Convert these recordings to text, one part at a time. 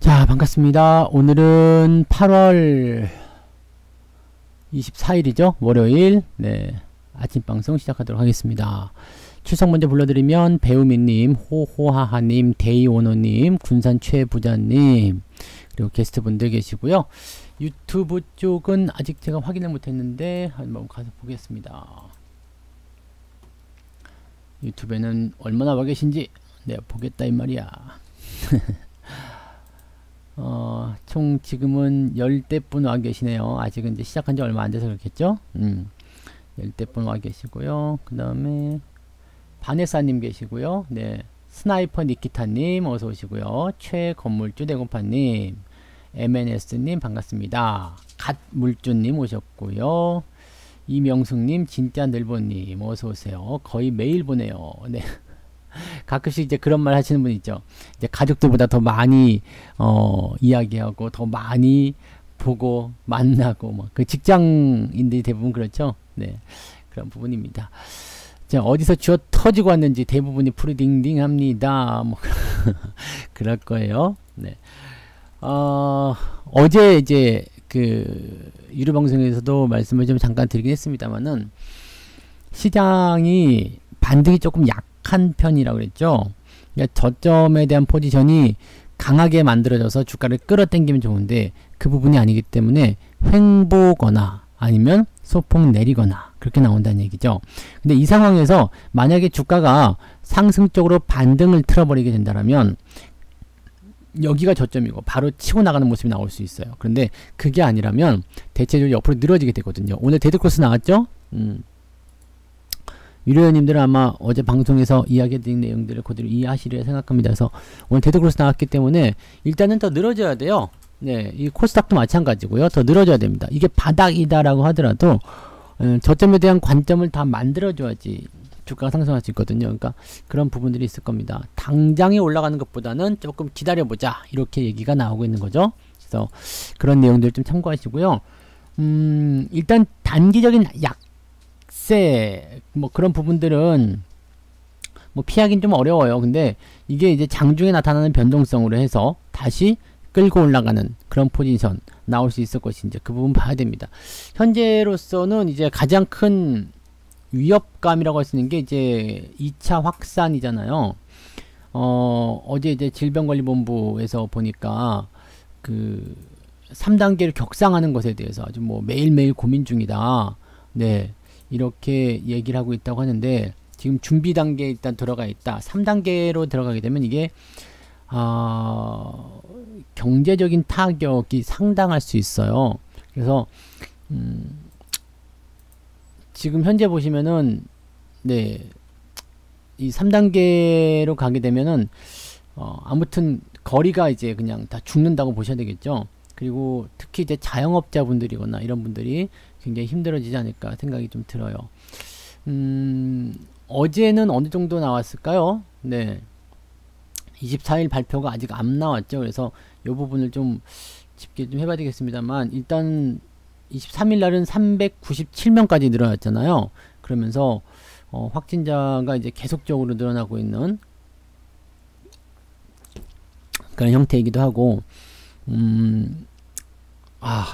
자, 반갑습니다. 오늘은 8월 24일이죠. 월요일. 네. 아침 방송 시작하도록 하겠습니다. 출석 먼저 불러드리면 배우민님, 호호하하님, 데이오너님, 군산 최부자님, 그리고 게스트분들 계시고요. 유튜브 쪽은 아직 제가 확인을 못했는데 한번 가서 보겠습니다. 유튜브에는 얼마나 와 계신지 내가 보겠다 이 말이야. 총 지금은 10대분 와 계시네요. 아직은 이제 시작한 지 얼마 안 돼서 그렇겠죠? 10대분 와 계시고요. 그 다음에 바네사님 계시고요. 네. 스나이퍼 니키타님 어서 오시고요. 최건물주 대공파님, MNS님 반갑습니다. 갓물주님 오셨고요. 이명숙님, 진짜 늘보님 어서 오세요. 거의 매일 보네요. 네. 가끔씩 이제 그런 말 하시는 분 있죠. 이제 가족들보다 더 많이 이야기하고 더 많이 보고 만나고 뭐 그 직장인들이 대부분 그렇죠. 네, 그런 부분입니다. 자, 어디서 쥐어 터지고 왔는지 대부분이 푸르딩딩합니다. 뭐 그럴 거예요. 네. 어제 이제 그 유료 방송에서도 말씀을 좀 잠깐 드리긴 했습니다만은 시장이 반등이 조금 약한 편이라고 그랬죠. 그러니까 저점에 대한 포지션이 강하게 만들어져서 주가를 끌어당기면 좋은데 그 부분이 아니기 때문에 횡보거나 아니면 소폭 내리거나 그렇게 나온다는 얘기죠. 근데 이 상황에서 만약에 주가가 상승적으로 반등을 틀어버리게 된다면 여기가 저점이고 바로 치고 나가는 모습이 나올 수 있어요. 그런데 그게 아니라면 대체적으로 옆으로 늘어지게 되거든요. 오늘 데드크로스 나왔죠? 유료님들은 아마 어제 방송에서 이야기해드린 내용들을 그대로 이해하시리라 생각합니다. 그래서 오늘 데드크로스 나왔기 때문에 일단은 더 늘어져야 돼요. 네, 이 코스닥도 마찬가지고요. 더 늘어져야 됩니다. 이게 바닥이다라고 하더라도 저점에 대한 관점을 다 만들어줘야지 주가가 상승할 수 있거든요. 그러니까 그런 부분들이 있을 겁니다. 당장에 올라가는 것보다는 조금 기다려보자 이렇게 얘기가 나오고 있는 거죠. 그래서 그런 내용들 좀 참고하시고요. 일단 단기적인 약세 뭐 그런 부분들은 뭐 피하긴 좀 어려워요. 근데 이게 이제 장중에 나타나는 변동성으로 해서 다시 끌고 올라가는 그런 포지션 나올 수 있을 것인지 그 부분 봐야 됩니다. 현재로서는 이제 가장 큰 위협감이라고 할 수 있는 게 이제 2차 확산이잖아요. 어제 이제 질병관리본부에서 보니까 그 3단계를 격상하는 것에 대해서 아주 뭐 매일매일 고민 중이다. 네. 이렇게 얘기를 하고 있다고 하는데 지금 준비 단계에 일단 들어가 있다. 3단계로 들어가게 되면 이게 경제적인 타격이 상당할 수 있어요. 그래서 지금 현재 보시면은 네, 이 3단계로 가게 되면은 아무튼 거리가 이제 그냥 다 죽는다고 보셔야 되겠죠. 그리고 특히 이제 자영업자분들이거나 이런 분들이 굉장히 힘들어지지 않을까 생각이 좀 들어요. 어제는 어느 정도 나왔을까요? 네. 24일 발표가 아직 안 나왔죠. 그래서 이 부분을 좀 짚게 좀 해봐야 되겠습니다만 일단 23일 날은 397명까지 늘어났잖아요. 그러면서 확진자가 이제 계속적으로 늘어나고 있는 그런 형태이기도 하고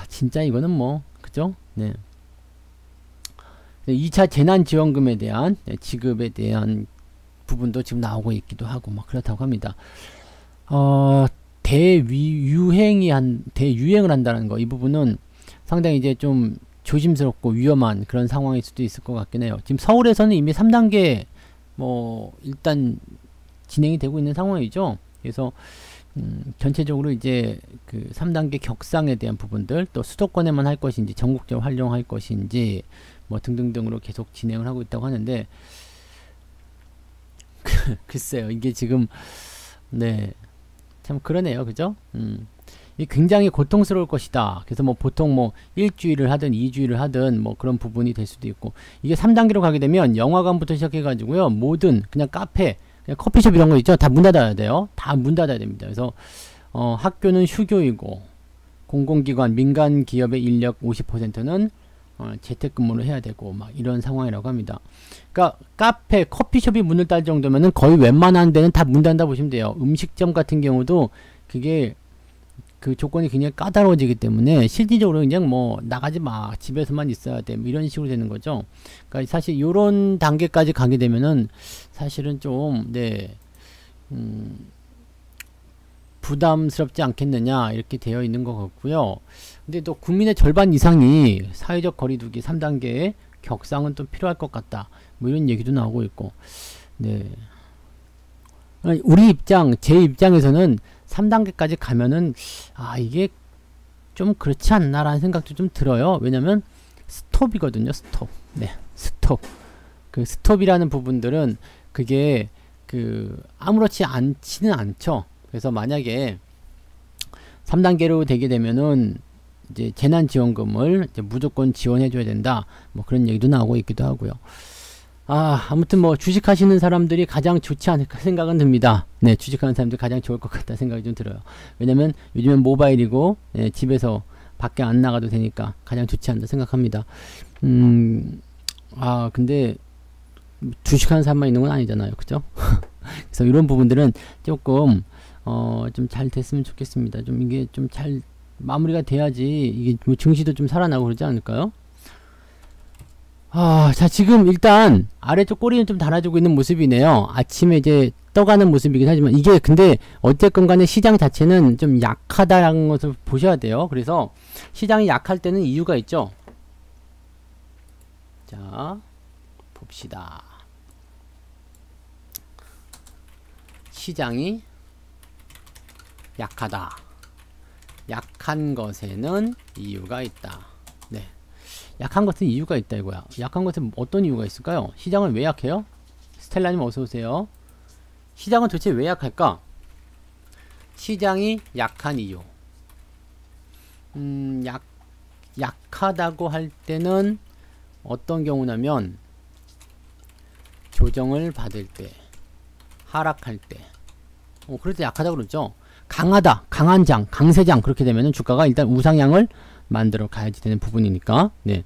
진짜 이거는 뭐 그죠? 네. 2차 재난지원금에 대한 지급에 대한 부분도 지금 나오고 있기도 하고 막 그렇다고 합니다. 대유행을 한다는 거 이 부분은 상당히 이제 좀 조심스럽고 위험한 그런 상황일 수도 있을 것 같긴 해요. 지금 서울에서는 이미 3단계 뭐 일단 진행이 되고 있는 상황이죠. 그래서 전체적으로 이제 그 3단계 격상에 대한 부분들 또 수도권에만 할 것인지 전국적으로 활용할 것인지 뭐 등등등으로 계속 진행을 하고 있다고 하는데 글쎄요 이게 지금 네 참 그러네요. 그죠? 이 굉장히 고통스러울 것이다. 그래서 뭐 보통 뭐 일주일을 하든 2주일을 하든 뭐 그런 부분이 될 수도 있고 이게 3단계로 가게 되면 영화관부터 시작해 가지고요 모든 그냥 카페 그냥 커피숍 이런 거 있죠 다 문 닫아야 돼요. 다 문 닫아야 됩니다. 그래서 학교는 휴교이고 공공기관 민간 기업의 인력 50%는 재택근무를 해야 되고 막 이런 상황이라고 합니다. 그러니까 카페, 커피숍이 문을 닫을 정도면은 거의 웬만한 데는 다 문 닫는다 보시면 돼요. 음식점 같은 경우도 그게 그 조건이 굉장히 까다로워지기 때문에 실질적으로 그냥 뭐 나가지 마, 집에서만 있어야 돼, 뭐 이런 식으로 되는 거죠. 그러니까 사실 요런 단계까지 가게 되면은 사실은 좀 부담스럽지 않겠느냐 이렇게 되어 있는 것 같고요. 근데 또 국민의 절반 이상이 사회적 거리두기 3단계의 격상은 또 필요할 것 같다, 뭐 이런 얘기도 나오고 있고. 네. 우리 제 입장에서는 3단계까지 가면은 이게 좀 그렇지 않나라는 생각도 좀 들어요. 왜냐면 스톱이거든요. 스톱. 네, 스톱. 그 스톱이라는 부분들은 그게 아무렇지 않지는 않죠. 그래서 만약에 3단계로 되게 되면은 이제 재난지원금을 이제 무조건 지원해줘야 된다, 뭐 그런 얘기도 나오고 있기도 하고요. 아무튼 뭐 주식하시는 사람들이 가장 좋지 않을까 생각은 듭니다. 네, 주식하는 사람들이 가장 좋을 것 같다 생각이 좀 들어요. 왜냐면 요즘엔 모바일이고, 집에서 밖에 안 나가도 되니까 가장 좋지 않다 생각합니다. 근데 주식하는 사람만 있는 건 아니잖아요, 그죠? 그래서 이런 부분들은 조금 좀 잘 됐으면 좋겠습니다. 좀 이게 좀 잘 마무리가 돼야지 이게 뭐 증시도 좀 살아나고 그러지 않을까요? 자, 지금 일단 아래쪽 꼬리는 좀 달아주고 있는 모습이네요. 아침에 이제 떠가는 모습이긴 하지만 이게 근데 어쨌건 간에 시장 자체는 좀 약하다라는 것을 보셔야 돼요. 그래서 시장이 약할 때는 이유가 있죠. 자, 봅시다. 시장이 약하다. 약한 것에는 이유가 있다. 네. 약한 것은 이유가 있다 이거야. 약한 것은 어떤 이유가 있을까요? 시장은 왜 약해요? 스텔라님 어서오세요. 시장은 도대체 왜 약할까? 시장이 약한 이유. 약하다고 할 때는 어떤 경우냐면 조정을 받을 때, 하락할 때, 그럴 때 약하다고 그러죠. 강하다, 강한장, 강세장 그렇게 되면은 주가가 일단 우상향을 만들어 가야지 되는 부분이니까. 네.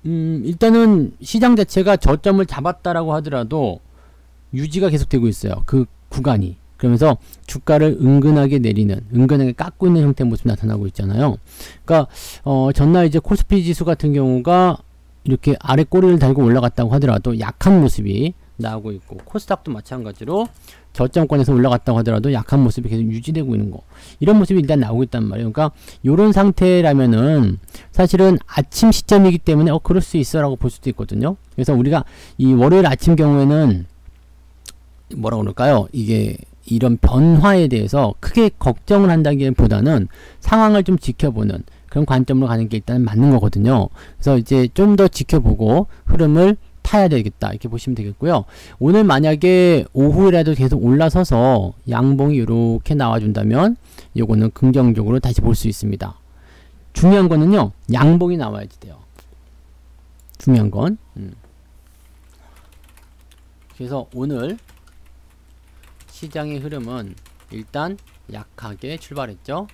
일단은 시장 자체가 저점을 잡았다라고 하더라도 유지가 계속되고 있어요. 그 구간이. 그러면서 주가를 은근하게 내리는, 은근하게 깎고 있는 형태의 모습이 나타나고 있잖아요. 그러니까 전날 이제 코스피 지수 같은 경우가 이렇게 아래 꼬리를 달고 올라갔다고 하더라도 약한 모습이 나오고 있고, 코스닥도 마찬가지로 저점권에서 올라갔다고 하더라도 약한 모습이 계속 유지되고 있는 거, 이런 모습이 일단 나오고 있단 말이에요. 그러니까 요런 상태라면은 사실은 아침 시점이기 때문에 그럴 수 있어 라고 볼 수도 있거든요. 그래서 우리가 이 월요일 아침 경우에는 뭐라고 그럴까요, 이게 이런 변화에 대해서 크게 걱정을 한다기보다는 상황을 좀 지켜보는 그런 관점으로 가는 게 일단 맞는 거거든요. 그래서 이제 좀 더 지켜보고 흐름을 타야 되겠다 이렇게 보시면 되겠고요. 오늘 만약에 오후에라도 계속 올라서서 양봉이 이렇게 나와준다면 요거는 긍정적으로 다시 볼 수 있습니다. 중요한 거는요, 양봉이 나와야지 돼요. 중요한 건. 그래서 오늘 시장의 흐름은 일단 약하게 출발했죠.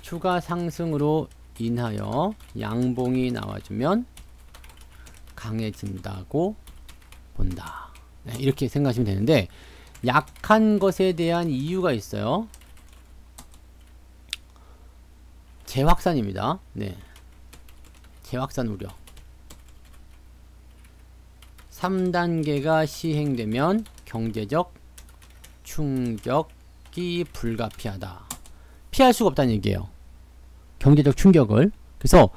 추가 상승으로 인하여 양봉이 나와주면 강해진다고 본다. 네, 이렇게 생각하시면 되는데, 약한 것에 대한 이유가 있어요. 재확산입니다. 네, 재확산 우려. 3단계가 시행되면 경제적 충격이 불가피하다. 피할 수가 없다는 얘기예요. 경제적 충격을. 그래서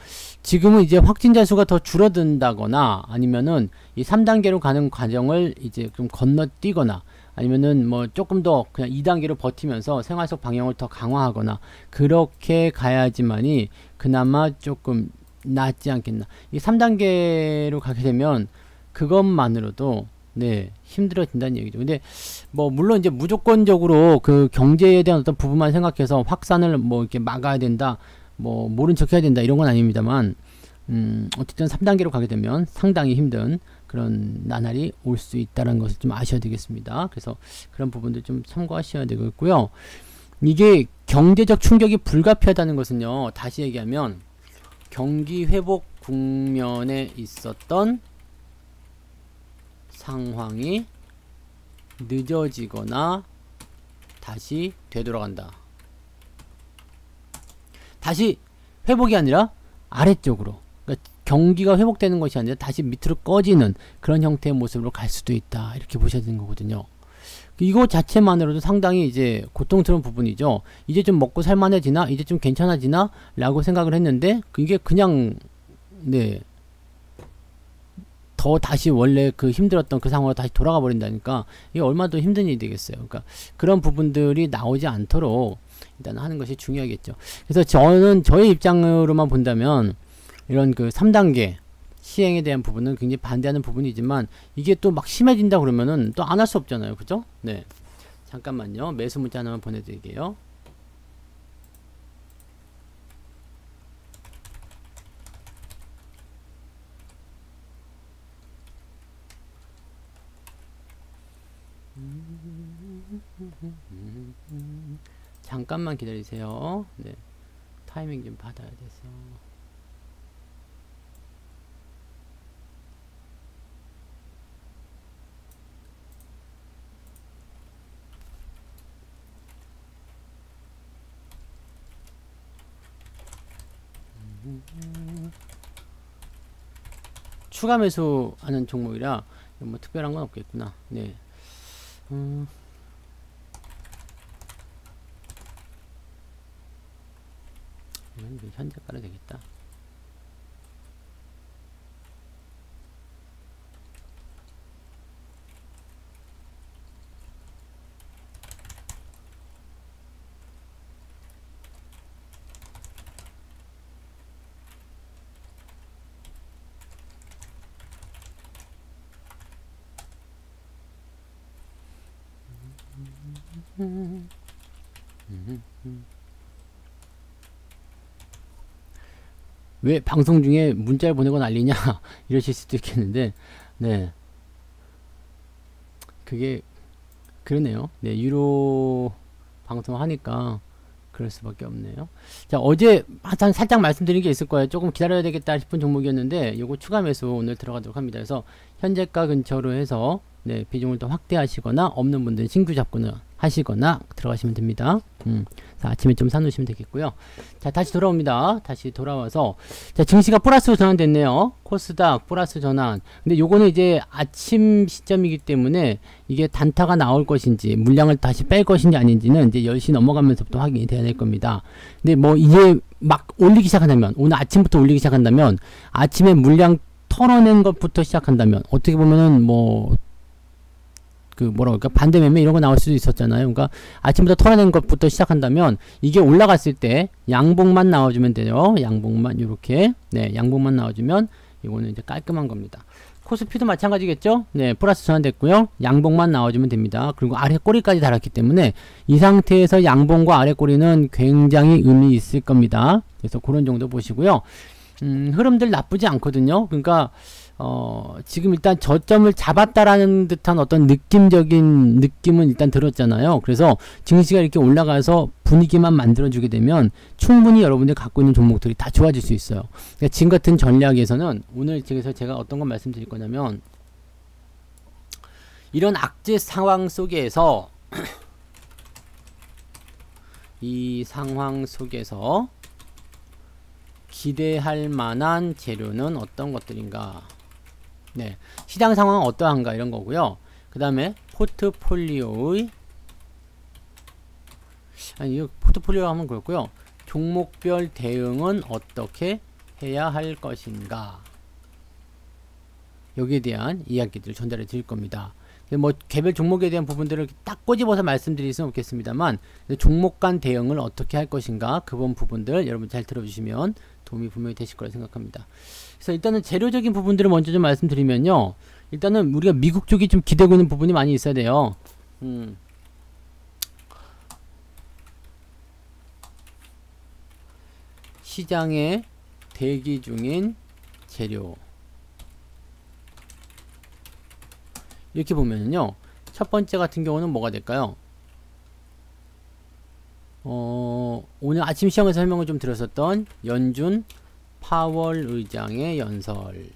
지금은 이제 확진자 수가 더 줄어든다거나 아니면은 이 3단계로 가는 과정을 이제 좀 건너뛰거나 아니면은 뭐 조금 더 그냥 2단계로 버티면서 생활 속 방역을 더 강화하거나 그렇게 가야지만이 그나마 조금 낫지 않겠나. 이 3단계로 가게 되면 그것만으로도 네, 힘들어진다는 얘기죠. 근데 뭐 물론 이제 무조건적으로 그 경제에 대한 어떤 부분만 생각해서 확산을 뭐 이렇게 막아야 된다, 뭐 모른 척 해야 된다 이런 건 아닙니다만, 어쨌든 3단계로 가게 되면 상당히 힘든 그런 나날이 올 수 있다는 것을 좀 아셔야 되겠습니다. 그래서 그런 부분들 좀 참고하셔야 되겠고요. 이게 경제적 충격이 불가피하다는 것은요, 다시 얘기하면 경기 회복 국면에 있었던 상황이 늦어지거나 다시 되돌아간다. 다시 회복이 아니라 아래쪽으로, 그러니까 경기가 회복되는 것이 아니라 다시 밑으로 꺼지는 그런 형태의 모습으로 갈 수도 있다, 이렇게 보셔야 되는 거거든요. 이거 자체만으로도 상당히 이제 고통스러운 부분이죠. 이제 좀 먹고 살만해지나, 이제 좀 괜찮아지나 라고 생각을 했는데 이게 그냥 네 더 다시 원래 그 힘들었던 그 상황으로 다시 돌아가 버린다니까 이게 얼마나 더 힘든 일이 되겠어요. 그러니까 그런 부분들이 나오지 않도록 일단 하는 것이 중요하겠죠. 그래서 저는 저의 입장으로만 본다면 이런 그 3단계 시행에 대한 부분은 굉장히 반대하는 부분이지만 이게 또 막 심해진다 그러면은 또 안 할 수 없잖아요. 그죠? 네. 잠깐만요. 매수 문자 하나만 보내드릴게요. 잠깐만 기다리세요. 네. 타이밍 좀 받아야 돼서. 추가 매수하는 종목이라 뭐 특별한 건 없겠구나. 네. 이건 현재가로 되겠다. 왜 방송 중에 문자를 보내고 난리냐 이러실 수도 있겠는데 네 그게 그러네요. 네 유로 방송하니까 그럴 수밖에 없네요. 자 어제 한 살짝 말씀드린 게 있을 거예요. 조금 기다려야 되겠다 싶은 종목이었는데 요거 추가 매수 오늘 들어가도록 합니다. 그래서 현재가 근처로 해서 네 비중을 더 확대하시거나 없는 분들은 신규 잡고는 하시거나 들어가시면 됩니다. 자, 아침에 좀 사놓으시면 되겠고요. 자 다시 돌아옵니다. 다시 돌아와서 자 증시가 플러스로 전환됐네요. 코스닥 플러스 전환. 근데 요거는 이제 아침 시점이기 때문에 이게 단타가 나올 것인지 물량을 다시 뺄 것인지 아닌지는 이제 10시 넘어가면서부터 확인이 돼야 될 겁니다. 근데 뭐 이제 막 올리기 시작한다면 오늘 아침부터 올리기 시작한다면 아침에 물량 털어낸 것부터 시작한다면 어떻게 보면은 뭐 그 뭐라 그럴까 반대 매매 이런 거 나올 수도 있었잖아요. 그러니까 아침부터 털어낸 것부터 시작한다면 이게 올라갔을 때 양봉만 나와주면 돼요. 양봉만 요렇게 네 양봉만 나와주면 이거는 이제 깔끔한 겁니다. 코스피도 마찬가지겠죠. 네 플러스 전환됐고요. 양봉만 나와주면 됩니다. 그리고 아래 꼬리까지 달았기 때문에 이 상태에서 양봉과 아래 꼬리는 굉장히 의미 있을 겁니다. 그래서 그런 정도 보시고요. 흐름들 나쁘지 않거든요. 그러니까 지금 일단 저점을 잡았다라는 듯한 어떤 느낌적인 느낌은 일단 들었잖아요. 그래서 증시가 이렇게 올라가서 분위기만 만들어주게 되면 충분히 여러분들 갖고 있는 종목들이 다 좋아질 수 있어요. 그러니까 지금 같은 전략에서는 오늘 그래서 제가 어떤 걸 말씀드릴 거냐면 이런 악재 상황 속에서 이 상황 속에서 기대할 만한 재료는 어떤 것들인가 네, 시장 상황은 어떠한가 이런 거고요. 그 다음에 포트폴리오의 아니 이거 포트폴리오 하면 그렇고요. 종목별 대응은 어떻게 해야 할 것인가 여기에 대한 이야기들을 전달해 드릴 겁니다. 뭐 개별 종목에 대한 부분들을 딱 꼬집어서 말씀드릴 수는 없겠습니다만 종목 간 대응을 어떻게 할 것인가 그 부분들 여러분 잘 들어주시면 도움이 분명히 되실 거라 생각합니다. 그래서 일단은 재료적인 부분들을 먼저 좀 말씀드리면요. 일단은 우리가 미국 쪽이 좀 기대고 있는 부분이 많이 있어야 돼요. 시장에 대기 중인 재료 이렇게 보면은요. 첫 번째 같은 경우는 뭐가 될까요? 오늘 아침 시험에서 설명을 좀 드렸었던 연준 파월 의장의 연설.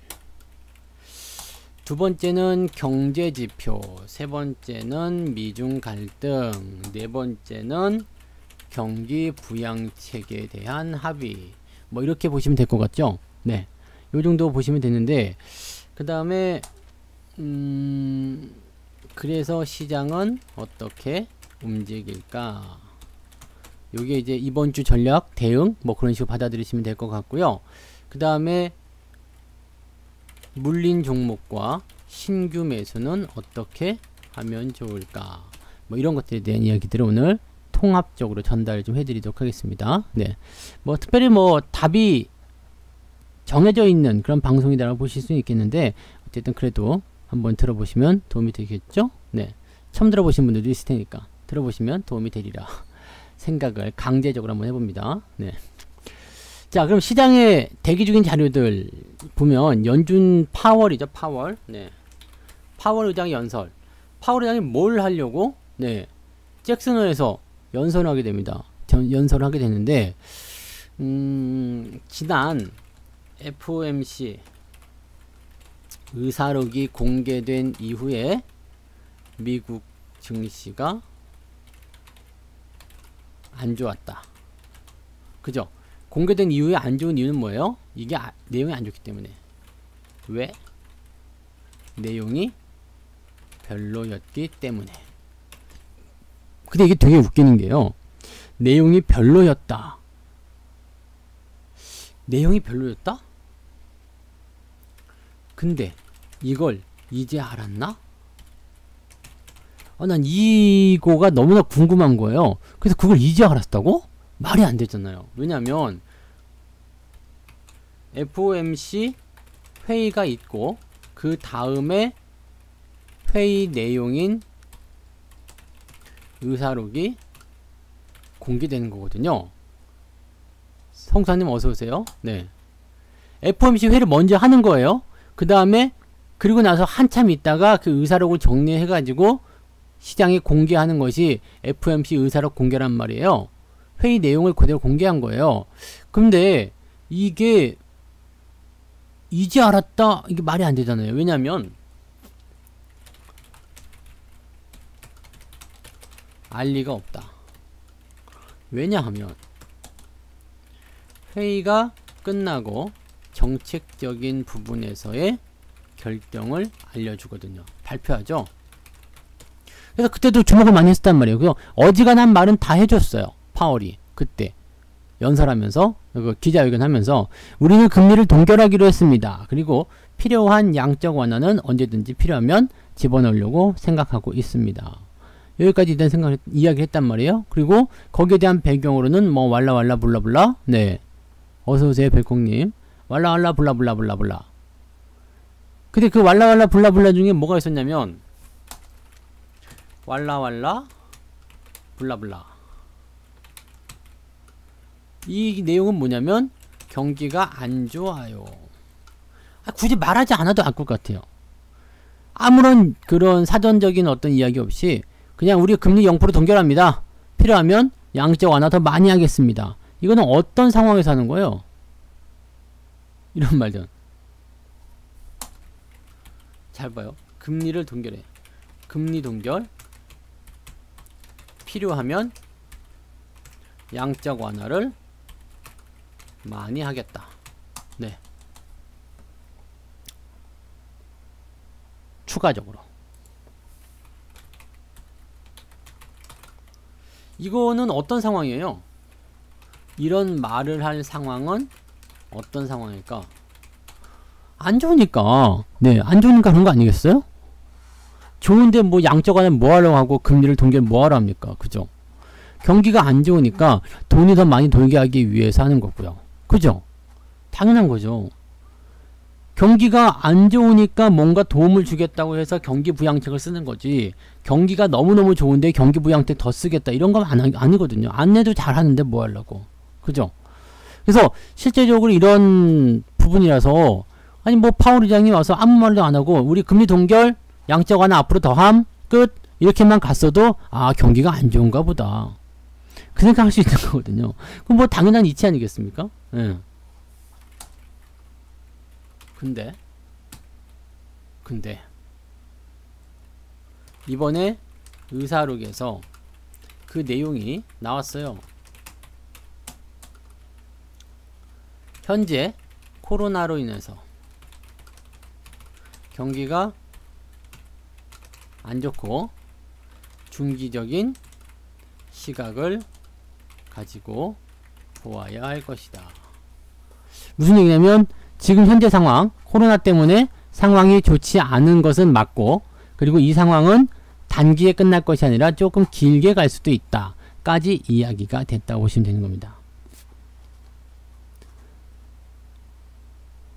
두 번째는 경제지표, 세 번째는 미중 갈등, 네 번째는 경기 부양책에 대한 합의. 뭐 이렇게 보시면 될 것 같죠? 네, 요 정도 보시면 되는데, 그 다음에 그래서 시장은 어떻게 움직일까? 요게 이제 이번 주 전략 대응 뭐 그런 식으로 받아들이시면 될 것 같고요. 그 다음에 물린 종목과 신규 매수는 어떻게 하면 좋을까? 뭐 이런 것들에 대한 이야기들을 오늘 통합적으로 전달 좀 해드리도록 하겠습니다. 네, 뭐 특별히 뭐 답이 정해져 있는 그런 방송이다라고 보실 수 있겠는데, 어쨌든 그래도 한번 들어보시면 도움이 되겠죠? 네, 처음 들어보신 분들도 있을 테니까 들어보시면 도움이 되리라 생각을 강제적으로 한번 해봅니다. 네. 자, 그럼 시장에 대기 중인 자료들 보면 연준 파월이죠. 파월. 네. 파월 의장 연설. 파월 의장이 뭘 하려고? 네. 잭슨홀에서 연설을 하게 됩니다. 연설을 하게 되는데, 지난 FOMC 의사록이 공개된 이후에 미국 증시가 안 좋았다. 그죠? 공개된 이후에 안 좋은 이유는 뭐예요? 이게 내용이 안 좋기 때문에. 왜? 내용이 별로였기 때문에. 근데 이게 되게 웃기는 게요. 내용이 별로였다. 내용이 별로였다? 근데 이걸 이제 알았나? 난 이거가 너무나 궁금한 거예요. 그래서 그걸 이제 알았다고? 말이 안 되잖아요. 왜냐면 FOMC 회의가 있고 그 다음에 회의 내용인 의사록이 공개되는 거거든요. 성사님 어서오세요. 네. FOMC 회의를 먼저 하는 거예요. 그 다음에 그리고 나서 한참 있다가 그 의사록을 정리해 가지고 시장에 공개하는 것이 FOMC 의사록 공개란 말이에요. 회의 내용을 그대로 공개한 거예요. 근데 이게 이제 알았다? 이게 말이 안 되잖아요. 왜냐면 알 리가 없다. 왜냐하면 회의가 끝나고 정책적인 부분에서의 결정을 알려주거든요. 발표하죠. 그래서 그때도 주목을 많이 했었단 말이에요. 그 어지간한 말은 다 해줬어요. 파월이 그때 연설하면서 기자회견 하면서 우리는 금리를 동결하기로 했습니다. 그리고 필요한 양적 완화는 언제든지 필요하면 집어넣으려고 생각하고 있습니다. 여기까지 일단 이야기를 했단 말이에요. 그리고 거기에 대한 배경으로는 뭐 왈라왈라 블라블라. 네, 어서오세요 백콩님. 왈라왈라 블라블라블라블라. 근데 그 왈라왈라 블라블라 중에 뭐가 있었냐면 왈라왈라 블라블라. 이 내용은 뭐냐면 경기가 안 좋아요. 굳이 말하지 않아도 알 것 같아요. 아무런 그런 사전적인 어떤 이야기 없이 그냥 우리 금리 0% 동결합니다. 필요하면 양적 완화 더 많이 하겠습니다. 이거는 어떤 상황에서 하는 거예요? 이런 말들. 잘 봐요. 금리를 동결해. 금리 동결. 필요하면 양적 완화를 많이 하겠다. 네. 추가적으로. 이거는 어떤 상황이에요? 이런 말을 할 상황은 어떤 상황일까? 안 좋으니까. 네, 안 좋으니까 그런 거 아니겠어요? 좋은데 뭐 양적 완화 뭐 하려고 하고 금리를 동결 뭐 하려 합니까? 그죠? 경기가 안 좋으니까 돈이 더 많이 돌게 하기 위해서 하는 거고요. 그죠? 당연한 거죠. 경기가 안 좋으니까 뭔가 도움을 주겠다고 해서 경기 부양책을 쓰는 거지, 경기가 너무너무 좋은데 경기 부양책 더 쓰겠다 이런 건 아니거든요. 안 내도 잘하는데 뭐 하려고. 그죠? 그래서 실제적으로 이런 부분이라서 아니 뭐 파월 의장이 와서 아무 말도 안 하고 우리 금리 동결 양적 완화 앞으로 더함 끝 이렇게만 갔어도 아 경기가 안 좋은가 보다 그 생각할 수 있는 거거든요. 그럼 뭐 당연한 이치 아니겠습니까? 예. 근데 근데 이번에 의사록에서 그 내용이 나왔어요. 현재 코로나로 인해서 경기가 안 좋고 중기적인 시각을 가지고 보아야 할 것이다. 무슨 얘기냐면 지금 현재 상황, 코로나 때문에 상황이 좋지 않은 것은 맞고, 그리고 이 상황은 단기에 끝날 것이 아니라 조금 길게 갈 수도 있다 까지 이야기가 됐다고 보시면 되는 겁니다.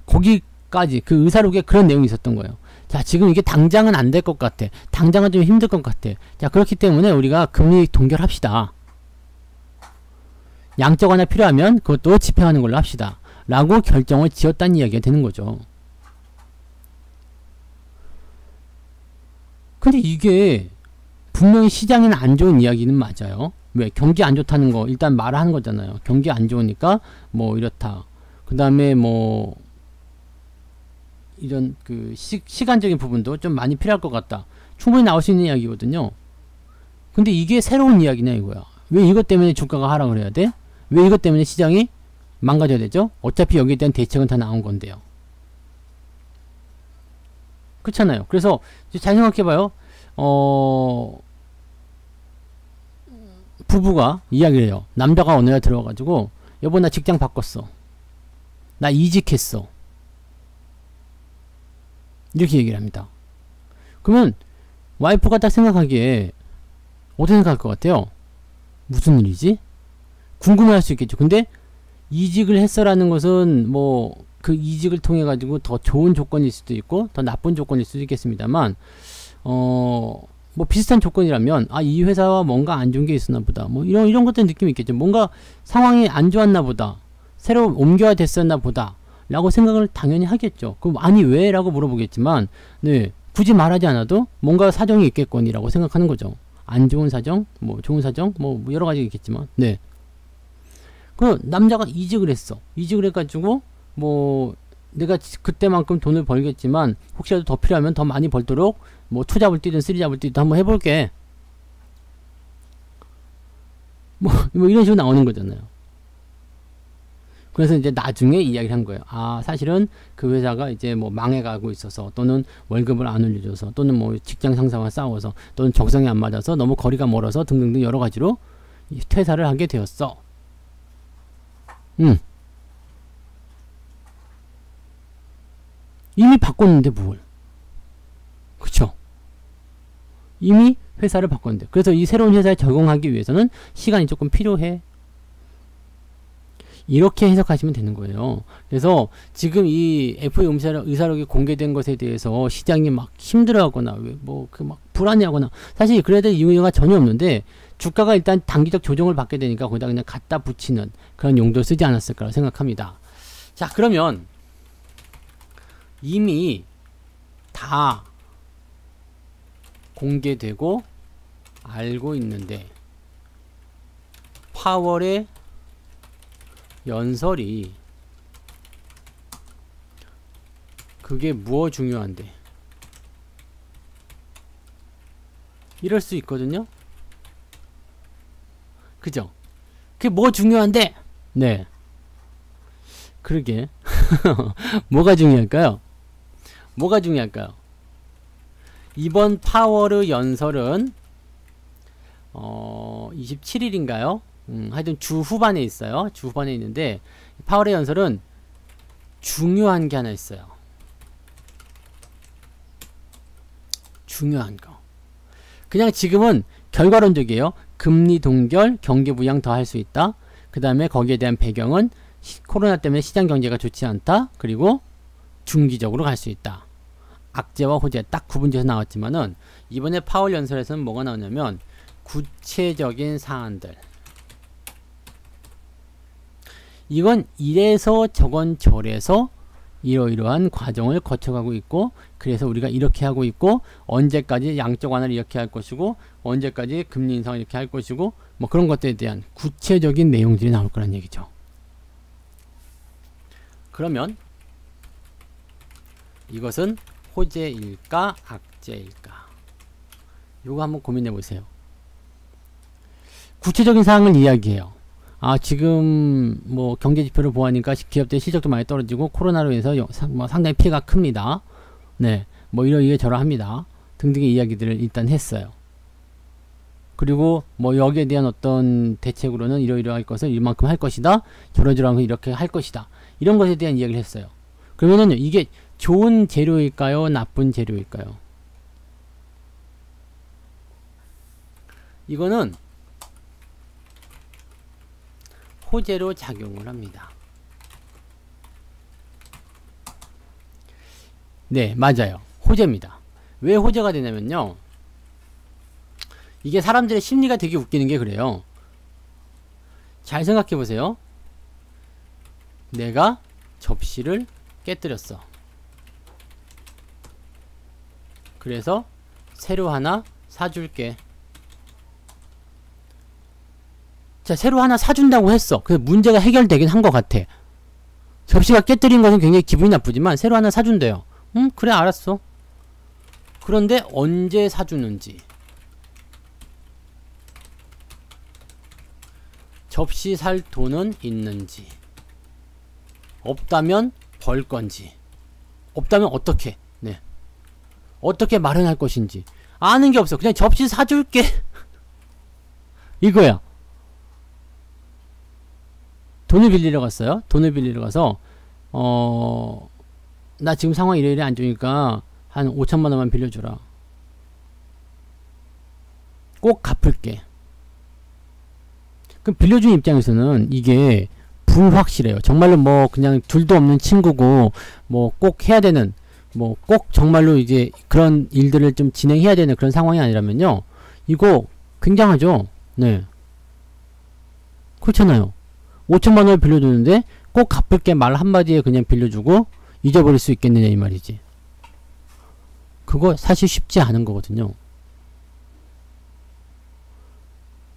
거기까지 그 의사록에 그런 내용이 있었던 거예요. 자, 지금 이게 당장은 안 될 것 같아. 당장은 좀 힘들 것 같아. 자, 그렇기 때문에 우리가 금리 동결합시다. 양적 완화 필요하면 그것도 집행하는 걸로 합시다. 라고 결정을 지었다는 이야기가 되는 거죠. 근데 이게 분명히 시장에는 안 좋은 이야기는 맞아요. 왜? 경기 안 좋다는 거 일단 말하는 거잖아요. 경기 안 좋으니까 뭐 이렇다. 그 다음에 뭐 이런 그 시간적인 부분도 좀 많이 필요할 것 같다. 충분히 나올 수 있는 이야기거든요. 근데 이게 새로운 이야기냐 이거야. 왜 이것 때문에 주가가 하락을 해야 돼? 왜 이것 때문에 시장이 망가져야 되죠? 어차피 여기에 대한 대책은 다 나온 건데요. 그렇잖아요. 그래서 잘 생각해봐요. 부부가 이야기를 해요. 남자가 어느 날 들어와가지고 여보 나 직장 바꿨어. 나 이직했어. 이렇게 얘기를 합니다. 그러면 와이프가 딱 생각하기에 어떻게 생각할 것 같아요? 무슨 일이지? 궁금해할 수 있겠죠. 근데 이직을 했어라는 것은 뭐 그 이직을 통해 가지고 더 좋은 조건일 수도 있고 더 나쁜 조건일 수도 있겠습니다만 뭐 비슷한 조건이라면 아, 이 회사와 뭔가 안 좋은 게 있었나 보다. 뭐 이런 것들 느낌이 있겠죠. 뭔가 상황이 안 좋았나 보다. 새로 옮겨야 됐었나 보다. 라고 생각을 당연히 하겠죠. 그럼 아니 왜? 라고 물어보겠지만 네, 굳이 말하지 않아도 뭔가 사정이 있겠거니라고 생각하는 거죠. 안 좋은 사정, 뭐 좋은 사정, 뭐 여러 가지 있겠지만 네. 그 남자가 이직을 했어. 이직을 해가지고 뭐 내가 그때만큼 돈을 벌겠지만 혹시라도 더 필요하면 더 많이 벌도록 뭐 투잡을 뛰든 쓰리잡을 뛰든 한번 해볼게. 뭐 이런 식으로 나오는 거잖아요. 그래서 이제 나중에 이야기를 한 거예요. 아, 사실은 그 회사가 이제 뭐 망해가고 있어서, 또는 월급을 안 올려줘서, 또는 뭐 직장 상사와 싸워서, 또는 적성이 안 맞아서, 너무 거리가 멀어서 등등등 여러 가지로 퇴사를 하게 되었어. 이미 바꿨는데 뭘? 그쵸? 이미 회사를 바꿨는데. 그래서 이 새로운 회사에 적응하기 위해서는 시간이 조금 필요해. 이렇게 해석하시면 되는 거예요. 그래서 지금 이 FA 의사록이 공개된 것에 대해서 시장이 막 힘들어하거나 뭐 그 막 불안해하거나, 사실 그래야 될 이유가 전혀 없는데 주가가 일단 단기적 조정을 받게 되니까 거기다 그냥 갖다 붙이는 그런 용도를 쓰지 않았을까 생각합니다. 자, 그러면 이미 다 공개되고 알고 있는데 파월의 연설이 그게 무엇 중요한데? 이럴 수 있거든요. 그죠? 그게 뭐 중요한데? 네. 그러게. 뭐가 중요할까요? 뭐가 중요할까요? 이번 파월의 연설은 27일인가요? 하여튼 주 후반에 있어요. 주 후반에 있는데 파월의 연설은 중요한 게 하나 있어요. 중요한 거. 그냥 지금은 결과론적이에요. 금리 동결, 경기 부양 더 할 수 있다. 그 다음에 거기에 대한 배경은 코로나 때문에 시장 경제가 좋지 않다. 그리고 중기적으로 갈 수 있다. 악재와 호재 딱 구분돼서 나왔지만은 이번에 파월 연설에서는 뭐가 나오냐면 구체적인 사안들. 이건 이래서 저건 저래서 이러이러한 과정을 거쳐가고 있고, 그래서 우리가 이렇게 하고 있고, 언제까지 양적 완화를 이렇게 할 것이고, 언제까지 금리 인상을 이렇게 할 것이고, 뭐 그런 것들에 대한 구체적인 내용들이 나올 거란 얘기죠. 그러면 이것은 호재일까 악재일까? 요거 한번 고민해 보세요. 구체적인 사항을 이야기해요. 아, 지금 뭐 경제 지표를 보아하니까 기업들의 실적도 많이 떨어지고 코로나로 인해서 뭐 상당히 피해가 큽니다. 네, 뭐 이러저러합니다. 등등의 이야기들을 일단 했어요. 그리고 뭐 여기에 대한 어떤 대책으로는 이러이러할 것을 이만큼 할 것이다. 저러저러한 거 이렇게 할 것이다. 이런 것에 대한 이야기를 했어요. 그러면은 이게 좋은 재료일까요? 나쁜 재료일까요? 이거는 호재로 작용을 합니다. 네, 맞아요. 호재입니다. 왜 호재가 되냐면요. 이게 사람들의 심리가 되게 웃기는 게 그래요. 잘 생각해 보세요. 내가 접시를 깨뜨렸어. 그래서 새로 하나 사줄게. 자, 새로 하나 사준다고 했어. 그래서 문제가 해결되긴 한 것 같아. 접시가 깨뜨린 것은 굉장히 기분이 나쁘지만 새로 하나 사준대요. 그래, 알았어. 그런데 언제 사주는지, 접시 살 돈은 있는지, 없다면 벌 건지, 없다면 어떻게, 네, 어떻게 마련할 것인지 아는 게 없어. 그냥 접시 사줄게 이거야. 돈을 빌리러 갔어요. 돈을 빌리러 가서 나 지금 상황 이래 안 좋으니까 한 5천만 원만 빌려주라. 꼭 갚을게. 그럼 빌려준 입장에서는 이게 불확실해요. 정말로 뭐 그냥 둘도 없는 친구고 뭐 꼭 해야 되는, 뭐 꼭 정말로 이제 그런 일들을 좀 진행해야 되는 그런 상황이 아니라면요, 이거 굉장하죠. 네, 그렇잖아요. 5천만 원을 빌려주는데 꼭 갚을게 말 한마디에 그냥 빌려주고 잊어버릴 수 있겠느냐 이 말이지. 그거 사실 쉽지 않은 거거든요.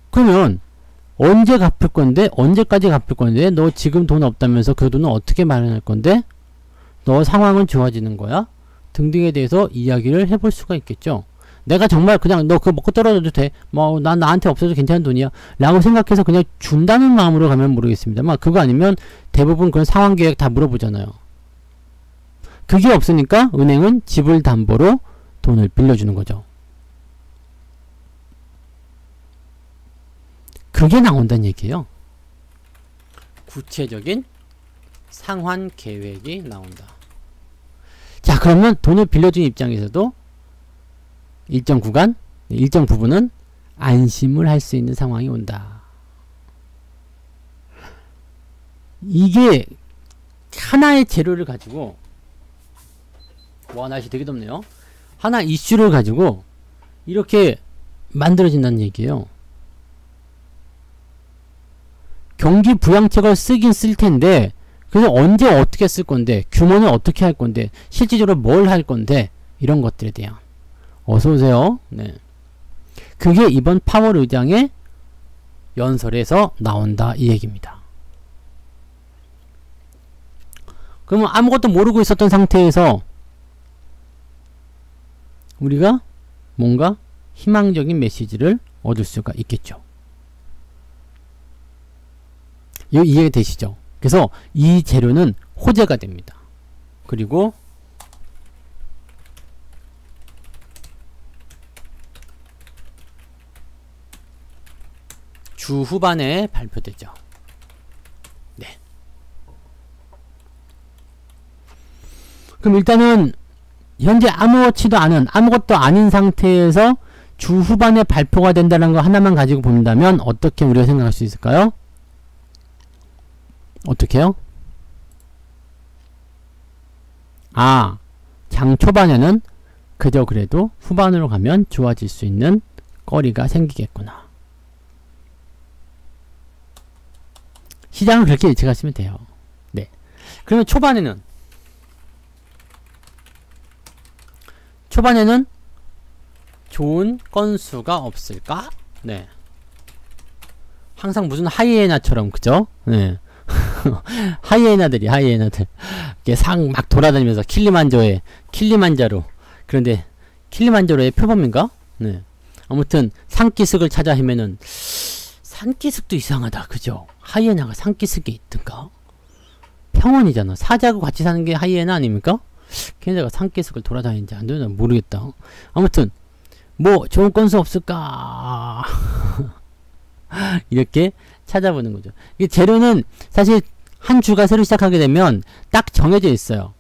그러면 언제 갚을 건데, 언제까지 갚을 건데, 너 지금 돈 없다면서 그 돈은 어떻게 마련할 건데, 너 상황은 좋아지는 거야? 등등에 대해서 이야기를 해볼 수가 있겠죠. 내가 정말 그냥 너 그거 먹고 떨어져도 돼, 뭐 난 나한테 없어도 괜찮은 돈이야 라고 생각해서 그냥 준다는 마음으로 가면 모르겠습니다만, 그거 아니면 대부분 그런 상환 계획 다 물어보잖아요. 그게 없으니까 은행은 집을 담보로 돈을 빌려주는 거죠. 그게 나온다는 얘기예요. 구체적인 상환 계획이 나온다. 자, 그러면 돈을 빌려준 입장에서도 일정 구간, 일정 부분은 안심을 할 수 있는 상황이 온다. 이게 하나의 재료를 가지고, 와, 날씨 되게 덥네요. 하나 이슈를 가지고 이렇게 만들어진다는 얘기예요. 경기 부양책을 쓰긴 쓸 텐데, 그래서 언제 어떻게 쓸 건데, 규모는 어떻게 할 건데, 실질적으로 뭘 할 건데, 이런 것들에 대한. 어서오세요. 네. 그게 이번 파월 의장의 연설에서 나온다 이 얘기입니다. 그러면 아무것도 모르고 있었던 상태에서 우리가 뭔가 희망적인 메시지를 얻을 수가 있겠죠. 이해가 되시죠? 그래서 이 재료는 호재가 됩니다. 그리고 주 후반에 발표되죠. 네. 그럼 일단은 현재 아무것도 아닌 상태에서 주 후반에 발표가 된다는 거 하나만 가지고 본다면 어떻게 우리가 생각할 수 있을까요? 어떻게요? 아, 장 초반에는 그저 그래도 후반으로 가면 좋아질 수 있는 거리가 생기겠구나. 시장은 그렇게 예측하시면 돼요. 네. 그러면 초반에는 좋은 건수가 없을까? 네. 항상 무슨 하이에나처럼, 그죠? 네. 하이에나들. 이게 상 막 돌아다니면서 킬리만자로. 그런데 킬리만자로의 표범인가? 네. 아무튼 산기슭을 찾아 헤매는 산기슭도 이상하다. 그죠? 하이에나가 산기슭에 있던가? 평원이잖아. 사자하고 같이 사는 게 하이에나 아닙니까? 걔네가 산기슭을 돌아다니는지 안 되나 모르겠다. 아무튼 뭐 좋은 건수 없을까? 이렇게 찾아보는 거죠. 이게 재료는 사실 한 주가 새로 시작하게 되면 딱 정해져 있어요.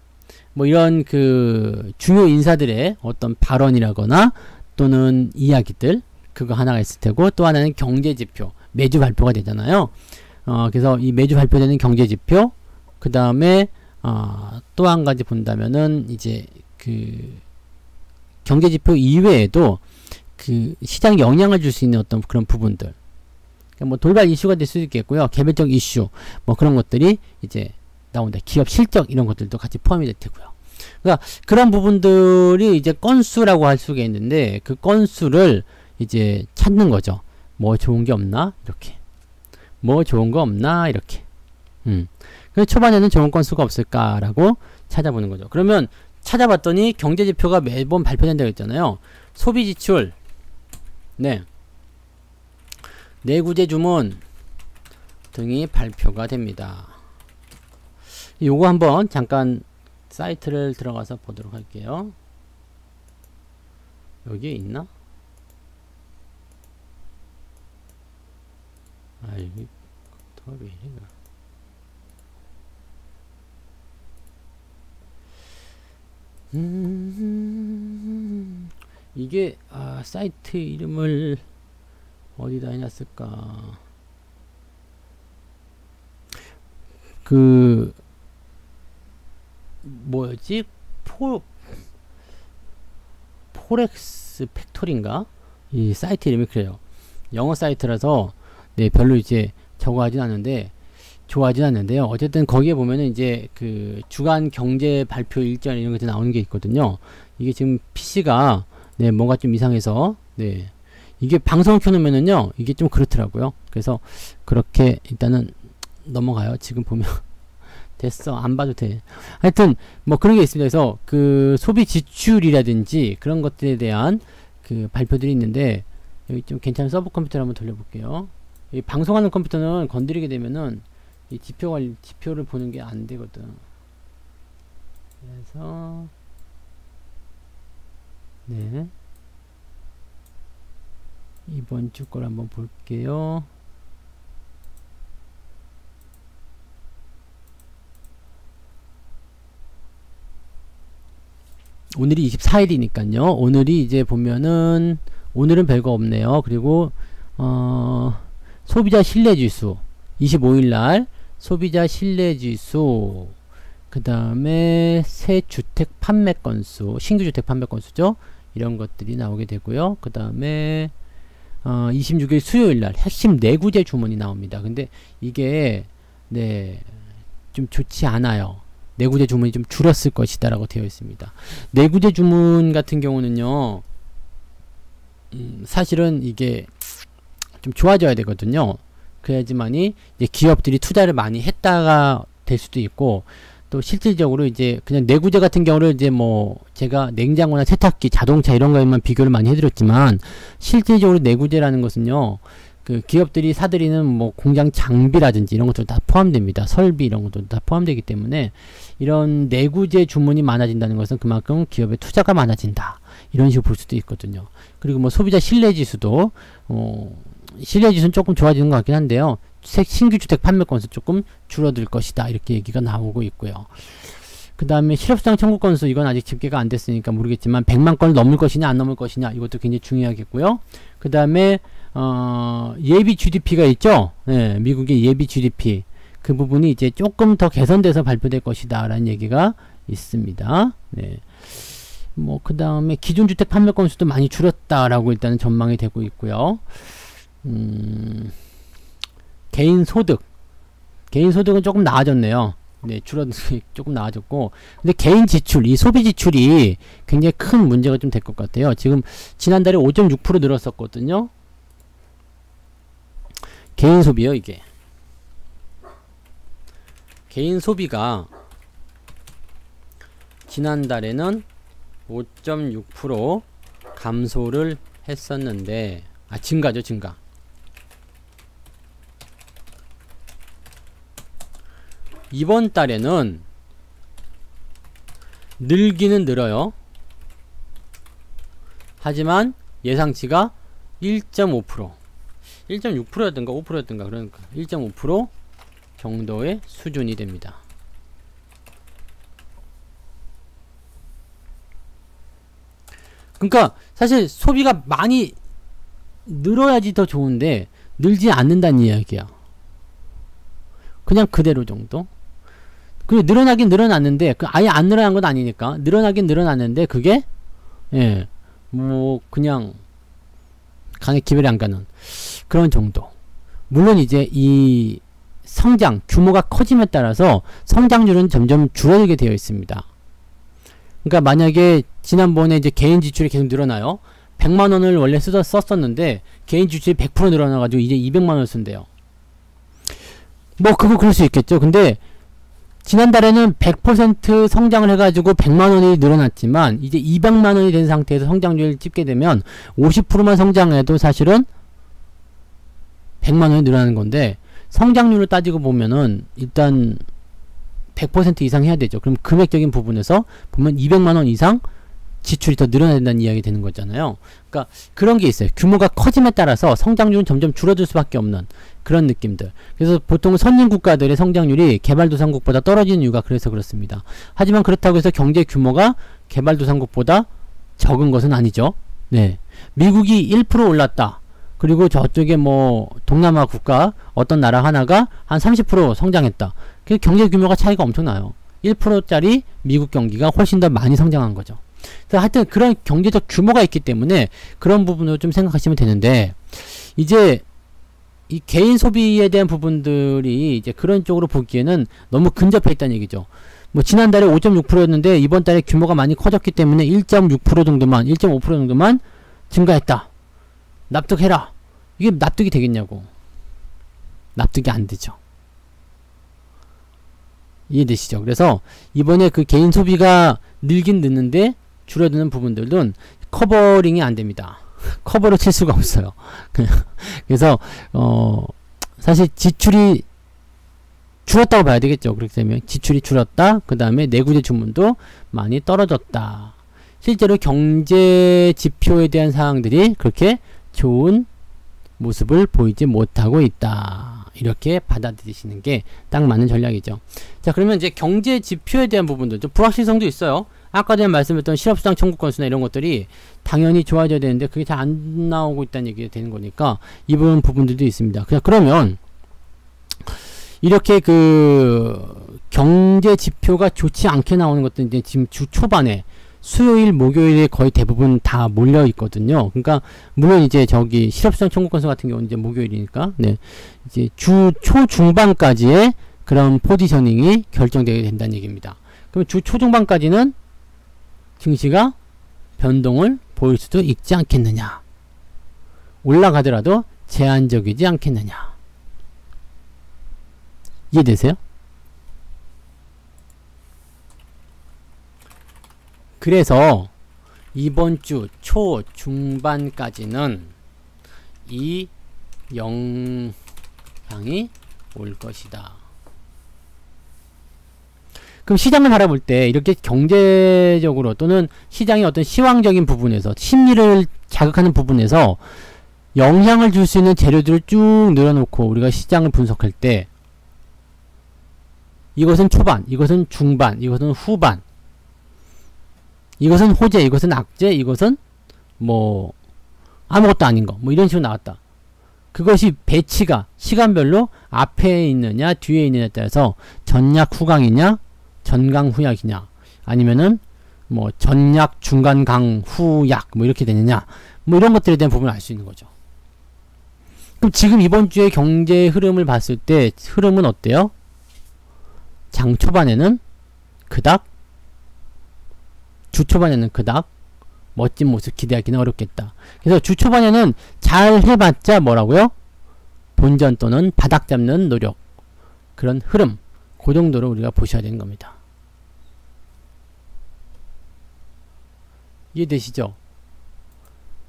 뭐 이런 그 중요 인사들의 어떤 발언이라거나 또는 이야기들, 그거 하나가 있을 테고, 또 하나는 경제지표, 매주 발표가 되잖아요. 그래서 이 매주 발표되는 경제지표, 그 다음에 또 한 가지 본다면은 이제 그 경제지표 이외에도 그 시장에 영향을 줄 수 있는 어떤 그런 부분들, 그러니까 뭐 돌발 이슈가 될 수도 있겠고요. 개별적 이슈, 뭐 그런 것들이 이제 나온다. 기업 실적 이런 것들도 같이 포함이 될 테고요. 그러니까 그런 부분들이 이제 건수라고 할 수가 있는데, 그 건수를 이제 찾는 거죠. 뭐 좋은 게 없나? 이렇게. 뭐 좋은 거 없나? 이렇게. 그래서 초반에는 좋은 건수가 없을까라고 찾아보는 거죠. 그러면 찾아봤더니 경제지표가 매번 발표된다고 했잖아요. 소비지출, 네, 내구재 주문 등이 발표가 됩니다. 요거 한번 잠깐 사이트를 들어가서 보도록 할게요. 여기에 있나? 여기 더 왜 이래가? 이게 사이트 이름을 어디다 해놨을까? 그 뭐였지? 포렉스 팩토리인가? 이 사이트 이름이 그래요. 영어 사이트라서 네, 별로 이제 좋아하진 않는데요. 어쨌든 거기에 보면은 이제 그 주간 경제 발표 일정 이런 것들이 나오는 게 있거든요. 이게 지금 PC가 네, 뭔가 좀 이상해서 네, 이게 방송을 켜놓으면은요, 이게 좀 그렇더라고요. 그래서 그렇게 일단은 넘어가요. 지금 보면 됐어, 안 봐도 돼. 하여튼 뭐 그런 게 있습니다. 그래서 그 소비 지출이라든지 그런 것들에 대한 그 발표들이 있는데, 여기 좀 괜찮은 서브 컴퓨터를 한번 돌려볼게요. 이 방송하는 컴퓨터는 건드리게 되면은 이 지표를 보는 게 안 되거든. 그래서 네, 이번 주 걸 한번 볼게요. 오늘이 24일이니까요. 오늘이 이제 보면은 오늘은 별거 없네요. 그리고 소비자 신뢰지수 25일날 소비자 신뢰지수, 그 다음에 새 주택 판매 건수, 신규 주택 판매 건수죠. 이런 것들이 나오게 되고요. 그 다음에 26일 수요일날 핵심 내구재 주문이 나옵니다. 근데 이게 네, 좀 좋지 않아요. 내구재 주문이 좀 줄었을 것이다 라고 되어 있습니다. 내구재 주문 같은 경우는요, 사실은 이게 좀 좋아져야 되거든요. 그래야지만이 이제 기업들이 투자를 많이 했다가 될 수도 있고, 또 실질적으로 이제 그냥 내구재 같은 경우를 이제 뭐 제가 냉장고나 세탁기, 자동차 이런 거에만 비교를 많이 해드렸지만, 실질적으로 내구재라는 것은요, 그 기업들이 사들이는 뭐 공장 장비라든지 이런 것도 다 포함됩니다. 설비 이런 것도 다 포함되기 때문에 이런 내구재 주문이 많아진다는 것은 그만큼 기업의 투자가 많아진다, 이런 식으로 볼 수도 있거든요. 그리고 뭐 소비자 신뢰지수도 신뢰지수는 조금 좋아지는 것 같긴 한데요, 신규 주택 판매 건수 조금 줄어들 것이다, 이렇게 얘기가 나오고 있고요. 그 다음에 실업수당 청구 건수, 이건 아직 집계가 안 됐으니까 모르겠지만 100만 건을 넘을 것이냐 안 넘을 것이냐, 이것도 굉장히 중요하겠고요. 그 다음에 예비 GDP가 있죠. 네, 미국의 예비 GDP, 그 부분이 이제 조금 더 개선돼서 발표될 것이다 라는 얘기가 있습니다. 네. 뭐 그 다음에 기존주택 판매 건수도 많이 줄었다라고 일단은 전망이 되고 있고요. 개인소득은 조금 나아졌네요. 네, 조금 나아졌고, 근데 개인 지출, 이 소비 지출이 굉장히 큰 문제가 좀 될 것 같아요. 지금 지난달에 5.6% 늘었었거든요. 개인 소비요, 이게. 개인 소비가 지난달에는 5.6% 감소를 했었는데, 증가죠, 증가. 이번 달에는 늘기는 늘어요. 하지만 예상치가 1.5%, 1.6%였던가 5%였던가, 그러니까 1.5% 정도의 수준이 됩니다. 그러니까 사실 소비가 많이 늘어야지 더 좋은데 늘지 않는다는 이야기야. 그냥 그대로 정도. 그리고 늘어나긴 늘어났는데 아예 안 늘어난 건 아니니까 늘어나긴 늘어났는데 그게 뭐 그냥 강에 기별이 안 가는 그런 정도. 물론 이제 이 성장 규모가 커짐에 따라서 성장률은 점점 줄어들게 되어 있습니다. 그러니까 만약에 지난번에 이제 개인 지출이 계속 늘어나요. 100만원을 원래 썼었는데 개인 지출이 100% 늘어나가지고 이제 200만원을 쓴대요. 뭐 그거 그럴 수 있겠죠. 근데 지난달에는 100% 성장을 해가지고 100만원이 늘어났지만 이제 200만원이 된 상태에서 성장률을 찍게 되면 50%만 성장해도 사실은 100만원이 늘어나는 건데, 성장률을 따지고 보면은 일단 100% 이상 해야 되죠. 그럼 금액적인 부분에서 보면 200만원 이상 지출이 더 늘어나야 된다는 이야기 되는 거잖아요. 그러니까 그런 게 있어요. 규모가 커짐에 따라서 성장률은 점점 줄어들 수밖에 없는 그런 느낌들. 그래서 보통 선진국가들의 성장률이 개발도상국보다 떨어지는 이유가 그래서 그렇습니다. 하지만 그렇다고 해서 경제 규모가 개발도상국보다 적은 것은 아니죠. 네, 미국이 1% 올랐다. 그리고 저쪽에 뭐 동남아 국가 어떤 나라 하나가 한 30% 성장했다. 그 경제 규모가 차이가 엄청나요. 1%짜리 미국 경기가 훨씬 더 많이 성장한 거죠. 그래서 하여튼 그런 경제적 규모가 있기 때문에 그런 부분으로 좀 생각하시면 되는데, 이제 이 개인 소비에 대한 부분들이 이제 그런 쪽으로 보기에는 너무 근접해 있다는 얘기죠. 뭐 지난달에 5.6%였는데 이번 달에 규모가 많이 커졌기 때문에 1.6% 정도만, 1.5% 정도만 증가했다. 납득해라. 이게 납득이 되겠냐고. 납득이 안 되죠. 이해되시죠? 그래서 이번에 그 개인 소비가 늘긴 늦는데 줄어드는 부분들은 커버링이 안 됩니다. 커버를 칠 수가 없어요. 그래서 사실 지출이 줄었다고 봐야 되겠죠. 그렇게 되면 지출이 줄었다. 그 다음에 내구재 주문도 많이 떨어졌다. 실제로 경제 지표에 대한 사항들이 그렇게 좋은 모습을 보이지 못하고 있다. 이렇게 받아들이시는 게 딱 맞는 전략이죠. 자, 그러면 이제 경제 지표에 대한 부분도 좀 불확실성도 있어요. 아까 전에 말씀드렸던 실업수당 청구 건수나 이런 것들이 당연히 좋아져야 되는데 그게 잘 안 나오고 있다는 얘기가 되는 거니까 이 부분들도 있습니다. 그러면 이렇게 그 경제 지표가 좋지 않게 나오는 것들은 이제 지금 주 초반에 수요일, 목요일에 거의 대부분 다 몰려 있거든요. 그러니까 물론 이제 저기 실업수당 청구 건수 같은 경우는 이제 목요일이니까 네, 이제 주 초중반까지의 그런 포지셔닝이 결정되게 된다는 얘기입니다. 그럼 주 초중반까지는 증시가 변동을 보일 수도 있지 않겠느냐. 올라가더라도 제한적이지 않겠느냐. 이해되세요? 그래서 이번 주 초중반까지는 이 영향이 올 것이다. 그럼 시장을 바라볼 때 이렇게 경제적으로 또는 시장의 어떤 시황적인 부분에서 심리를 자극하는 부분에서 영향을 줄 수 있는 재료들을 쭉 늘어놓고 우리가 시장을 분석할 때 이것은 초반, 이것은 중반, 이것은 후반, 이것은 호재, 이것은 악재, 이것은 뭐 아무것도 아닌 거, 뭐 이런 식으로 나왔다. 그것이 배치가 시간별로 앞에 있느냐 뒤에 있느냐에 따라서 전약 후강이냐 전강 후약이냐, 아니면은 뭐 전약 중간 강 후약 뭐 이렇게 되느냐, 뭐 이런 것들에 대한 부분을 알 수 있는 거죠. 그럼 지금 이번 주의 경제 흐름을 봤을 때 흐름은 어때요? 장 초반에는 그닥, 주 초반에는 그닥 멋진 모습 기대하기는 어렵겠다. 그래서 주 초반에는 잘 해봤자 뭐라고요? 본전 또는 바닥 잡는 노력, 그런 흐름, 그 정도로 우리가 보셔야 되는 겁니다. 이해되시죠?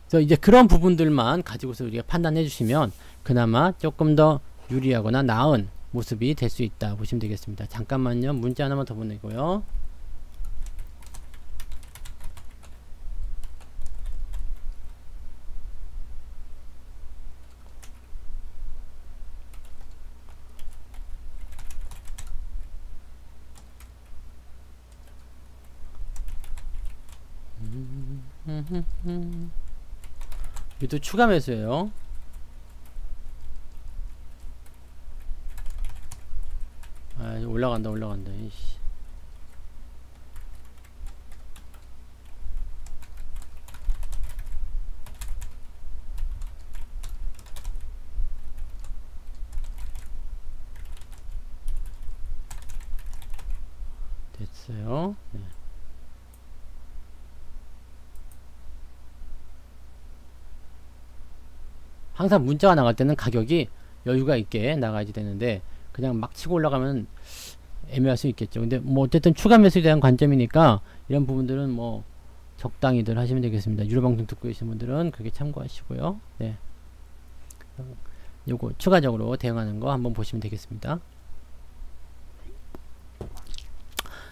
그래서 이제 그런 부분들만 가지고서 우리가 판단해 주시면 그나마 조금 더 유리하거나 나은 모습이 될 수 있다 보시면 되겠습니다. 잠깐만요. 문자 하나만 더 보내고요. 이것도 추가 매수예요. 아, 올라간다. 이씨. 됐어요. 네. 항상 문자가 나갈 때는 가격이 여유가 있게 나가야지 되는데 그냥 막 치고 올라가면 애매할 수 있겠죠. 근데 뭐 어쨌든 추가 매수에 대한 관점이니까 이런 부분들은 뭐 적당히들 하시면 되겠습니다. 유료방송 듣고 계신 분들은 그게 참고하시고요. 네. 요거 추가적으로 대응하는 거 한번 보시면 되겠습니다.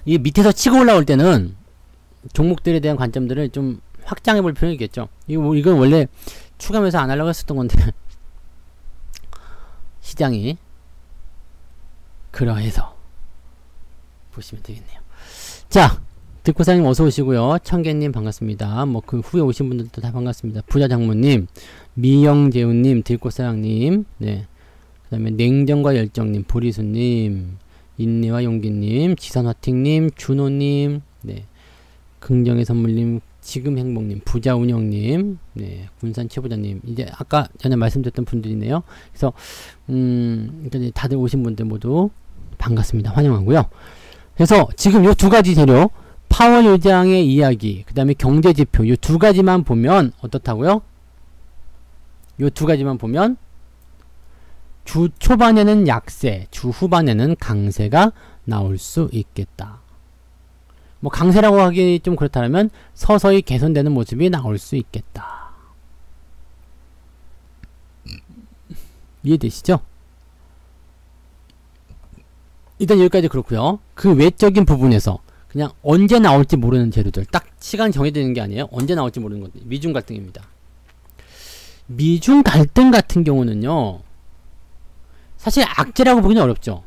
이 밑에서 치고 올라올 때는 종목들에 대한 관점들을 좀 확장해 볼 필요는 있겠죠. 이건 원래 추가 매수 안 하려고 했었던 건데 시장이 그러해서 보시면 되겠네요. 자, 듣고사님 어서 오시고요. 청개님 반갑습니다. 뭐 그 후에 오신 분들도 다 반갑습니다. 부자장모님, 미영재훈님, 들꽃사랑님, 네, 그 다음에 냉정과 열정님, 보리수님, 인내와 용기님, 지선화팅님, 준호님, 네, 긍정의 선물님, 지금행복님, 부자운영님, 네, 군산최부자님, 이제 아까 전에 말씀드렸던 분들이네요. 그래서 일단 다들 오신 분들 모두 반갑습니다. 환영하고요. 그래서 지금 요 두 가지 재료, 파월 요장의 이야기, 그 다음에 경제지표, 요 두 가지만 보면 어떻다고요? 요 두 가지만 보면 주 초반에는 약세, 주 후반에는 강세가 나올 수 있겠다. 뭐 강세라고 하기 좀 그렇다면 서서히 개선되는 모습이 나올 수 있겠다. 이해되시죠? 일단 여기까지 그렇고요. 그 외적인 부분에서 그냥 언제 나올지 모르는 재료들, 딱 시간 정해지는 게 아니에요. 언제 나올지 모르는 것들. 미중 갈등입니다. 미중 갈등 같은 경우는요, 사실 악재라고 보기는 어렵죠.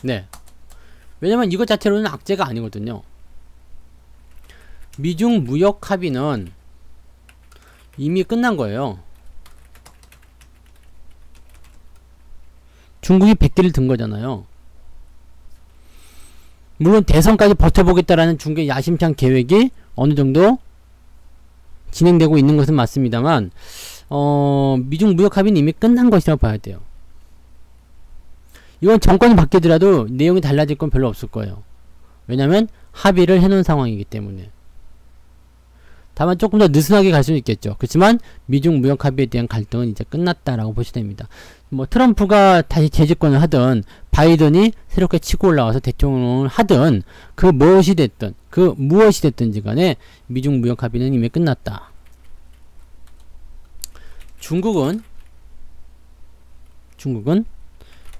네. 왜냐면 이것 자체로는 악재가 아니거든요. 미중 무역 합의는 이미 끝난 거예요. 중국이 100개를 든 거잖아요. 물론 대선까지 버텨보겠다라는 중국의 야심찬 계획이 어느 정도 진행되고 있는 것은 맞습니다만, 미중 무역 합의는 이미 끝난 것이라고 봐야 돼요. 이건 정권이 바뀌더라도 내용이 달라질 건 별로 없을 거예요. 왜냐면 합의를 해놓은 상황이기 때문에. 다만 조금 더 느슨하게 갈 수는 있겠죠. 그렇지만 미중 무역 합의에 대한 갈등은 이제 끝났다라고 보시면 됩니다. 뭐 트럼프가 다시 재집권을 하든 바이든이 새롭게 치고 올라와서 대통령을 하든 그 무엇이 됐든지 간에 미중 무역 합의는 이미 끝났다. 중국은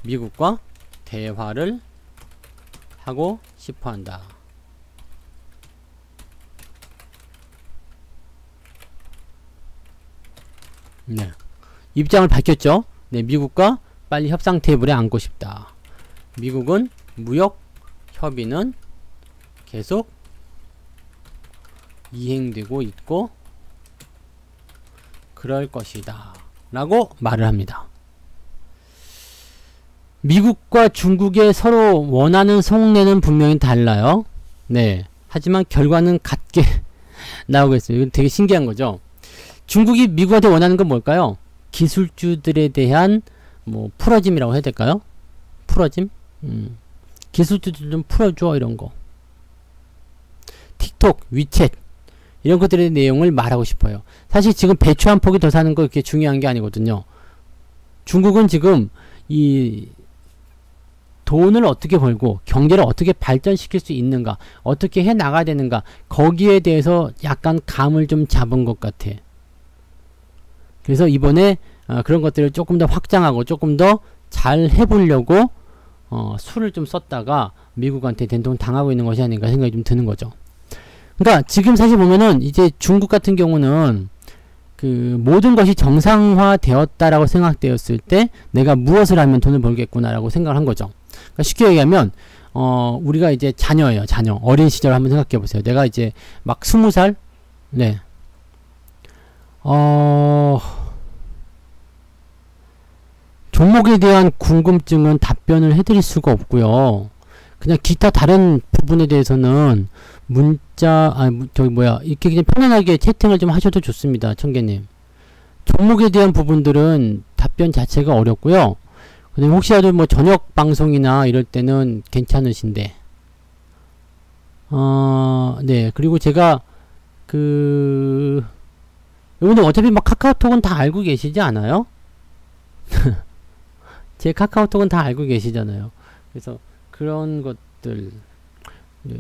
미국과 대화를 하고 싶어 한다. 네. 입장을 밝혔죠. 네, 미국과 빨리 협상 테이블에 앉고 싶다. 미국은 무역 협의는 계속 이행되고 있고 그럴 것이다 라고 말을 합니다. 미국과 중국의 서로 원하는 속내는 분명히 달라요. 네. 하지만 결과는 같게 나오겠어요. 이건 되게 신기한 거죠. 중국이 미국한테 원하는 건 뭘까요? 기술주들에 대한 뭐 풀어짐이라고 해야 될까요? 풀어짐? 기술주들 좀 풀어줘, 이런 거. 틱톡, 위챗 이런 것들의 내용을 말하고 싶어요. 사실 지금 배추 한 포기 더 사는 거 그렇게 중요한 게 아니거든요. 중국은 지금 이 돈을 어떻게 벌고 경제를 어떻게 발전시킬 수 있는가, 어떻게 해 나가야 되는가, 거기에 대해서 약간 감을 좀 잡은 것 같아. 그래서 이번에 그런 것들을 조금 더 확장하고 조금 더 잘 해보려고 수를 좀 썼다가 미국한테 된통 당하고 있는 것이 아닌가 생각이 좀 드는 거죠. 그러니까 지금 사실 보면은 이제 중국 같은 경우는 그 모든 것이 정상화 되었다라고 생각되었을 때 내가 무엇을 하면 돈을 벌겠구나라고 생각을 한 거죠. 그러니까 쉽게 얘기하면 우리가 이제 자녀예요. 자녀. 어린 시절 한번 생각해 보세요. 내가 이제 막 20살? 네. 종목에 대한 궁금증은 답변을 해드릴 수가 없고요. 그냥 기타 다른 부분에 대해서는 문자, 이렇게 그냥 편안하게 채팅을 좀 하셔도 좋습니다. 청개님. 종목에 대한 부분들은 답변 자체가 어렵고요. 근데 혹시라도 뭐 저녁 방송이나 이럴 때는 괜찮으신데. 네. 그리고 제가 여러분들 어차피 막 카카오톡은 다 알고 계시지 않아요? 제 카카오톡은 다 알고 계시잖아요. 그래서 그런 것들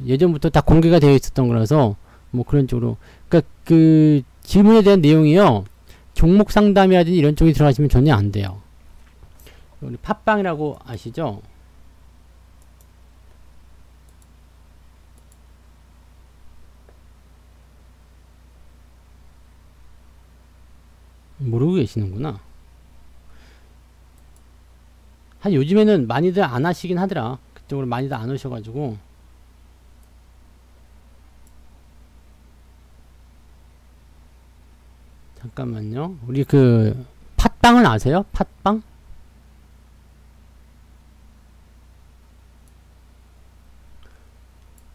예전부터 다 공개가 되어 있었던 거라서 뭐 그런 쪽으로, 그러니까 그 질문에 대한 내용이요, 종목 상담이라든지 이런 쪽에 들어가시면 전혀 안 돼요. 우리 팟빵이라고 아시죠? 모르고 계시는구나. 한 요즘에는 많이들 안 하시긴 하더라. 그쪽으로 많이들 안 오셔가지고. 잠깐만요. 우리 그 팟빵은 아세요? 팟빵?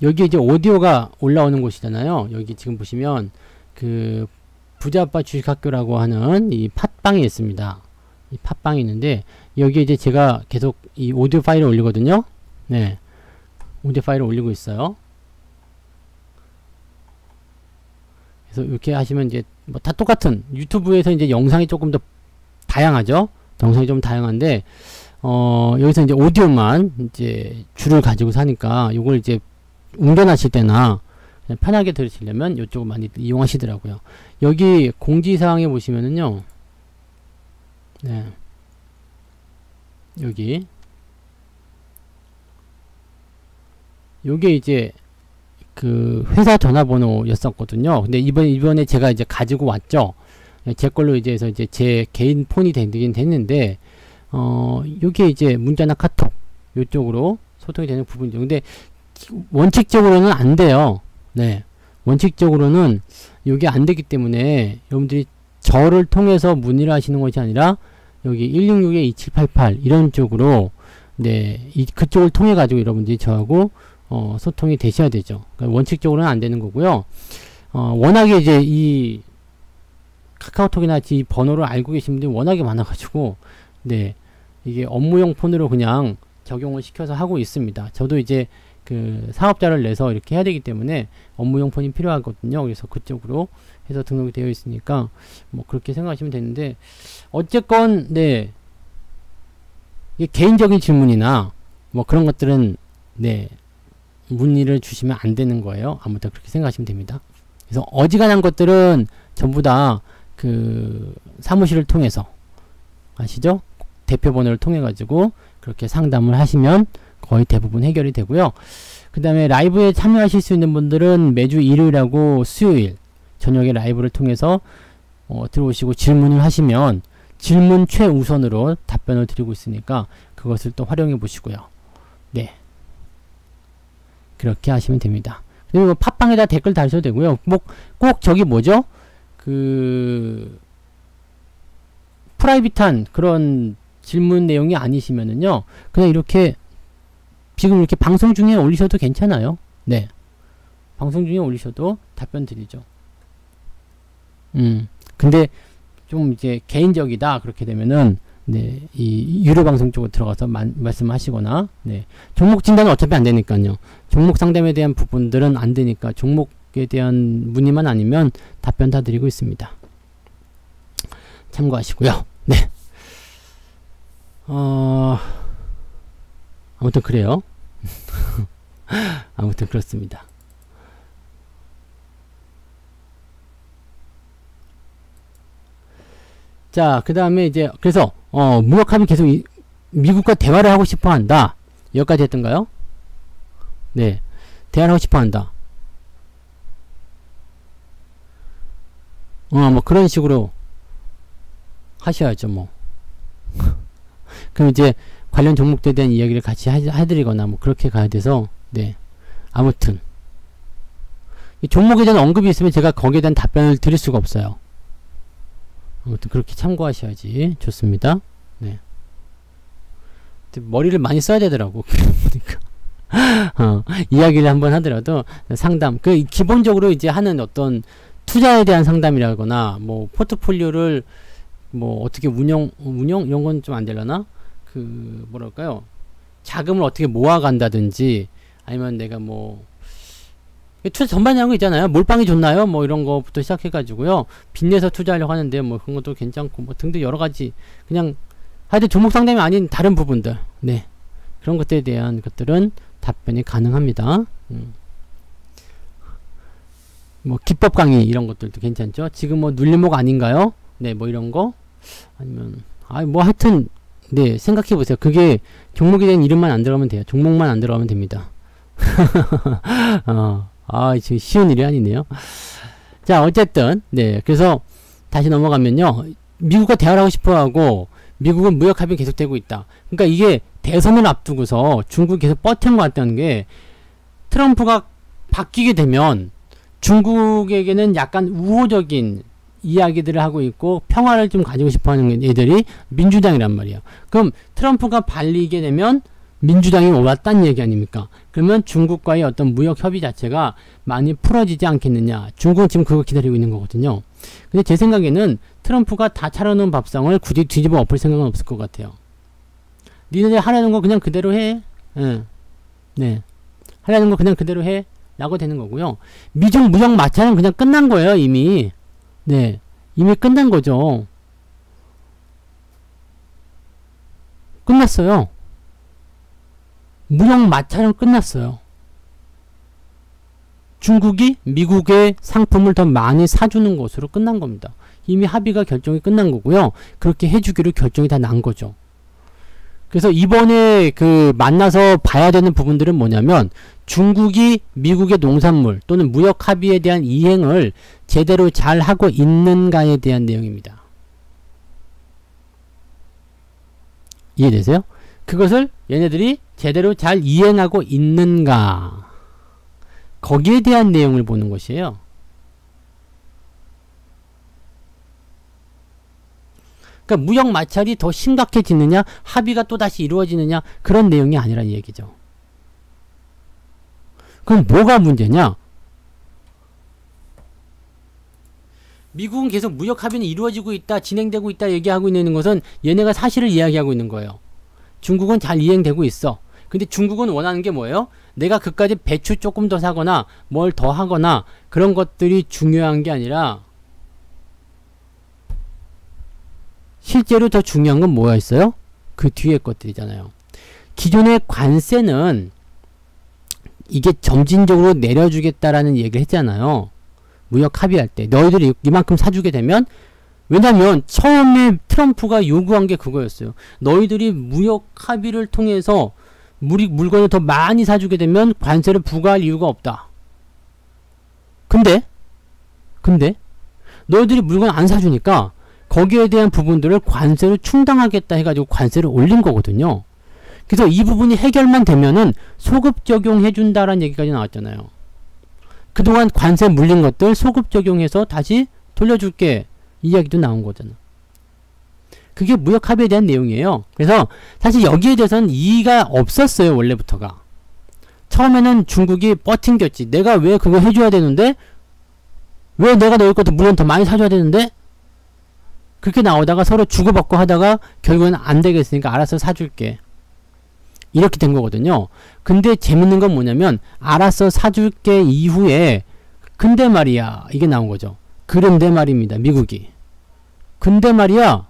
여기 이제 오디오가 올라오는 곳이잖아요. 여기 지금 보시면 그 부자아빠 주식학교라고 하는 이 팟빵이 있습니다. 이 팟빵이 있는데 여기 이제 제가 계속 이 오디오 파일을 올리거든요. 네, 오디오 파일을 올리고 있어요. 그래서 이렇게 하시면 이제 뭐 다 똑같은, 유튜브에서 이제 영상이 조금 더 다양하죠. 영상이 좀 다양한데 여기서 이제 오디오만 이제 줄을 가지고 사니까 이걸 이제 운전하실 때나 그냥 편하게 들으시려면 이쪽을 많이 이용하시더라고요. 여기 공지사항에 보시면은요, 네, 요게 이제 그 회사 전화번호였었거든요. 근데 이번에 제가 이제 가지고 왔죠. 제 걸로 이제 해서 이제 제 개인 폰이 되긴 됐는데 요게 이제 문자나 카톡 요쪽으로 소통이 되는 부분이죠. 근데 원칙적으로는 안 돼요. 네, 원칙적으로는 요게 안 되기 때문에 여러분들이 저를 통해서 문의를 하시는 것이 아니라 여기 166-2788 이런 쪽으로, 네, 그쪽을 통해 가지고 여러분들이 저하고 소통이 되셔야 되죠. 그러니까 원칙적으로는 안 되는 거고요. 워낙에 이제 이 카카오톡이나 이 번호를 알고 계신 분들이 워낙에 많아가지고, 네, 이게 업무용 폰으로 그냥 적용을 시켜서 하고 있습니다. 저도 이제 그 사업자를 내서 이렇게 해야 되기 때문에 업무용 폰이 필요하거든요. 그래서 그쪽으로 해서 등록이 되어 있으니까 뭐 그렇게 생각하시면 되는데, 어쨌건 네, 이게 개인적인 질문이나 뭐 그런 것들은 네, 문의를 주시면 안 되는 거예요. 아무튼 그렇게 생각하시면 됩니다. 그래서 어지간한 것들은 전부 다 그 사무실을 통해서, 아시죠? 대표 번호를 통해 가지고 그렇게 상담을 하시면 거의 대부분 해결이 되고요. 그 다음에 라이브에 참여하실 수 있는 분들은 매주 일요일하고 수요일 저녁에 라이브를 통해서 들어오시고 질문을 하시면 질문 최우선으로 답변을 드리고 있으니까 그것을 또 활용해 보시고요. 네, 그렇게 하시면 됩니다. 그리고 팟빵에다 댓글 달셔도 되고요. 꼭 저기 뭐죠? 그 프라이빗한 그런 질문 내용이 아니시면은요, 그냥 이렇게 지금 이렇게 방송 중에 올리셔도 괜찮아요. 네, 방송 중에 올리셔도 답변 드리죠. 근데 좀 이제 개인적이다 그렇게 되면은 네, 이 유료 방송 쪽으로 들어가서 말씀하시거나, 네, 종목 진단은 어차피 안 되니까요. 종목 상담에 대한 부분들은 안 되니까 종목에 대한 문의만 아니면 답변 다 드리고 있습니다. 참고하시고요. 네. 아무튼 그래요. 아무튼 그렇습니다. 자, 그 다음에 이제, 그래서, 무역합의 계속 미국과 대화를 하고 싶어 한다. 여기까지 했던가요? 네. 대화를 하고 싶어 한다. 뭐 그런 식으로 하셔야죠, 뭐. 그럼 이제 관련 종목들에 대한 이야기를 같이 해드리거나 뭐 그렇게 가야 돼서, 네. 아무튼. 이 종목에 대한 언급이 있으면 제가 거기에 대한 답변을 드릴 수가 없어요. 아무튼 그렇게 참고하셔야지 좋습니다. 네. 머리를 많이 써야 되더라고. 보니까. 이야기를 한번 하더라도 상담, 기본적으로 이제 하는 어떤 투자에 대한 상담이라거나 뭐 포트폴리오를 뭐 어떻게 운영 이런 건 좀 안 되려나? 뭐랄까요? 자금을 어떻게 모아간다든지 아니면 내가 뭐 투자 전반이라는 거 있잖아요. 몰빵이 좋나요? 뭐 이런 거부터 시작해가지고요. 빚내서 투자하려고 하는데 뭐 그런 것도 괜찮고 뭐 등등 여러 가지 그냥 하여튼 종목 상담이 아닌 다른 부분들, 네, 그런 것들에 대한 것들은 답변이 가능합니다. 뭐 기법 강의 이런 것들도 괜찮죠. 지금 뭐 눌림목 아닌가요? 네, 뭐 이런 거 아니면 뭐 하여튼 네, 생각해 보세요. 그게 종목에 대한 이름만 안 들어가면 돼요. 종목만 안 들어가면 됩니다. 지금 쉬운 일이 아니네요. 자, 어쨌든 네, 그래서 다시 넘어가면요. 미국과 대화를 하고 싶어하고 미국은 무역 합의가 계속되고 있다. 그러니까 이게 대선을 앞두고서 중국이 계속 버틴 것 같다는 게 트럼프가 바뀌게 되면 중국에게는 약간 우호적인 이야기들을 하고 있고 평화를 좀 가지고 싶어하는 애들이 민주당이란 말이에요. 그럼 트럼프가 발리게 되면 민주당이 옳았다는 얘기 아닙니까? 그러면 중국과의 어떤 무역 협의 자체가 많이 풀어지지 않겠느냐. 중국은 지금 그거 기다리고 있는 거거든요. 근데 제 생각에는 트럼프가 다 차려놓은 밥상을 굳이 뒤집어 엎을 생각은 없을 것 같아요. 니네들 하려는 거 그냥 그대로 해. 네. 하려는 거 그냥 그대로 해. 라고 되는 거고요. 미중 무역 마찰은 그냥 끝난 거예요, 이미. 네. 이미 끝난 거죠. 끝났어요. 무역 마찰은 끝났어요. 중국이 미국의 상품을 더 많이 사주는 것으로 끝난 겁니다. 이미 합의가 결정이 끝난 거고요. 그렇게 해주기로 결정이 다 난 거죠. 그래서 이번에 만나서 봐야 되는 부분들은 뭐냐면 중국이 미국의 농산물 또는 무역 합의에 대한 이행을 제대로 잘 하고 있는가에 대한 내용입니다. 이해되세요? 그것을 얘네들이 제대로 잘 이행하고 있는가, 거기에 대한 내용을 보는 것이에요. 그러니까 무역 마찰이 더 심각해지느냐, 합의가 또다시 이루어지느냐, 그런 내용이 아니란 얘기죠. 그럼 뭐가 문제냐? 미국은 계속 무역 합의는 이루어지고 있다, 진행되고 있다 얘기하고 있는 것은 얘네가 사실을 이야기하고 있는 거예요. 중국은 잘 이행되고 있어. 근데 중국은 원하는 게 뭐예요? 내가 그까지 배추 조금 더 사거나 뭘 더 하거나 그런 것들이 중요한 게 아니라 실제로 더 중요한 건 뭐가 있어요? 그 뒤에 것들이잖아요. 기존의 관세는 이게 점진적으로 내려주겠다라는 얘기를 했잖아요. 무역 합의할 때 너희들이 이만큼 사주게 되면, 왜냐면 처음에 트럼프가 요구한 게 그거였어요. 너희들이 무역 합의를 통해서 물건을 더 많이 사주게 되면 관세를 부과할 이유가 없다. 근데 너희들이 물건 안 사주니까 거기에 대한 부분들을 관세를 충당하겠다 해가지고 관세를 올린 거거든요. 그래서 이 부분이 해결만 되면은 소급 적용해준다라는 얘기까지 나왔잖아요. 그동안 관세 물린 것들 소급 적용해서 다시 돌려줄게, 이야기도 나온 거잖아. 그게 무역 합의에 대한 내용이에요. 그래서 사실 여기에 대해서는 이의가 없었어요, 원래부터가. 처음에는 중국이 버팅겼지. 내가 왜 그거 해줘야 되는데? 왜 내가 너희 것도 물론 더 많이 사줘야 되는데? 그렇게 나오다가 서로 주고받고 하다가 결국은 안 되겠으니까 알아서 사줄게, 이렇게 된 거거든요. 근데 재밌는 건 뭐냐면 알아서 사줄게 이후에 근데 말이야, 이게 나온 거죠. 그런데 말입니다, 미국이. 근데 말이야,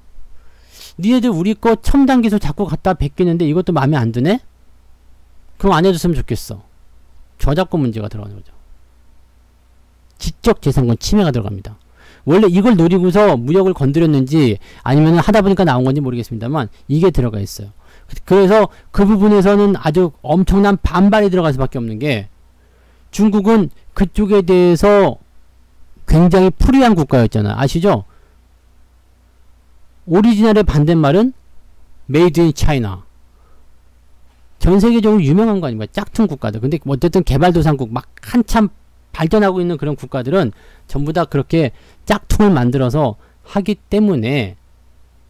니네들 우리 거 첨단 기술 자꾸 갖다 베끼는데 이것도 마음에 안 드네? 그럼 안 해줬으면 좋겠어. 저작권 문제가 들어가는 거죠. 지적재산권 침해가 들어갑니다. 원래 이걸 노리고서 무역을 건드렸는지 아니면 하다 보니까 나온 건지 모르겠습니다만 이게 들어가 있어요. 그래서 그 부분에서는 아주 엄청난 반발이 들어갈 수밖에 없는 게 중국은 그쪽에 대해서 굉장히 프리한 국가였잖아요. 아시죠? 오리지널의 반대말은 메이드 인 차이나. 전 세계적으로 유명한 거 아닙니까? 짝퉁 국가들. 근데 어쨌든 개발도상국 막 한참 발전하고 있는 그런 국가들은 전부 다 그렇게 짝퉁을 만들어서 하기 때문에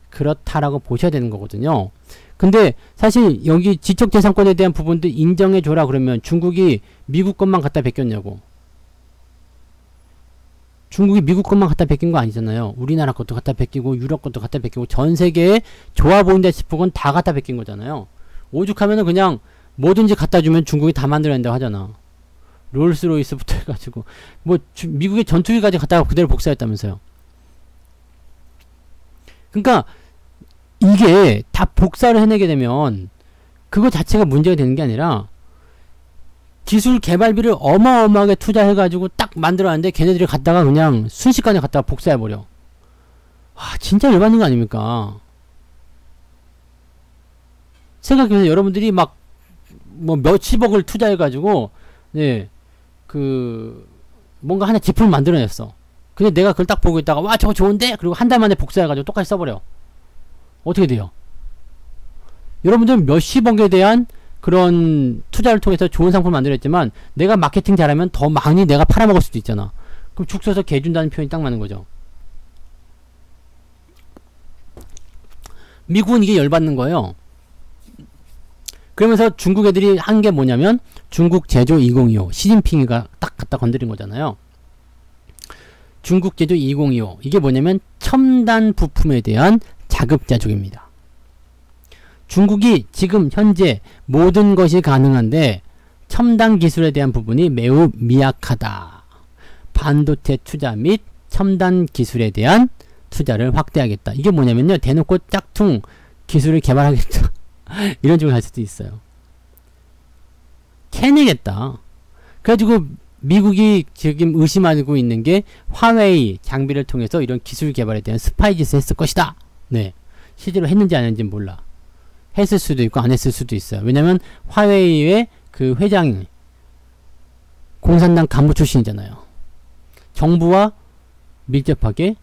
그렇다라고 보셔야 되는 거거든요. 근데 사실 여기 지적재산권에 대한 부분도 인정해줘라 그러면 중국이 미국 것만 갖다 베꼈냐고. 중국이 미국 것만 갖다 베낀 거 아니잖아요. 우리나라 것도 갖다 베끼고 유럽 것도 갖다 베끼고 전 세계에 좋아 보인다 싶은 건 다 갖다 베낀 거잖아요. 오죽하면은 그냥 뭐든지 갖다 주면 중국이 다 만들어낸다고 하잖아. 롤스로이스부터 해가지고 뭐 미국의 전투기까지 갖다가 그대로 복사했다면서요. 그러니까 이게 다 복사를 해내게 되면 그거 자체가 문제가 되는 게 아니라 기술 개발비를 어마어마하게 투자해가지고 딱 만들어놨는데 걔네들이 갖다가 그냥 순식간에 갖다가 복사해버려. 와, 진짜 열받는 거 아닙니까? 생각해보세요. 여러분들이 막 뭐 몇십억을 투자해가지고 네, 뭔가 하나 제품을 만들어냈어. 근데 내가 그걸 딱 보고 있다가 와 저거 좋은데? 그리고 한 달 만에 복사해가지고 똑같이 써버려. 어떻게 돼요? 여러분들은 몇십억에 대한 그런 투자를 통해서 좋은 상품을 만들었지만 내가 마케팅 잘하면 더 많이 내가 팔아먹을 수도 있잖아. 그럼 죽 서서 개 준다는 표현이 딱 맞는 거죠. 미국은 이게 열받는 거예요. 그러면서 중국 애들이 한 게 뭐냐면 중국 제조 2025 시진핑이가 딱 갖다 건드린 거잖아요. 중국 제조 2025 이게 뭐냐면 첨단 부품에 대한 자급자족입니다. 중국이 지금 현재 모든 것이 가능한데 첨단 기술에 대한 부분이 매우 미약하다. 반도체 투자 및 첨단 기술에 대한 투자를 확대하겠다. 이게 뭐냐면요. 대놓고 짝퉁 기술을 개발하겠다. 이런 쪽으로 갈 수도 있어요. 캐내겠다. 그래가지고 미국이 지금 의심하고 있는 게 화웨이 장비를 통해서 이런 기술 개발에 대한 스파이 짓을 했을 것이다. 네. 실제로 했는지 안 했는지 몰라. 했을 수도 있고 안 했을 수도 있어요. 왜냐면 화웨이의 그 회장이 공산당 간부 출신이잖아요. 정부와 밀접하게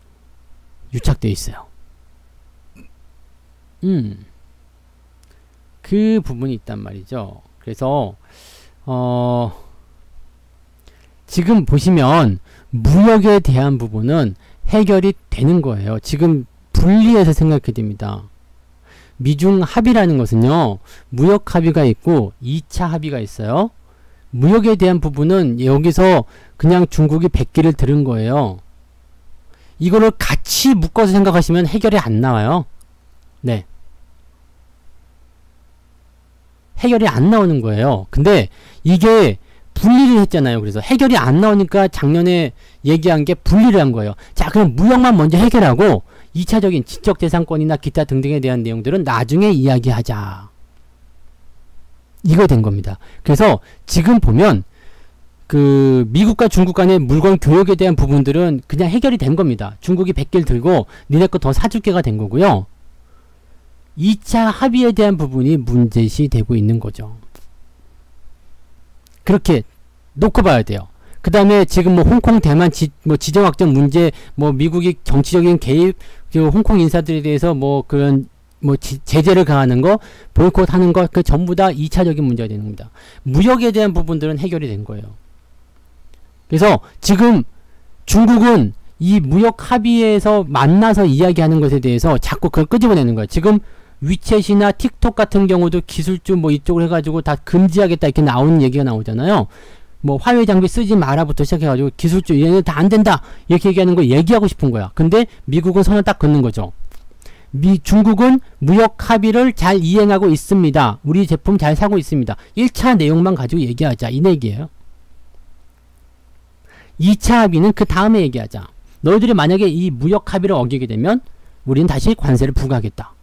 유착되어 있어요. 그 부분이 있단 말이죠. 그래서 지금 보시면 무역에 대한 부분은 해결이 되는 거예요. 지금 분리해서 생각해야 됩니다. 미중 합의라는 것은요. 무역 합의가 있고 2차 합의가 있어요. 무역에 대한 부분은 여기서 그냥 중국이 백기를 들은 거예요. 이거를 같이 묶어서 생각하시면 해결이 안 나와요. 네. 해결이 안 나오는 거예요. 근데 이게 분리를 했잖아요. 그래서 해결이 안 나오니까 작년에 얘기한 게 분리를 한 거예요. 자, 그럼 무역만 먼저 해결하고 2차적인 지적재산권이나 기타 등등에 대한 내용들은 나중에 이야기하자. 이거 된 겁니다. 그래서 지금 보면 그 미국과 중국 간의 물건 교역에 대한 부분들은 그냥 해결이 된 겁니다. 중국이 100개를 들고 니네 거 더 사줄게가 된 거고요. 2차 합의에 대한 부분이 문제시 되고 있는 거죠. 그렇게 놓고 봐야 돼요. 그 다음에 지금 뭐 홍콩 대만 지정 확정 문제, 뭐 미국이 정치적인 개입, 홍콩 인사들에 대해서 뭐 그런 뭐 제재를 가하는 거, 보이콧 하는 거, 그 전부 다 2차적인 문제가 되는 겁니다. 무역에 대한 부분들은 해결이 된 거예요. 그래서 지금 중국은 이 무역 합의에서 만나서 이야기하는 것에 대해서 자꾸 그걸 끄집어내는 거예요. 지금 위챗이나 틱톡 같은 경우도 기술주 뭐 이쪽으로 해가지고 다 금지하겠다 이렇게 나오는 얘기가 나오잖아요. 뭐 화웨이 장비 쓰지 마라부터 시작해가지고 기술주 얘네 다 안 된다 이렇게 얘기하는 거 얘기하고 싶은 거야. 근데 미국은 선을 딱 긋는 거죠. 중국은 무역 합의를 잘 이행하고 있습니다. 우리 제품 잘 사고 있습니다. 1차 내용만 가지고 얘기하자 이 얘기예요. 2차 합의는 그 다음에 얘기하자. 너희들이 만약에 이 무역 합의를 어기게 되면 우리는 다시 관세를 부과하겠다.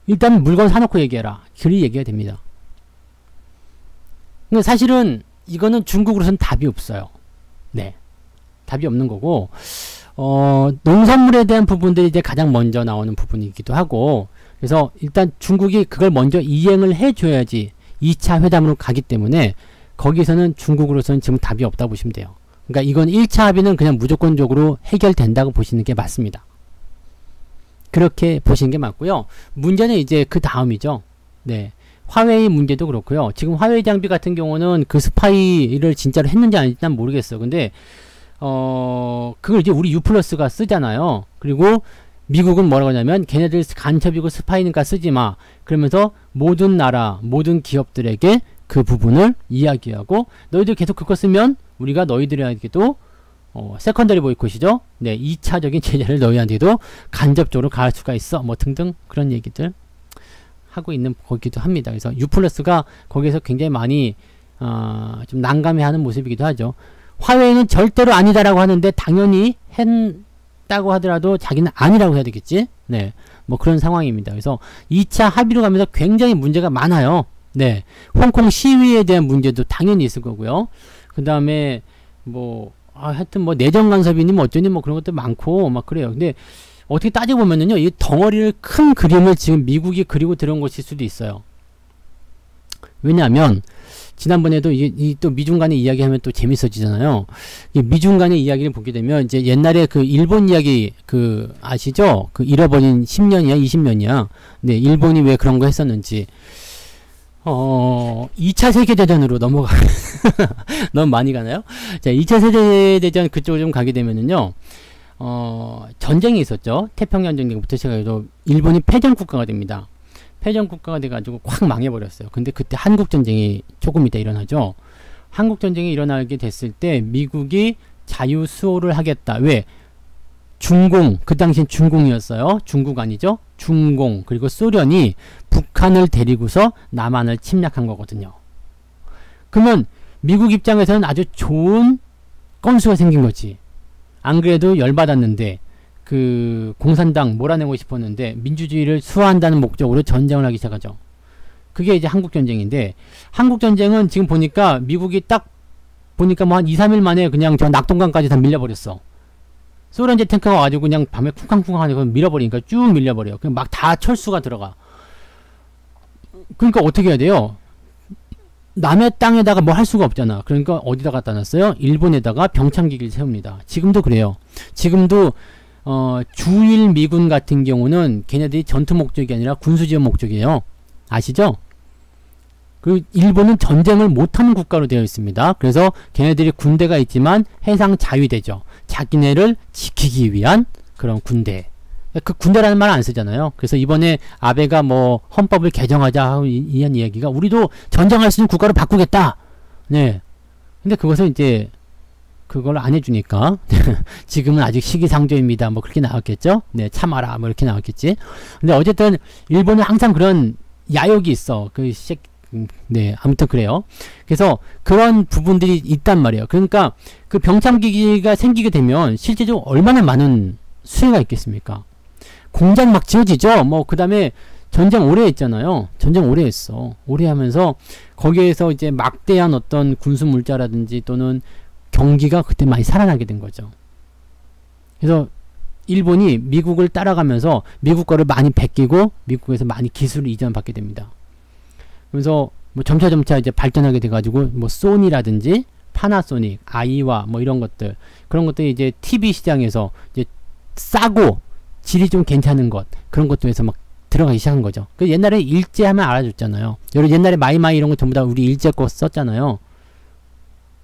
일단 물건 사놓고 얘기해라. 그리 얘기가 됩니다. 근데 사실은 이거는 중국으로서는 답이 없어요. 네. 답이 없는 거고, 농산물에 대한 부분들이 이제 가장 먼저 나오는 부분이기도 하고, 그래서 일단 중국이 그걸 먼저 이행을 해줘야지 2차 회담으로 가기 때문에 거기서는 중국으로서는 지금 답이 없다고 보시면 돼요. 그러니까 이건 1차 합의는 그냥 무조건적으로 해결된다고 보시는 게 맞습니다. 그렇게 보시는 게 맞고요. 문제는 이제 그 다음이죠. 네. 화웨이 문제도 그렇고요. 지금 화웨이 장비 같은 경우는 그 스파이를 진짜로 했는지 아닌지 난 모르겠어. 근데 그걸 이제 우리 U+가 쓰잖아요. 그리고 미국은 뭐라고 하냐면 걔네들 간첩이고 스파이니까 쓰지마. 그러면서 모든 나라, 모든 기업들에게 그 부분을 이야기하고 너희들 계속 그거 쓰면 우리가 너희들에게도 세컨더리 보이콧이죠. 네, 2차적인 제재를 너희한테도 간접적으로 가할 수가 있어. 뭐 등등 그런 얘기들 하고 있는 거기도 합니다. 그래서 U+가 거기에서 굉장히 많이 좀 난감해하는 모습이기도 하죠. 화웨이는 절대로 아니다라고 하는데 당연히 했다고 하더라도 자기는 아니라고 해야 되겠지. 네, 뭐 그런 상황입니다. 그래서 2차 합의로 가면서 굉장히 문제가 많아요. 네, 홍콩 시위에 대한 문제도 당연히 있을 거고요. 그 다음에 뭐 하여튼 뭐 내정 간섭이니 뭐 어쩌니 뭐 그런 것도 많고 막 그래요. 근데 어떻게 따져보면은요, 이 덩어리를 큰 그림을 지금 미국이 그리고 들어온 것일 수도 있어요. 왜냐하면 지난번에도 또 미중 간의 이야기하면 또 재밌어지잖아요. 이 미중 간의 이야기를 보게 되면 이제 옛날에 그 일본 이야기 그 아시죠? 그 잃어버린 10년이야 20년이야. 네, 일본이 왜 그런 거 했었는지. 2차 세계대전으로 넘어가. 너무 많이 가나요? 자, 2차 세계대전 그쪽으로 좀 가게 되면은요, 전쟁이 있었죠. 태평양 전쟁부터 시작해서 일본이 패전 국가가 됩니다. 패전 국가가 돼가지고 확 망해버렸어요. 근데 그때 한국전쟁이 조금 이따 일어나죠. 한국전쟁이 일어나게 됐을 때 미국이 자유수호를 하겠다. 왜? 중공, 그 당시엔 중공이었어요. 중국 아니죠? 중공, 그리고 소련이 북한을 데리고서 남한을 침략한 거거든요. 그러면 미국 입장에서는 아주 좋은 건수가 생긴 거지. 안 그래도 열받았는데 그 공산당 몰아내고 싶었는데 민주주의를 수호한다는 목적으로 전쟁을 하기 시작하죠. 그게 이제 한국전쟁인데, 한국전쟁은 지금 보니까 미국이 딱 보니까 뭐 한 2, 3일 만에 그냥 저 낙동강까지 다 밀려버렸어. 소련제 탱크가 와가지고 그냥 밤에 쿵쾅쿵쾅 하니까 밀어버리니까 쭉 밀려버려요. 그냥 막 다 철수가 들어가. 그러니까 어떻게 해야 돼요? 남의 땅에다가 뭐 할 수가 없잖아. 그러니까 어디다 갖다 놨어요? 일본에다가 병창기기를 세웁니다. 지금도 그래요. 지금도 주일 미군 같은 경우는 걔네들이 전투 목적이 아니라 군수지원 목적이에요. 아시죠? 그 일본은 전쟁을 못하는 국가로 되어 있습니다. 그래서 걔네들이 군대가 있지만 해상 자위대죠. 자기네를 지키기 위한 그런 군대. 그 군대라는 말 안 쓰잖아요. 그래서 이번에 아베가 뭐 헌법을 개정하자 이한 이야기가 우리도 전쟁할 수 있는 국가로 바꾸겠다. 네. 근데 그것은 이제 그걸 안 해주니까 지금은 아직 시기상조입니다. 뭐 그렇게 나왔겠죠. 네, 참아라 뭐 이렇게 나왔겠지. 근데 어쨌든 일본은 항상 그런 야욕이 있어. 네, 아무튼 그래요. 그래서 그런 부분들이 있단 말이에요. 그러니까 그 병창기기가 생기게 되면 실제적으로 얼마나 많은 수혜가 있겠습니까? 공장 막 지어지죠. 뭐 그 다음에 전쟁 오래 했잖아요. 전쟁 오래 했어. 오래 하면서 거기에서 이제 막대한 어떤 군수 물자라든지 또는 경기가 그때 많이 살아나게 된 거죠. 그래서 일본이 미국을 따라가면서 미국 거를 많이 베끼고 미국에서 많이 기술을 이전받게 됩니다. 그래서 뭐 점차 이제 발전하게 돼가지고 뭐 소니라든지 파나소닉, 아이와 뭐 이런 것들, 그런 것들이 이제 TV 시장에서 이제 싸고 질이 좀 괜찮은 것, 그런 것도 해서 막 들어가기 시작한 거죠. 그 옛날에 일제 하면 알아줬잖아요. 여러분 옛날에 마이마이 이런 거 전부 다 우리 일제 거 썼잖아요.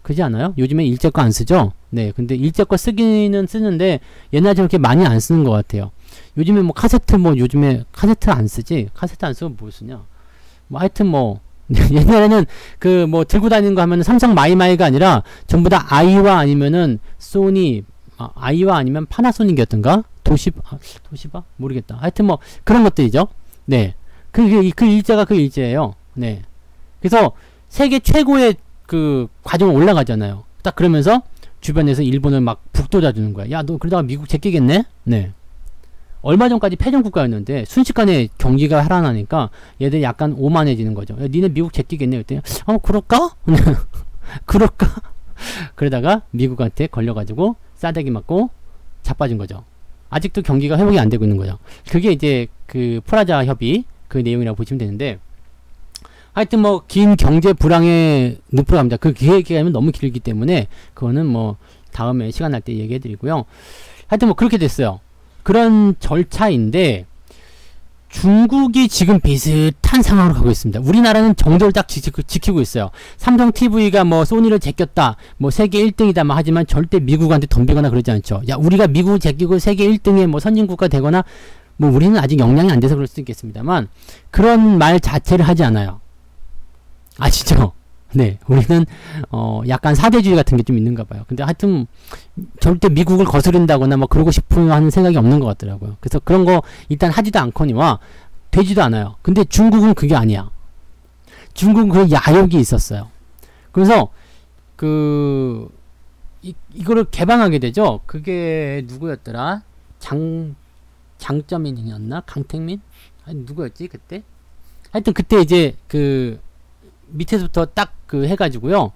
그지 않아요? 요즘에 일제 거 안 쓰죠? 네, 근데 일제 거 쓰기는 쓰는데 옛날처럼 그렇게 많이 안 쓰는 것 같아요. 요즘에 뭐 카세트 뭐 요즘에 카세트 안 쓰지? 카세트 안 쓰면 뭐 쓰냐? 뭐 하여튼 뭐 옛날에는 그 뭐 들고 다니는 거 하면은 삼성 마이마이가 아니라 전부 다 아이와 아니면은 소니, 아이와 아니면 파나소닉이었던가? 도시바? 모르겠다. 하여튼 뭐 그런 것들이죠. 네. 그 일제가 그 일제예요. 네. 그래서 세계 최고의 그 과정을 올라가잖아요. 딱 그러면서 주변에서 일본을 막 북돋아 주는 거야. 야, 너 그러다가 미국 제끼겠네? 네. 얼마 전까지 패전 국가였는데 순식간에 경기가 살아나니까 얘들이 약간 오만해지는 거죠. 야, 니네 미국 제끼겠네 그랬더니 그럴까? 그럴까? 그러다가 미국한테 걸려가지고 싸대기 맞고 자빠진 거죠. 아직도 경기가 회복이 안 되고 있는 거죠. 그게 이제 그 프라자 협의 그 내용이라고 보시면 되는데, 하여튼 뭐 긴 경제 불황의 늪으로 갑니다. 그 얘기하면 너무 길기 때문에 그거는 뭐 다음에 시간 날 때 얘기해 드리고요. 하여튼 뭐 그렇게 됐어요. 그런 절차인데 중국이 지금 비슷한 상황으로 가고 있습니다. 우리나라는 정도를 딱 지키고 있어요. 삼성 TV가 뭐 소니를 제꼈다, 뭐 세계 1등이다, 뭐 하지만 절대 미국한테 덤비거나 그러지 않죠. 야, 우리가 미국을 제끼고 세계 1등의 뭐 선진국가 되거나, 뭐 우리는 아직 역량이 안 돼서 그럴 수도 있겠습니다만, 그런 말 자체를 하지 않아요. 아시죠? 네, 우리는 약간 사대주의 같은 게 좀 있는가 봐요. 근데 하여튼 절대 미국을 거스른다거나 뭐 그러고 싶은 하는 생각이 없는 것 같더라고요. 그래서 그런 거 일단 하지도 않거니와 되지도 않아요. 근데 중국은 그게 아니야. 중국은 그 야욕이 있었어요. 그래서 이거를 개방하게 되죠. 그게 누구였더라? 장점인이었나? 강택민? 아니, 누구였지 그때? 하여튼 그때 이제 밑에서부터 딱 해가지고요.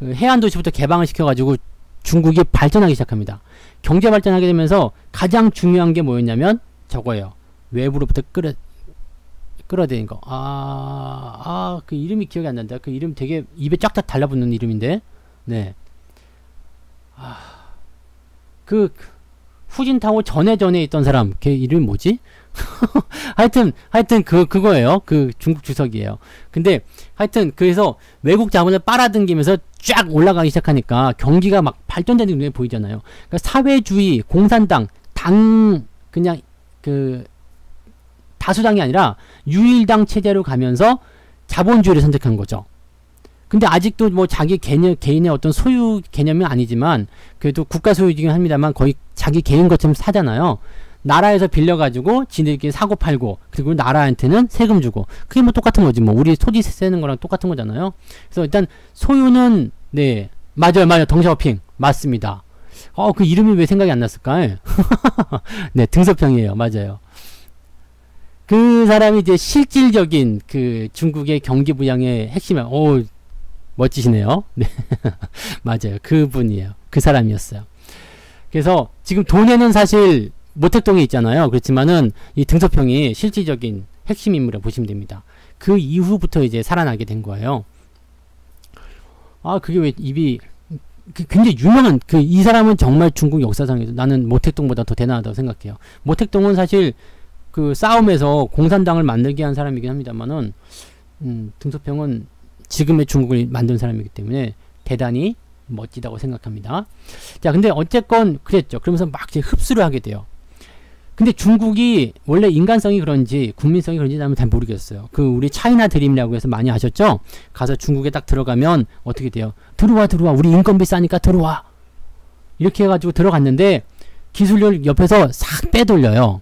해안도시부터 개방을 시켜가지고 중국이 발전하기 시작합니다. 경제 발전하게 되면서 가장 중요한 게 뭐였냐면 저거예요. 외부로부터 끌어들인 거. 그 이름이 기억이 안 난다. 그 이름 되게 입에 쫙쫙 달라붙는 이름인데. 네. 후진타오 전에 있던 사람, 걔 이름이 뭐지? 하여튼 그거예요. 중국 주석이에요. 근데 하여튼 그래서 외국 자본을 빨아당기면서 쫙 올라가기 시작하니까 경기가 막 발전되는 눈에 보이잖아요. 그러니까 사회주의, 공산당, 그냥 다수당이 아니라 유일당 체제로 가면서 자본주의를 선택한 거죠. 근데 아직도 뭐 자기 개인의 어떤 소유 개념이 아니지만 그래도 국가 소유이긴 합니다만 거의 자기 개인 것처럼 사잖아요. 나라에서 빌려가지고 지들끼리 사고 팔고, 그리고 나라한테는 세금 주고, 그게 뭐 똑같은 거지. 뭐 우리 토지 세는 거랑 똑같은 거잖아요. 그래서 일단 소유는, 네, 맞아요. 덩샤오핑 맞습니다. 그 이름이 왜 생각이 안 났을까? 네, 등소평이에요. 맞아요. 그 사람이 이제 실질적인 중국의 경기 부양의 핵심이야. 멋지시네요. 네. 맞아요. 그분이에요. 그 사람이었어요. 그래서 지금 돈에는 사실 모택동에 있잖아요. 그렇지만은 이 등소평이 실질적인 핵심 인물이라고 보시면 됩니다. 그 이후부터 이제 살아나게 된 거예요. 그게 왜 입이 굉장히 유명한 이 사람은 정말 중국 역사상에서 나는 모택동보다 더 대단하다고 생각해요. 모택동은 사실 싸움에서 공산당을 만들게 한 사람이긴 합니다만은 등소평은 지금의 중국을 만든 사람이기 때문에 대단히 멋지다고 생각합니다. 자, 근데 어쨌건 그랬죠. 그러면서 막 이제 흡수를 하게 돼요. 근데 중국이 원래 인간성이 그런지 국민성이 그런지 나는 잘 모르겠어요. 우리 차이나 드림이라고 해서 많이 아셨죠? 가서 중국에 딱 들어가면 어떻게 돼요? 들어와 우리 인건비 싸니까 들어와 이렇게 해가지고 들어갔는데 기술력 옆에서 싹 빼돌려요.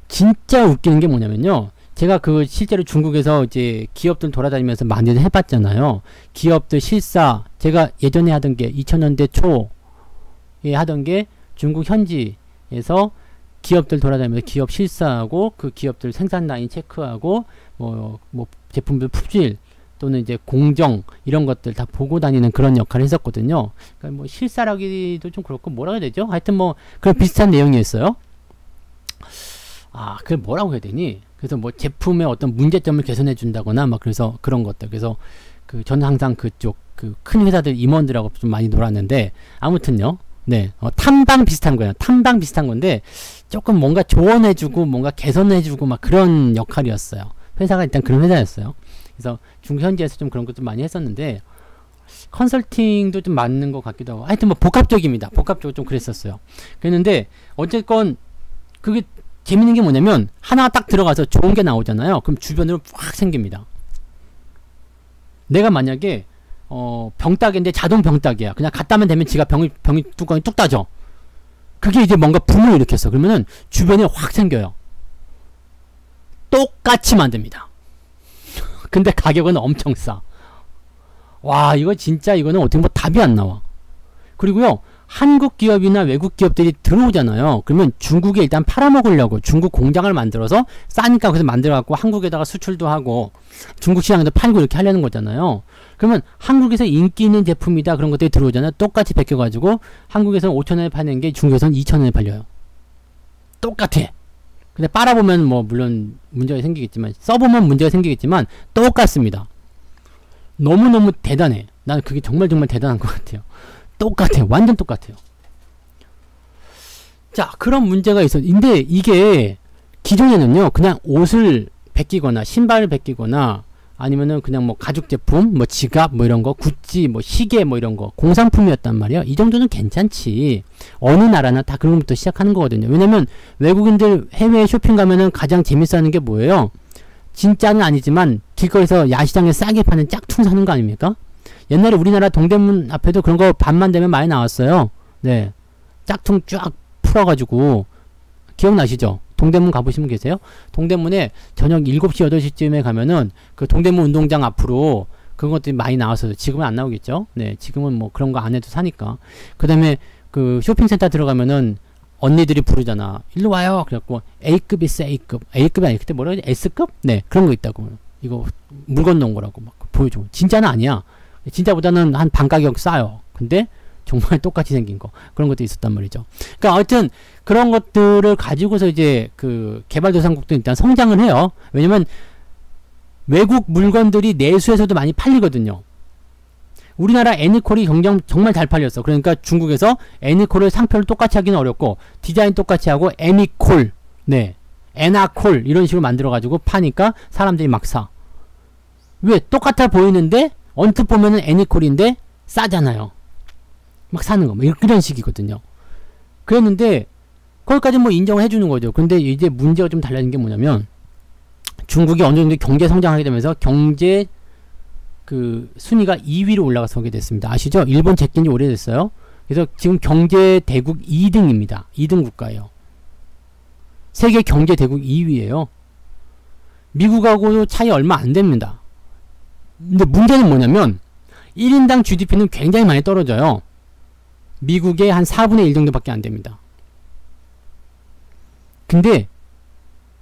진짜 웃기는 게 뭐냐면요, 제가 실제로 중국에서 이제 기업들 돌아다니면서 많이 해봤잖아요. 기업들 실사, 제가 예전에 하던 게 2000년대 초에 하던 게 중국 현지에서 기업들 돌아다니면서 기업 실사하고 그 기업들 생산 라인 체크하고 뭐 제품들 품질 또는 이제 공정 이런 것들 다 보고 다니는 그런 역할을 했었거든요. 그러니까 뭐 실사라기도 좀 그렇고 뭐라고 해야 되죠? 하여튼 뭐 그런 비슷한 내용이었어요. 그걸 뭐라고 해야 되니? 그래서 뭐 제품의 어떤 문제점을 개선해 준다거나 막 그래서 그런 것들. 그래서 저는 항상 그쪽 큰 회사들 임원들하고 좀 많이 놀았는데, 아무튼요. 네, 탐방 비슷한 거예요. 탐방 비슷한 건데 조금 뭔가 조언해주고 뭔가 개선해주고 막 그런 역할이었어요. 회사가 일단 그런 회사였어요. 그래서 중국 현지에서 좀 그런 것도 많이 했었는데 컨설팅도 좀 맞는 것 같기도 하고, 하여튼 뭐 복합적입니다. 복합적으로 좀 그랬었어요. 그랬는데 어쨌건 그게 재밌는 게 뭐냐면 하나 딱 들어가서 좋은 게 나오잖아요. 그럼 주변으로 확 생깁니다. 내가 만약에 병따개인데 자동 병따개야. 그냥 갖다만 대면 지가 병이 뚜껑이 뚝 따져. 그게 이제 뭔가 붐을 일으켰어. 그러면은 주변에 확 생겨요. 똑같이 만듭니다. 근데 가격은 엄청 싸. 와, 이거 진짜 이거는 어떻게 보면 답이 안 나와. 그리고요, 한국 기업이나 외국 기업들이 들어오잖아요. 그러면 중국에 일단 팔아먹으려고 중국 공장을 만들어서 싸니까 거기서 만들어갖고 한국에다가 수출도 하고 중국 시장에도 팔고 이렇게 하려는 거잖아요. 그러면 한국에서 인기 있는 제품이다 그런 것들이 들어오잖아요. 똑같이 베껴가지고 한국에서는 5,000원에 파는 게 중국에서는 2,000원에 팔려요. 똑같아. 근데 빨아보면 뭐 물론 문제가 생기겠지만 써보면 문제가 생기겠지만 똑같습니다. 너무너무 대단해. 나는 그게 정말 대단한 것 같아요. 똑같아요. 완전 똑같아요. 자, 그런 문제가 있어. 근데 이게 기존에는요, 그냥 옷을 베끼거나 신발을 베끼거나 아니면은 그냥 뭐 가죽 제품, 뭐 지갑 뭐 이런 거, 구찌 뭐 시계 뭐 이런 거 공산품이었단 말이에요. 이 정도는 괜찮지. 어느 나라나 다 그런 것부터 시작하는 거거든요. 왜냐면 외국인들 해외에 쇼핑 가면은 가장 재밌어 하는 게 뭐예요? 진짜는 아니지만 길거리에서 야시장에 싸게 파는 짝퉁 사는 거 아닙니까? 옛날에 우리나라 동대문 앞에도 그런 거 밤만 되면 많이 나왔어요. 네. 짝퉁 쫙 풀어가지고. 기억나시죠? 동대문 가보신 분 계세요? 동대문에 저녁 7시, 8시쯤에 가면은 그 동대문 운동장 앞으로 그런 것들이 많이 나왔어요. 지금은 안 나오겠죠? 네. 지금은 뭐 그런 거 안 해도 사니까. 그 다음에 그 쇼핑센터 들어가면은 언니들이 부르잖아. 일로 와요. 그래갖고 A급 있어, A급. A급이 아니, 그때 뭐라 그러지? S급? 네. 그런 거 있다고. 이거 물건 넣은 거라고 막 보여줘. 진짜는 아니야. 진짜보다는 한 반 가격 싸요. 근데 정말 똑같이 생긴 거 그런 것도 있었단 말이죠. 그러니까 하여튼 그런 것들을 가지고서 이제 그 개발도상국도 일단 성장을 해요. 왜냐면 외국 물건들이 내수에서도 많이 팔리거든요. 우리나라 애니콜이 정말 잘 팔렸어. 그러니까 중국에서 애니콜을 상표를 똑같이 하기는 어렵고 디자인 똑같이 하고 애미콜, 네, 애나콜 이런 식으로 만들어 가지고 파니까 사람들이 막 사. 왜? 똑같아 보이는데 언뜻 보면은 애니콜인데 싸잖아요. 막 사는 거, 뭐 이런 식이거든요. 그랬는데 거기까지 뭐 인정을 해주는 거죠. 근데 이제 문제가 좀 달라진 게 뭐냐면 중국이 어느 정도 경제 성장하게 되면서 경제 그 순위가 2위로 올라가서게 됐습니다. 아시죠? 일본 제낀 지 오래됐어요. 그래서 지금 경제 대국 2등입니다. 2등 국가예요. 세계 경제 대국 2위예요. 미국하고도 차이 얼마 안 됩니다. 근데 문제는 뭐냐면 1인당 GDP는 굉장히 많이 떨어져요. 미국의 한 4분의 1 정도밖에 안 됩니다. 근데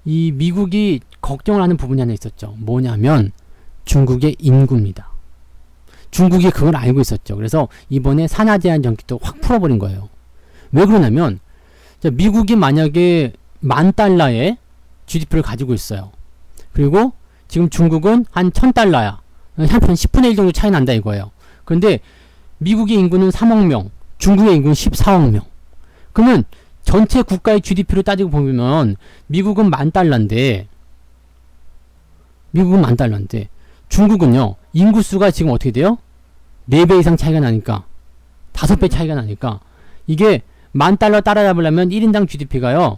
이 미국이 걱정을 하는 부분이 하나 있었죠. 뭐냐면 중국의 인구입니다. 중국이 그걸 알고 있었죠. 그래서 이번에 산하 제한 정책도 확 풀어버린 거예요. 왜 그러냐면 미국이 만약에 $10,000의 GDP를 가지고 있어요. 그리고 지금 중국은 한 $1,000야. 한 10분의 1 정도 차이 난다 이거예요. 그런데 미국의 인구는 3억 명, 중국의 인구는 14억 명. 그러면 전체 국가의 GDP로 따지고 보면 미국은 $10,000인데 중국은요 인구수가 지금 어떻게 돼요? 4배 이상 차이가 나니까 5배 차이가 나니까 이게 $10,000 따라잡으려면 1인당 GDP가요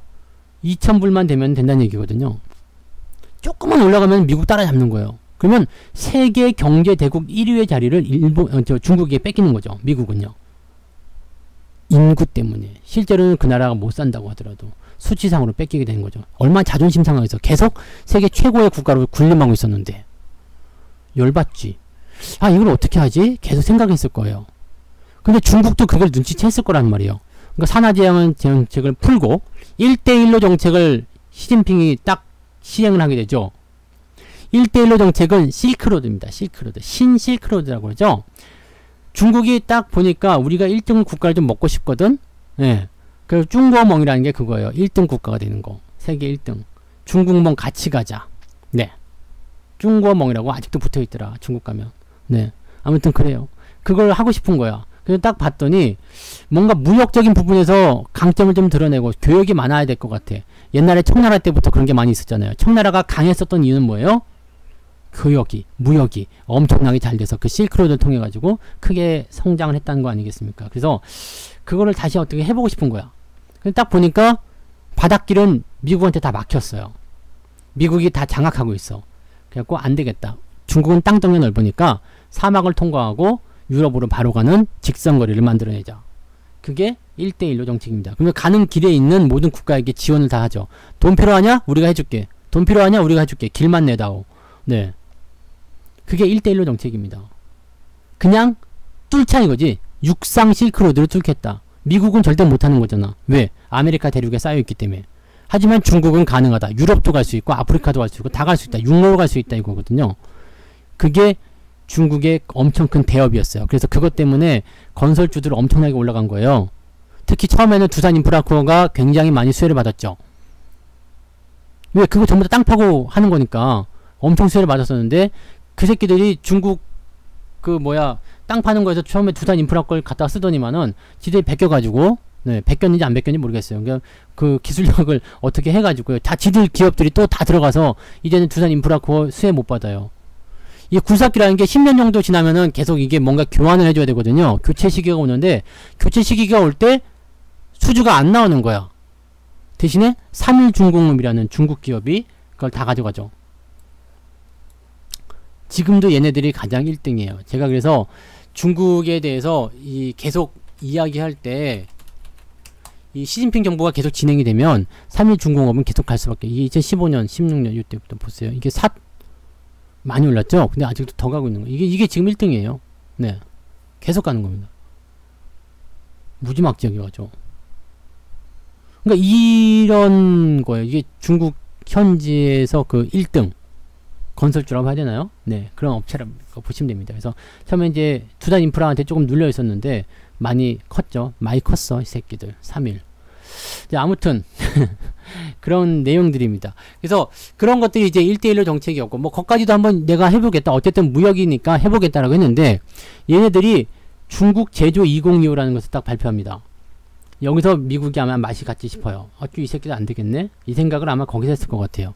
2,000불만 되면 된다는 얘기거든요. 조금만 올라가면 미국 따라잡는 거예요. 그러면 세계 경제 대국 1위의 자리를 중국에 뺏기는 거죠. 미국은요. 인구 때문에. 실제로는 그 나라가 못 산다고 하더라도 수치상으로 뺏기게 되는 거죠. 얼마나 자존심 상하겠어. 계속 세계 최고의 국가로 군림하고 있었는데. 열받지. 아, 이걸 어떻게 하지? 계속 생각했을 거예요. 근데 중국도 그걸 눈치챘을 거란 말이에요. 그러니까 산하 제한 정책을 풀고 1대1로 정책을 시진핑이 딱 시행을 하게 되죠. 1대1로 정책은 실크로드입니다. 실크로드. 신실크로드라고 그러죠. 중국이 딱 보니까 우리가 1등 국가를 좀 먹고 싶거든. 예. 그래서 중국멍이라는 게 그거예요. 1등 국가가 되는 거. 세계 1등. 중국멍 같이 가자. 네. 중국멍이라고 아직도 붙어 있더라. 중국 가면. 네. 아무튼 그래요. 그걸 하고 싶은 거야. 그래서 딱 봤더니 뭔가 무역적인 부분에서 강점을 좀 드러내고 교역이 많아야 될 것 같아. 옛날에 청나라 때부터 그런 게 많이 있었잖아요. 청나라가 강했었던 이유는 뭐예요? 교역이, 무역이 엄청나게 잘 돼서 그 실크로드를 통해 가지고 크게 성장을 했다는 거 아니겠습니까? 그래서 그거를 다시 어떻게 해보고 싶은 거야. 근데 딱 보니까 바닷길은 미국한테 다 막혔어요. 미국이 다 장악하고 있어. 그래갖고 안 되겠다. 중국은 땅덩이 넓으니까 사막을 통과하고 유럽으로 바로 가는 직선거리를 만들어내자. 그게 1대1로 정책입니다. 그러면 가는 길에 있는 모든 국가에게 지원을 다 하죠. 돈 필요하냐? 우리가 해줄게. 돈 필요하냐? 우리가 해줄게. 길만 내다오. 네. 그게 1대1로 정책입니다. 그냥 뚫자 이거지. 육상 실크로드를 뚫겠다. 미국은 절대 못하는 거잖아. 왜? 아메리카 대륙에 쌓여있기 때문에. 하지만 중국은 가능하다. 유럽도 갈 수 있고 아프리카도 갈 수 있고 다 갈 수 있다. 육로로 갈 수 있다 이거거든요. 그게 중국의 엄청 큰 대업이었어요. 그래서 그것 때문에 건설주들 엄청나게 올라간 거예요. 특히 처음에는 두산 인프라코어가 굉장히 많이 수혜를 받았죠. 왜? 그거 전부 다 땅 파고 하는 거니까 엄청 수혜를 받았었는데 그 새끼들이 중국 땅 파는 거에서 처음에 두산 인프라 걸 갖다 쓰더니만은 지들이 베껴가지고 베꼈는지 안 베꼈는지 모르겠어요. 그러니까 그 기술력을 어떻게 해가지고요. 다 지들 기업들이 또 다 들어가서 이제는 두산 인프라 코어 수혜 못 받아요. 이 굴삭기라는 게 10년 정도 지나면은 계속 이게 뭔가 교환을 해줘야 되거든요. 교체 시기가 오는데 교체 시기가 올 때 수주가 안 나오는 거야. 대신에 3일중공업이라는 중국 기업이 그걸 다 가져가죠. 지금도 얘네들이 가장 1등이에요. 제가 그래서 중국에 대해서 계속 이야기할 때 이 시진핑 정부가 계속 진행이 되면 3일중공업은 계속 갈 수밖에. 이게 2015년, 16년 이때부터 보세요. 이게 많이 올랐죠? 근데 아직도 더 가고 있는 거예요. 이게 지금 1등이에요. 네. 계속 가는 겁니다. 무지막지하게 죠 그러니까 이런 거예요. 이게 중국 현지에서 그 1등 건설주라고 해야 되나요? 네, 그런 업체라고 보시면 됩니다. 그래서 처음에 이제 두산 인프라한테 조금 눌려 있었는데 많이 컸죠. 많이 컸어 이 새끼들. 3일. 아무튼 그런 내용들입니다. 그래서 그런 것들이 이제 1대1로 정책이었고 뭐 거기까지도 한번 내가 해보겠다. 어쨌든 무역이니까 해보겠다라고 했는데 얘네들이 중국 제조 2025라는 것을 딱 발표합니다. 여기서 미국이 아마 맛이 갔지 싶어요. 이 새끼들 안 되겠네? 이 생각을 아마 거기서 했을 것 같아요.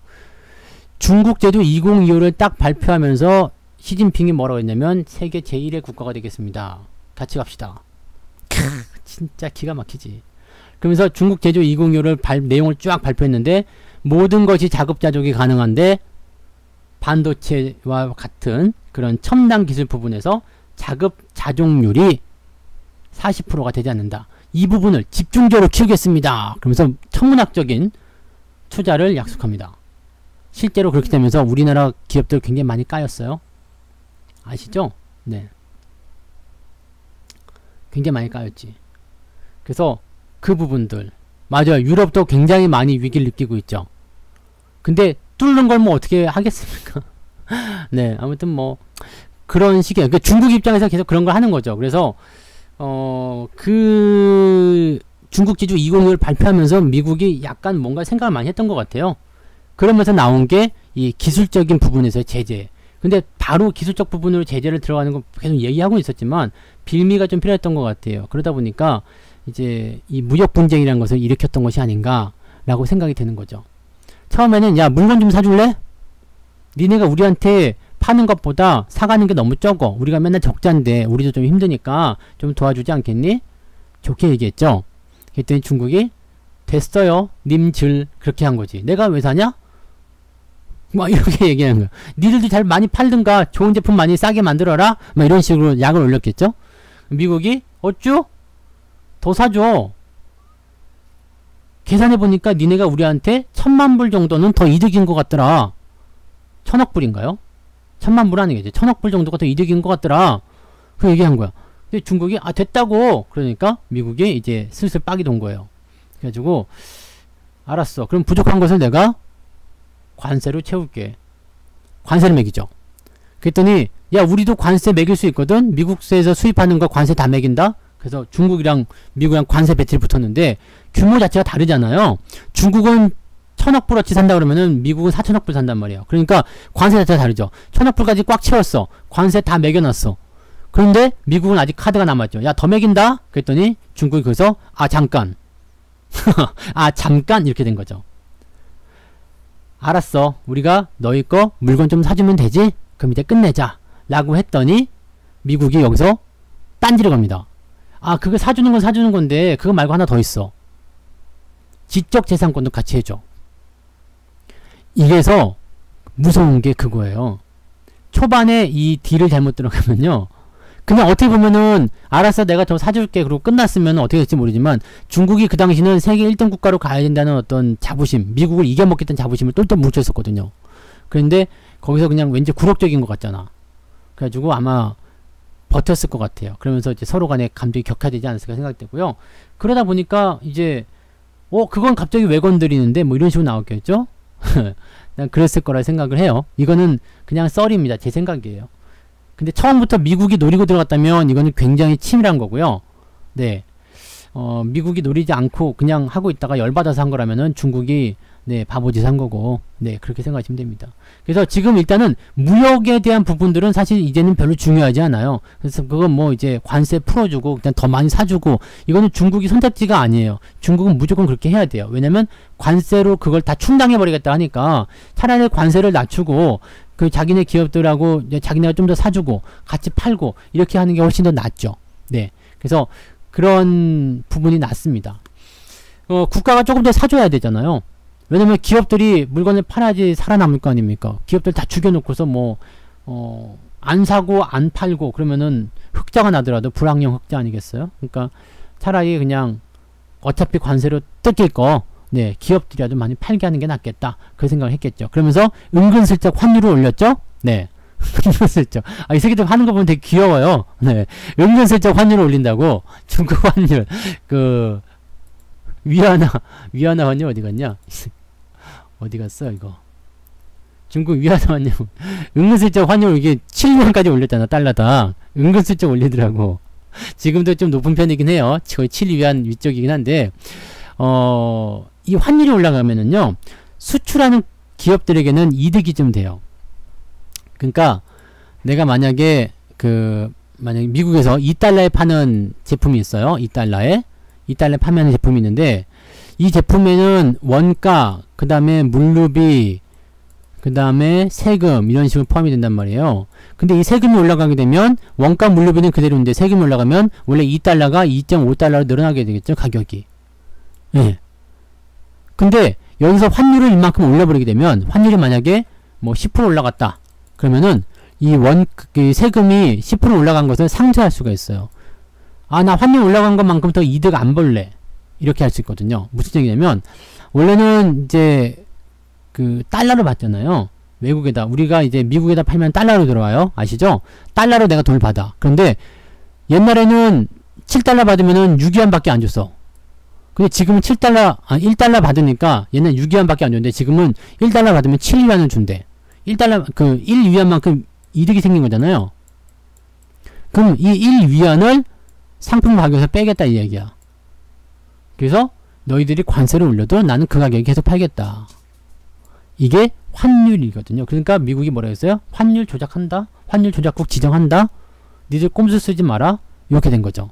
중국 제조 2025를 딱 발표하면서 시진핑이 뭐라고 했냐면 세계 제1의 국가가 되겠습니다. 같이 갑시다. 진짜 기가 막히지. 그러면서 중국 제조 2025를 내용을 쫙 발표했는데 모든 것이 자급자족이 가능한데 반도체와 같은 그런 첨단 기술 부분에서 자급자족률이 40%가 되지 않는다. 이 부분을 집중적으로 키우겠습니다. 그러면서 천문학적인 투자를 약속합니다. 실제로 그렇게 되면서 우리나라 기업들 굉장히 많이 까였어요. 아시죠? 네. 굉장히 많이 까였지. 그래서 그 부분들 맞아요. 유럽도 굉장히 많이 위기를 느끼고 있죠. 근데 뚫는 걸 뭐 어떻게 하겠습니까? 네, 아무튼 뭐 그런 식이에요. 그러니까 중국 입장에서 계속 그런 걸 하는 거죠. 그래서 그 중국 지주 2025를 발표하면서 미국이 약간 뭔가 생각을 많이 했던 것 같아요. 그러면서 나온 게 이 기술적인 부분에서의 제재. 근데 바로 기술적 부분으로 제재를 들어가는 거 계속 얘기하고 있었지만 빌미가 좀 필요했던 것 같아요. 그러다 보니까 이제 이 무역 분쟁이라는 것을 일으켰던 것이 아닌가 라고 생각이 드는 거죠. 처음에는 야 물건 좀 사줄래? 니네가 우리한테 파는 것보다 사가는 게 너무 적어. 우리가 맨날 적자인데 우리도 좀 힘드니까 좀 도와주지 않겠니? 좋게 얘기했죠. 그랬더니 중국이 됐어요. 님즐 그렇게 한 거지. 내가 왜 사냐? 막 이렇게 얘기하는 거야. 니들도 잘 많이 팔든가 좋은 제품 많이 싸게 만들어라. 막 이런 식으로 약을 올렸겠죠. 미국이 어쭈? 더 사줘. 계산해보니까 니네가 우리한테 1000만 불 정도는 더 이득인 것 같더라. 1000억 불인가요? 1000만 불 아니겠지. 1000억 불 정도가 더 이득인 것 같더라. 그 얘기한 거야. 근데 중국이 됐다고. 그러니까 미국이 이제 슬슬 빡이 돈 거예요. 그래가지고 알았어. 그럼 부족한 것을 내가 관세로 채울게. 관세를 매기죠. 그랬더니 야 우리도 관세 매길 수 있거든. 미국세에서 수입하는 거 관세 다 매긴다. 그래서 중국이랑 미국이랑 관세 배틀이 붙었는데 규모 자체가 다르잖아요. 중국은 1000억 불어치 산다 그러면은 미국은 4000억 불 산단 말이에요. 그러니까 관세 자체가 다르죠. 1000억 불까지 꽉 채웠어. 관세 다 매겨놨어. 그런데 미국은 아직 카드가 남았죠. 야 더 매긴다. 그랬더니 중국이 거기서 잠깐 잠깐 이렇게 된 거죠. 알았어. 우리가 너희 거 물건 좀 사주면 되지? 그럼 이제 끝내자. 라고 했더니 미국이 여기서 딴지를 겁니다. 그거 사주는 건 사주는 건데 그거 말고 하나 더 있어. 지적재산권도 같이 해줘. 이래서 무서운 게 그거예요. 초반에 이 딜을 잘못 들어가면요. 그냥 어떻게 보면은 알았어 내가 더 사줄게 그러고 끝났으면 어떻게 될지 모르지만 중국이 그 당시는 세계 1등 국가로 가야 된다는 어떤 자부심, 미국을 이겨먹겠다는 자부심을 똘똘 뭉쳐있었거든요. 그런데 거기서 그냥 왠지 굴욕적인 것 같잖아. 그래가지고 아마 버텼을 것 같아요. 그러면서 이제 서로 간에 감정이 격화되지 않았을까 생각되고요. 그러다 보니까 이제 그건 갑자기 왜 건드리는데 뭐 이런 식으로 나왔겠죠? 난 그랬을 거라 생각을 해요. 이거는 그냥 썰입니다. 제 생각이에요. 근데 처음부터 미국이 노리고 들어갔다면 이거는 굉장히 치밀한 거고요. 네. 미국이 노리지 않고 그냥 하고 있다가 열받아서 한 거라면은 중국이 네, 바보짓 한 거고, 네, 그렇게 생각하시면 됩니다. 그래서 지금 일단은 무역에 대한 부분들은 사실 이제는 별로 중요하지 않아요. 그래서 그건 뭐 이제 관세 풀어주고, 그냥 더 많이 사주고, 이거는 중국이 선택지가 아니에요. 중국은 무조건 그렇게 해야 돼요. 왜냐면 관세로 그걸 다 충당해버리겠다 하니까 차라리 관세를 낮추고, 그 자기네 기업들하고 자기네가 좀 더 사주고, 같이 팔고, 이렇게 하는 게 훨씬 더 낫죠. 네. 그래서 그런 부분이 낫습니다. 국가가 조금 더 사줘야 되잖아요. 왜냐면 기업들이 물건을 팔아야지 살아남을 거 아닙니까? 기업들 다 죽여놓고서 안 사고 안 팔고 그러면은 흑자가 나더라도 불황형 흑자 아니겠어요? 그러니까 차라리 그냥 어차피 관세로 뜯길 거, 네, 기업들이라도 많이 팔게 하는 게 낫겠다. 그 생각을 했겠죠. 그러면서 은근슬쩍 환율을 올렸죠? 네. 은근슬쩍. 이 새끼들 하는 거 보면 되게 귀여워요. 네. 은근슬쩍 환율을 올린다고. 중국 환율. 위안화 환율 어디 갔냐? 어디 갔어 이거? 중국 위안화 환율 은근슬쩍 환율 이게 7위안까지 올렸잖아. 달러당 은근슬쩍 올리더라고. 지금도 좀 높은 편이긴 해요. 거의 7위안 위쪽이긴 한데 이 환율이 올라가면은요 수출하는 기업들에게는 이득이 좀 돼요. 그러니까 내가 만약에 만약에 미국에서 2달러에 파는 제품이 있어요. 2달러에 판매하는 제품이 있는데 이 제품에는 원가, 그 다음에 물류비, 그 다음에 세금 이런 식으로 포함이 된단 말이에요. 근데 이 세금이 올라가게 되면 원가 물류비는 그대로인데 세금이 올라가면 원래 2달러가 2.5달러로 늘어나게 되겠죠. 가격이. 예. 근데 여기서 환율을 이만큼 올려버리게 되면 환율이 만약에 뭐 10% 올라갔다. 그러면은 이 세금이 10% 올라간 것을 상쇄할 수가 있어요. 나 환율 올라간 것만큼 더 이득 안 벌래. 이렇게 할 수 있거든요. 무슨 얘기냐면, 원래는 이제, 달러로 받잖아요. 외국에다. 우리가 이제 미국에다 팔면 달러로 들어와요. 아시죠? 달러로 내가 돈을 받아. 그런데, 옛날에는 7달러 받으면은 6위안 밖에 안 줬어. 근데 지금은 1달러 받으니까, 옛날 6위안 밖에 안 줬는데, 지금은 1달러 받으면 7위안을 준대. 1위안만큼 이득이 생긴 거잖아요. 그럼 이 1위안을 상품 가격에서 빼겠다 이 얘기야. 그래서 너희들이 관세를 올려도 나는 그 가격에 계속 팔겠다. 이게 환율이거든요. 그러니까 미국이 뭐라 했어요? 환율 조작한다? 환율 조작국 지정한다? 니들 꼼수 쓰지 마라? 이렇게 된 거죠.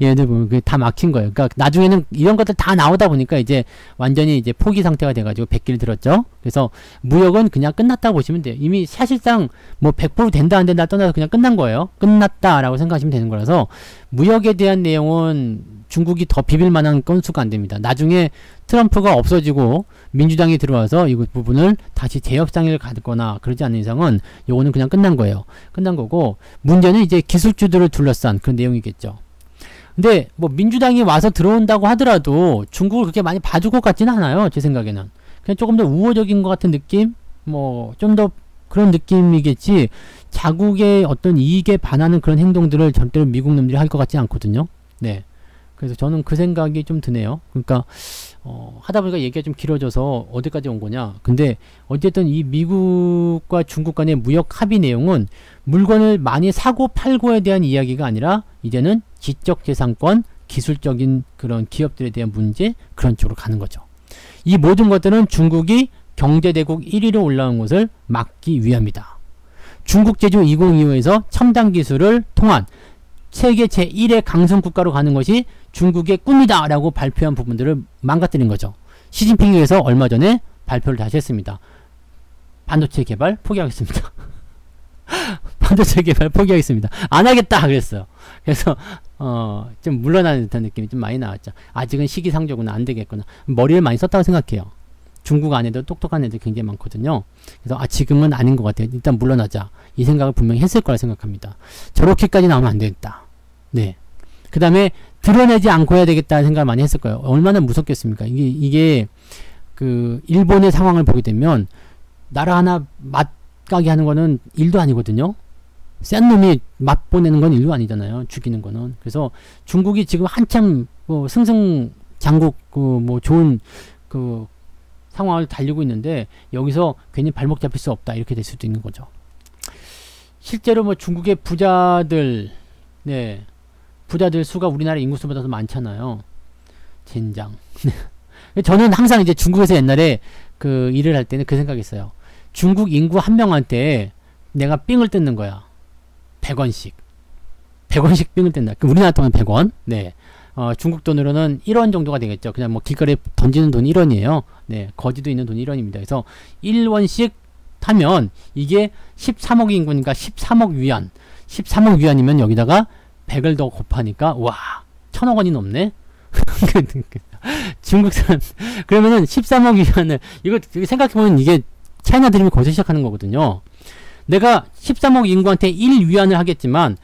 얘네들 보면 그게 다 막힌 거예요. 그러니까 나중에는 이런 것들 다 나오다 보니까 이제 완전히 이제 포기 상태가 돼가지고 100길 들었죠. 그래서 무역은 그냥 끝났다고 보시면 돼요. 이미 사실상 뭐 100% 된다 안 된다 떠나서 그냥 끝난 거예요. 끝났다라고 생각하시면 되는 거라서 무역에 대한 내용은 중국이 더 비빌 만한 건수가 안 됩니다. 나중에 트럼프가 없어지고 민주당이 들어와서 이 부분을 다시 재협상을 가거나 그러지 않는 이상은 요거는 그냥 끝난 거예요. 끝난 거고 문제는 이제 기술주들을 둘러싼 그런 내용이겠죠. 근데 뭐 민주당이 와서 들어온다고 하더라도 중국을 그렇게 많이 봐줄 것 같지는 않아요. 제 생각에는. 그냥 조금 더 우호적인 것 같은 느낌? 뭐 좀 더 그런 느낌이겠지 자국의 어떤 이익에 반하는 그런 행동들을 절대로 미국 놈들이 할 것 같지 않거든요. 네. 그래서 저는 그 생각이 좀 드네요. 그러니까 하다 보니까 얘기가 좀 길어져서 어디까지 온 거냐. 근데 어쨌든 이 미국과 중국 간의 무역 합의 내용은 물건을 많이 사고 팔고에 대한 이야기가 아니라 이제는 지적재산권, 기술적인 그런 기업들에 대한 문제 그런 쪽으로 가는 거죠. 이 모든 것들은 중국이 경제대국 1위로 올라온 것을 막기 위함이다. 중국 제조 2025에서 첨단 기술을 통한 세계 제1의 강성국가로 가는 것이 중국의 꿈이다 라고 발표한 부분들을 망가뜨린 거죠. 시진핑에서 얼마 전에 발표를 다시 했습니다. 반도체 개발 포기하겠습니다. 반도체 개발 포기하겠습니다. 안 하겠다 그랬어요. 그래서 좀 물러나는 듯한 느낌이 좀 많이 나왔죠. 아직은 시기상조구나 안 되겠구나. 머리를 많이 썼다고 생각해요. 중국 안에도 똑똑한 애들 굉장히 많거든요. 그래서 지금은 아닌 것 같아요. 일단 물러나자. 이 생각을 분명히 했을 거라 생각합니다. 저렇게까지 나오면 안 되겠다. 네. 그 다음에 드러내지 않고 해야 되겠다는 생각을 많이 했을 거예요. 얼마나 무섭겠습니까? 이게 일본의 상황을 보게 되면 나라 하나 맞가게 하는 거는 일도 아니거든요. 센 놈이 맛보내는 건 인류 아니잖아요. 죽이는 거는. 그래서 중국이 지금 한참 승승장구 뭐 좋은 그 상황을 달리고 있는데 여기서 괜히 발목 잡힐 수 없다 이렇게 될 수도 있는 거죠. 실제로 뭐 중국의 부자들 부자들 수가 우리나라 인구 수보다 더 많잖아요. 젠장. 저는 항상 이제 중국에서 옛날에 그 일을 할 때는 그 생각했어요. 중국 인구 한 명한테 내가 삥을 뜯는 거야. 100원씩. 100원씩 삥을 뜯는다. 우리나라 돈은 100원. 네. 중국 돈으로는 1원 정도가 되겠죠. 그냥 뭐 길거리에 던지는 돈이 1원이에요. 네. 거지도 있는 돈이 1원입니다. 그래서 1원씩 타면 이게 13억 인구니까 13억 위안. 13억 위안이면 여기다가 100을 더 곱하니까 와 1000억 원이 넘네. 중국 사람 그러면은 13억 위안을 이거 생각해보면 이게 차이나 드림이 거기서 시작하는 거거든요. 내가 13억 인구한테 1위안을 하겠지만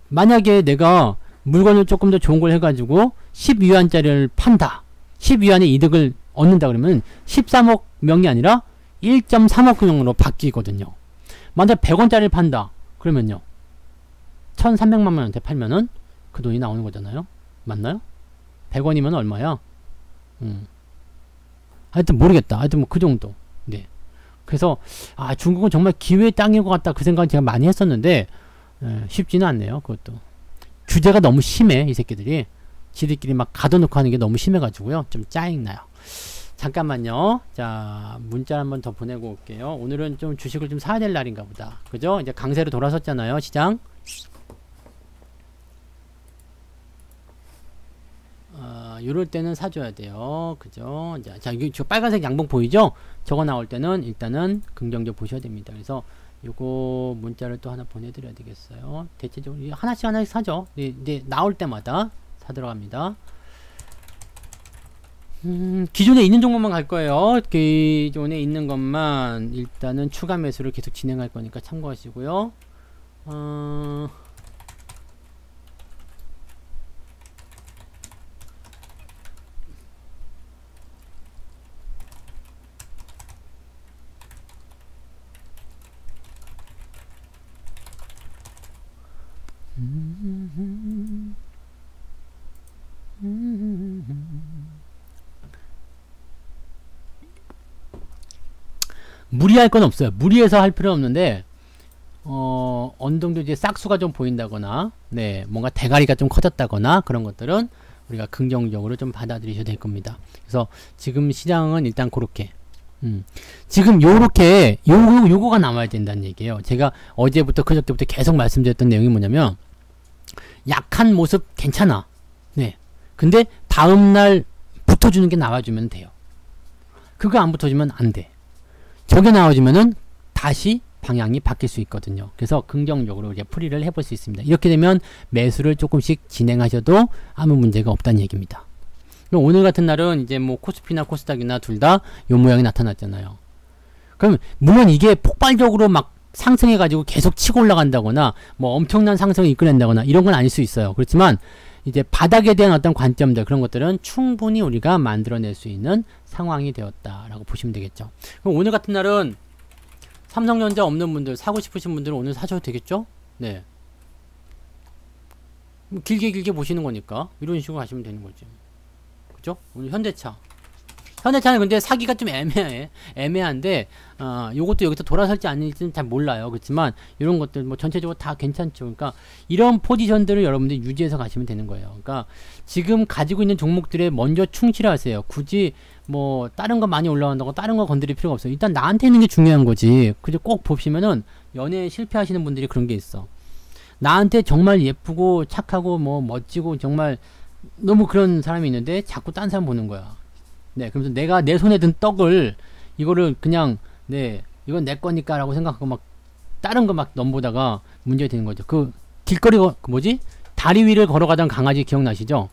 만약에 내가 물건을 조금 더 좋은 걸 해가지고 10위안짜리를 판다. 10위안의 이득을 얻는다 그러면 13억 명이 아니라 1.3억 명으로 바뀌거든요. 만약 100원짜리를 판다. 그러면요. 1300만 명한테 팔면은 그 돈이 나오는 거잖아요. 맞나요? 100원이면 얼마야? 하여튼 모르겠다. 하여튼 뭐 그 정도. 네. 그래서 중국은 정말 기회의 땅인 것 같다 그 생각을 제가 많이 했었는데 쉽지는 않네요. 그것도 규제가 너무 심해. 이 새끼들이 지들끼리 막 가둬놓고 하는 게 너무 심해가지고요. 좀 짜증나요. 잠깐만요. 자 문자 한번 더 보내고 올게요. 오늘은 좀 주식을 좀 사야 될 날인가 보다. 그죠? 이제 강세로 돌아섰잖아요. 시장. 이럴 때는 사줘야 돼요. 그죠? 자, 이게 저 빨간색 양봉 보이죠? 저거 나올 때는 일단은 긍정적 보셔야 됩니다. 그래서 요거 문자를 또 하나 보내드려야 되겠어요. 대체적으로 하나씩 사죠. 이제 나올 때마다 사도록 합니다. 기존에 있는 종목만 갈 거예요. 기존에 있는 것만 일단은 추가 매수를 계속 진행할 거니까 참고하시고요. 무리할 건 없어요. 무리해서 할 필요는 없는데 어느 정도 이제 싹수가 좀 보인다거나 뭔가 대가리가 좀 커졌다거나 그런 것들은 우리가 긍정적으로 좀 받아들이셔야 될 겁니다. 그래서 지금 시장은 일단 그렇게 지금 요렇게 요거가 나와야 된다는 얘기예요. 제가 어제부터 그저께부터 계속 말씀드렸던 내용이 뭐냐면 약한 모습 괜찮아. 근데 다음날 붙어주는 게 나와주면 돼요. 그거 안 붙어주면 안 돼. 저게 나와주면은 다시 방향이 바뀔 수 있거든요. 그래서 긍정적으로 이제 풀이를 해볼 수 있습니다. 이렇게 되면 매수를 조금씩 진행하셔도 아무 문제가 없다는 얘기입니다. 오늘 같은 날은 이제 뭐 코스피나 코스닥이나 둘 다 요 모양이 나타났잖아요. 그럼 물론 이게 폭발적으로 막 상승해가지고 계속 치고 올라간다거나 뭐 엄청난 상승을 이끌어낸다거나 이런 건 아닐 수 있어요. 그렇지만 이제 바닥에 대한 어떤 관점들 그런 것들은 충분히 우리가 만들어낼 수 있는 상황이 되었다라고 보시면 되겠죠. 그럼 오늘 같은 날은 삼성전자 없는 분들 사고 싶으신 분들은 오늘 사셔도 되겠죠? 네. 길게 보시는 거니까 이런 식으로 가시면 되는 거죠. 그죠? 오늘 현대차는 근데 사기가 좀 애매한데 요것도 여기서 돌아설지 아닐지는 잘 몰라요. 그렇지만 이런 것들 뭐 전체적으로 다 괜찮죠. 그러니까 이런 포지션들을 여러분들이 유지해서 가시면 되는 거예요. 그러니까 지금 가지고 있는 종목들에 먼저 충실하세요. 굳이 뭐 다른 거 많이 올라간다고 다른 거 건드릴 필요가 없어요. 일단 나한테 있는 게 중요한 거지. 그죠? 꼭 보시면은 연애에 실패하시는 분들이 그런 게 있어. 나한테 정말 예쁘고 착하고 뭐 멋지고 정말 너무 그런 사람이 있는데 자꾸 딴 사람 보는 거야. 그러면서 내가 내 손에 든 떡을 이거를 그냥 이건 내 거니까 라고 생각하고 막 다른 거 막 넘보다가 문제가 되는 거죠. 그 길거리 다리 위를 걸어가던 강아지 기억나시죠?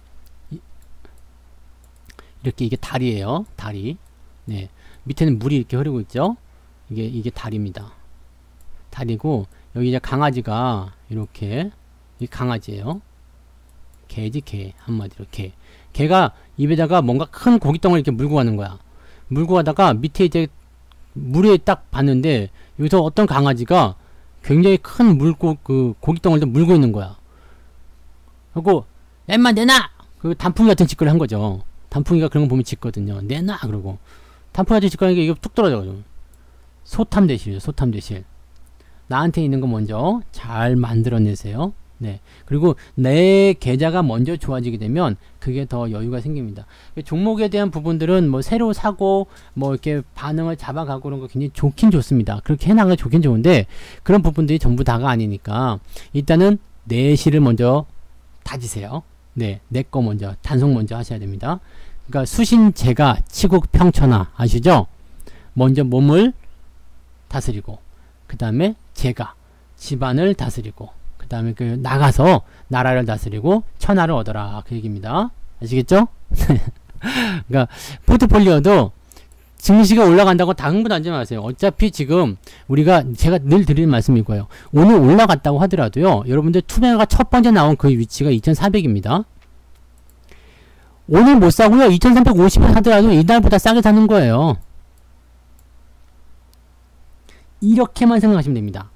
이렇게 이게 다리예요. 다리. 밑에는 물이 이렇게 흐르고 있죠. 이게 다리입니다. 다리고 여기 이제 강아지가 이렇게 이 강아지예요. 개지 개. 한마디로 개. 개가 입에다가 뭔가 큰 고깃덩어리 이렇게 물고 가는 거야. 물고 가다가 밑에 이제 물에 딱 봤는데 여기서 어떤 강아지가 굉장히 큰 고깃덩어리를 물고 있는 거야. 그리고 엠마 내놔! 그 단풍이 같은 짓거리 한 거죠. 단풍이가 그런 거 보면 짖거든요. 내놔! 그러고 단풍이 같은 짓거리 하니까 이게 뚝 떨어져가지고. 소탐대실이죠. 소탐대실. 나한테 있는 거 먼저 잘 만들어내세요. 네. 그리고 내 계좌가 먼저 좋아지게 되면 그게 더 여유가 생깁니다. 종목에 대한 부분들은 뭐 새로 사고 뭐 이렇게 반응을 잡아가고 그런 거 굉장히 좋긴 좋습니다. 그렇게 해나가 좋긴 좋은데 그런 부분들이 전부 다가 아니니까 일단은 내실을 먼저 다지세요. 네. 내 거 먼저 단속 먼저 하셔야 됩니다. 그러니까 수신제가 치국평천하 아시죠? 먼저 몸을 다스리고 그 다음에 제가 집안을 다스리고 그 다음에 나가서 나라를 다스리고 천하를 얻어라 그 얘기입니다. 아시겠죠? 그러니까 포트폴리오도 증시가 올라간다고 다 흥분하지 마세요. 어차피 지금 제가 늘 드리는 말씀이 거예요. 오늘 올라갔다고 하더라도요. 여러분들 투명화가 첫 번째 나온 그 위치가 2400입니다. 오늘 못 사고요. 2350원 하더라도 이날보다 싸게 사는 거예요. 이렇게만 생각하시면 됩니다.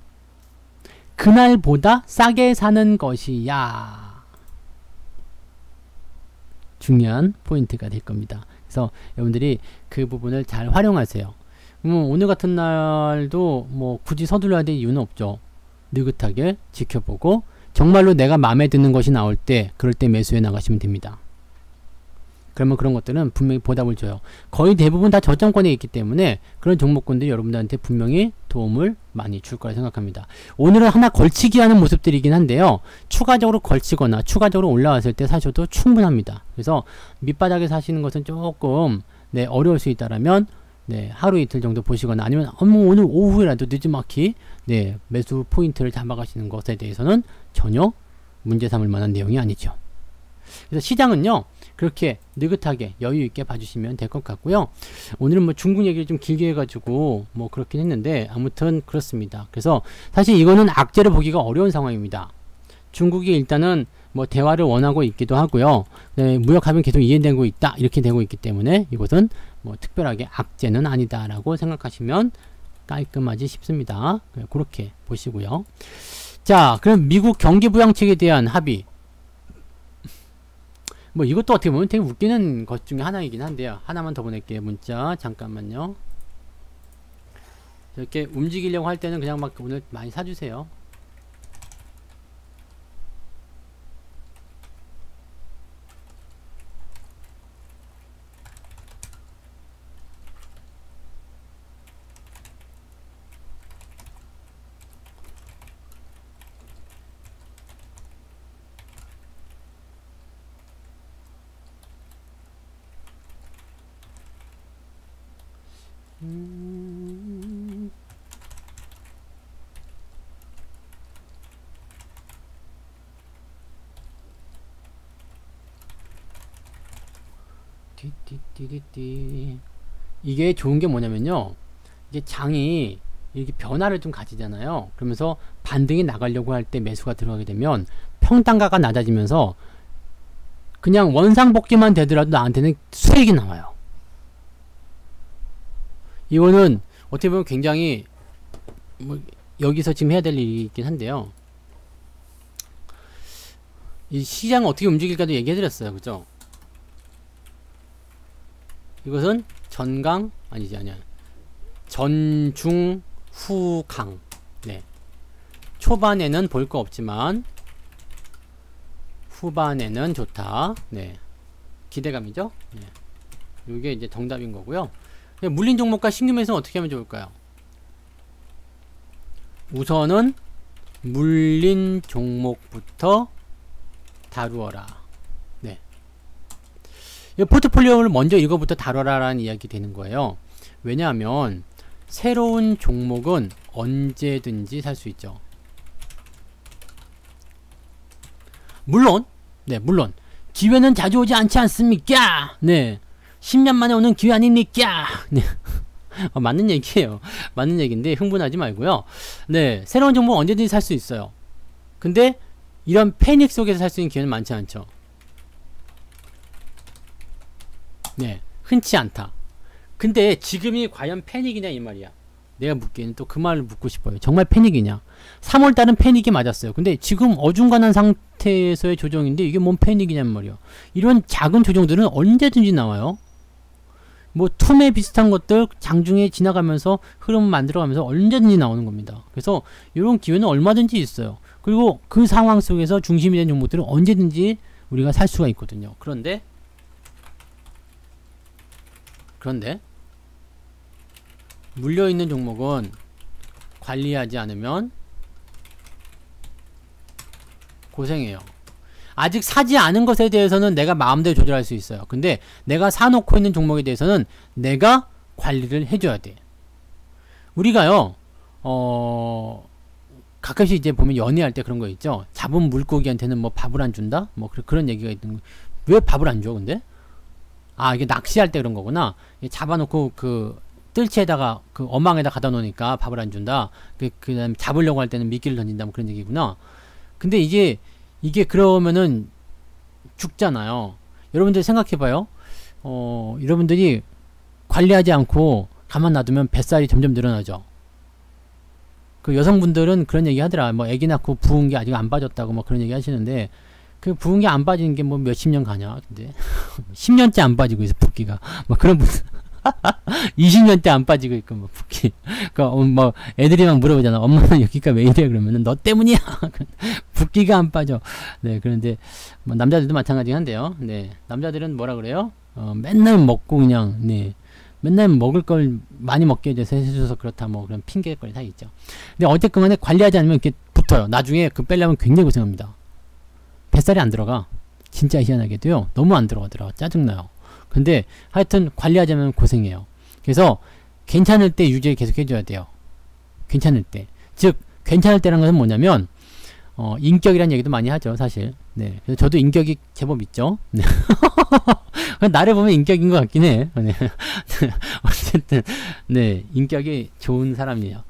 그날보다 싸게 사는 것이야 중요한 포인트가 될 겁니다. 그래서 여러분들이 그 부분을 잘 활용하세요. 오늘 같은 날도 뭐 굳이 서둘러야 될 이유는 없죠. 느긋하게 지켜보고 정말로 내가 마음에 드는 것이 나올 때 그럴 때 매수해 나가시면 됩니다. 그러면 그런 것들은 분명히 보답을 줘요. 거의 대부분 다 저점권에 있기 때문에 그런 종목군들이 여러분들한테 분명히 도움을 많이 줄 거라 생각합니다. 오늘은 하나 걸치기 하는 모습들이긴 한데요. 추가적으로 걸치거나 추가적으로 올라왔을 때 사셔도 충분합니다. 그래서 밑바닥에 사시는 것은 조금 어려울 수 있다라면 하루 이틀 정도 보시거나 아니면 오늘 오후에라도 늦지막히 매수 포인트를 잡아가시는 것에 대해서는 전혀 문제 삼을 만한 내용이 아니죠. 그래서 시장은요 그렇게 느긋하게 여유있게 봐주시면 될 것 같고요. 오늘은 뭐 중국 얘기를 좀 길게 해가지고 뭐 그렇긴 했는데 아무튼 그렇습니다. 그래서 사실 이거는 악재를 보기가 어려운 상황입니다. 중국이 일단은 뭐 대화를 원하고 있기도 하고요. 무역합의는 계속 이해되고 있다 이렇게 되고 있기 때문에 이것은 뭐 특별하게 악재는 아니다 라고 생각하시면 깔끔하지 싶습니다. 그렇게 보시고요. 자, 그럼 미국 경기부양책에 대한 합의, 뭐 이것도 어떻게 보면 되게 웃기는 것 중에 하나이긴 한데요. 하나만 더 보낼게요. 문자 잠깐만요. 이렇게 움직이려고 할 때는 그냥 막 오늘 많이 사주세요. 이게 좋은 게 뭐냐면요. 이게 장이 이렇게 변화를 좀 가지잖아요. 그러면서 반등이 나가려고 할 때 매수가 들어가게 되면 평단가가 낮아지면서 그냥 원상복귀만 되더라도 나한테는 수익이 나와요. 이거는 어떻게 보면 굉장히 뭐 여기서 지금 해야 될 일이 있긴 한데요. 이 시장은 어떻게 움직일까도 얘기해 드렸어요. 그죠? 이것은 전강 아니야 전중 후강. 초반에는 볼 거 없지만 후반에는 좋다. 기대감이죠. 이게 이제 정답인 거고요. 물린 종목과 신규 매수는 어떻게 하면 좋을까요? 우선은 물린 종목부터 다루어라. 이 포트폴리오를 먼저 이거부터 다뤄라 라는 이야기 되는 거예요. 왜냐하면 새로운 종목은 언제든지 살 수 있죠. 물론 기회는 자주 오지 않지 않습니까? 10년 만에 오는 기회 아닙니까? 맞는 얘기예요. 맞는 얘기인데 흥분하지 말고요. 새로운 종목 언제든지 살 수 있어요. 근데 이런 패닉 속에서 살 수 있는 기회는 많지 않죠. 흔치 않다. 근데 지금이 과연 패닉이냐 이 말이야. 내가 묻기에는 또 그 말을 묻고 싶어요. 정말 패닉이냐? 3월달은 패닉이 맞았어요. 근데 지금 어중간한 상태에서의 조정인데 이게 뭔 패닉이냔 말이야. 이런 작은 조정들은 언제든지 나와요. 뭐 툼에 비슷한 것들 장중에 지나가면서 흐름을 만들어가면서 언제든지 나오는 겁니다. 그래서 이런 기회는 얼마든지 있어요. 그리고 그 상황 속에서 중심이 된 종목들은 언제든지 우리가 살 수가 있거든요. 그런데 물려있는 종목은 관리하지 않으면 고생해요. 아직 사지 않은 것에 대해서는 내가 마음대로 조절할 수 있어요. 근데 내가 사놓고 있는 종목에 대해서는 내가 관리를 해줘야 돼. 우리가요 가끔씩 이제 보면 연애할 때 그런 거 있죠. 잡은 물고기한테는 뭐 밥을 안 준다? 뭐 그런 얘기가 있는 거. 왜 밥을 안 줘 근데? 아 이게 낚시할 때 그런 거구나. 잡아놓고 그 뜰채에다가 그 어망에다 갖다 놓으니까 밥을 안 준다. 그 다음에 잡으려고 할 때는 미끼를 던진다. 뭐 그런 얘기구나. 근데 이게 그러면은 죽잖아요. 여러분들 생각해봐요. 여러분들이 관리하지 않고 가만 놔두면 뱃살이 점점 늘어나죠. 그 여성분들은 그런 얘기 하더라. 뭐 애기 낳고 부은 게 아직 안 빠졌다고 뭐 그런 얘기 하시는데 그 부은 게 안 빠지는 게 뭐 몇십 년 가냐. 근데 10년째 안 빠지고 있어 붓기가. 뭐 그런 분들 20년째 안 빠지고 있고 뭐 붓기. 뭐 애들이 막 물어보잖아. 엄마는 여기가 왜 이래? 그러면은 너 때문이야. 붓기가 안 빠져. 네, 그런데 뭐 남자들도 마찬가지 한데요. 네, 남자들은 뭐라 그래요? 맨날 먹고 그냥 네. 맨날 먹을 걸 많이 먹게 해줘서 그렇다 뭐 그런 핑계거리 다 있죠. 근데 어쨌든 간에 관리하지 않으면 이렇게 붙어요. 나중에 그 빼려면 굉장히 고생합니다. 뱃살이 안 들어가. 진짜 희한하게도요. 너무 안 들어가더라. 짜증나요. 근데 하여튼 관리하자면 고생해요. 그래서 괜찮을 때 유지 계속 해줘야 돼요. 괜찮을 때. 즉 괜찮을 때라는 것은 뭐냐면 인격이라는 얘기도 많이 하죠 사실. 네, 그래서 저도 인격이 제법 있죠. 네. 나를 보면 인격인 것 같긴 해. 네. 어쨌든 네, 인격이 좋은 사람이에요.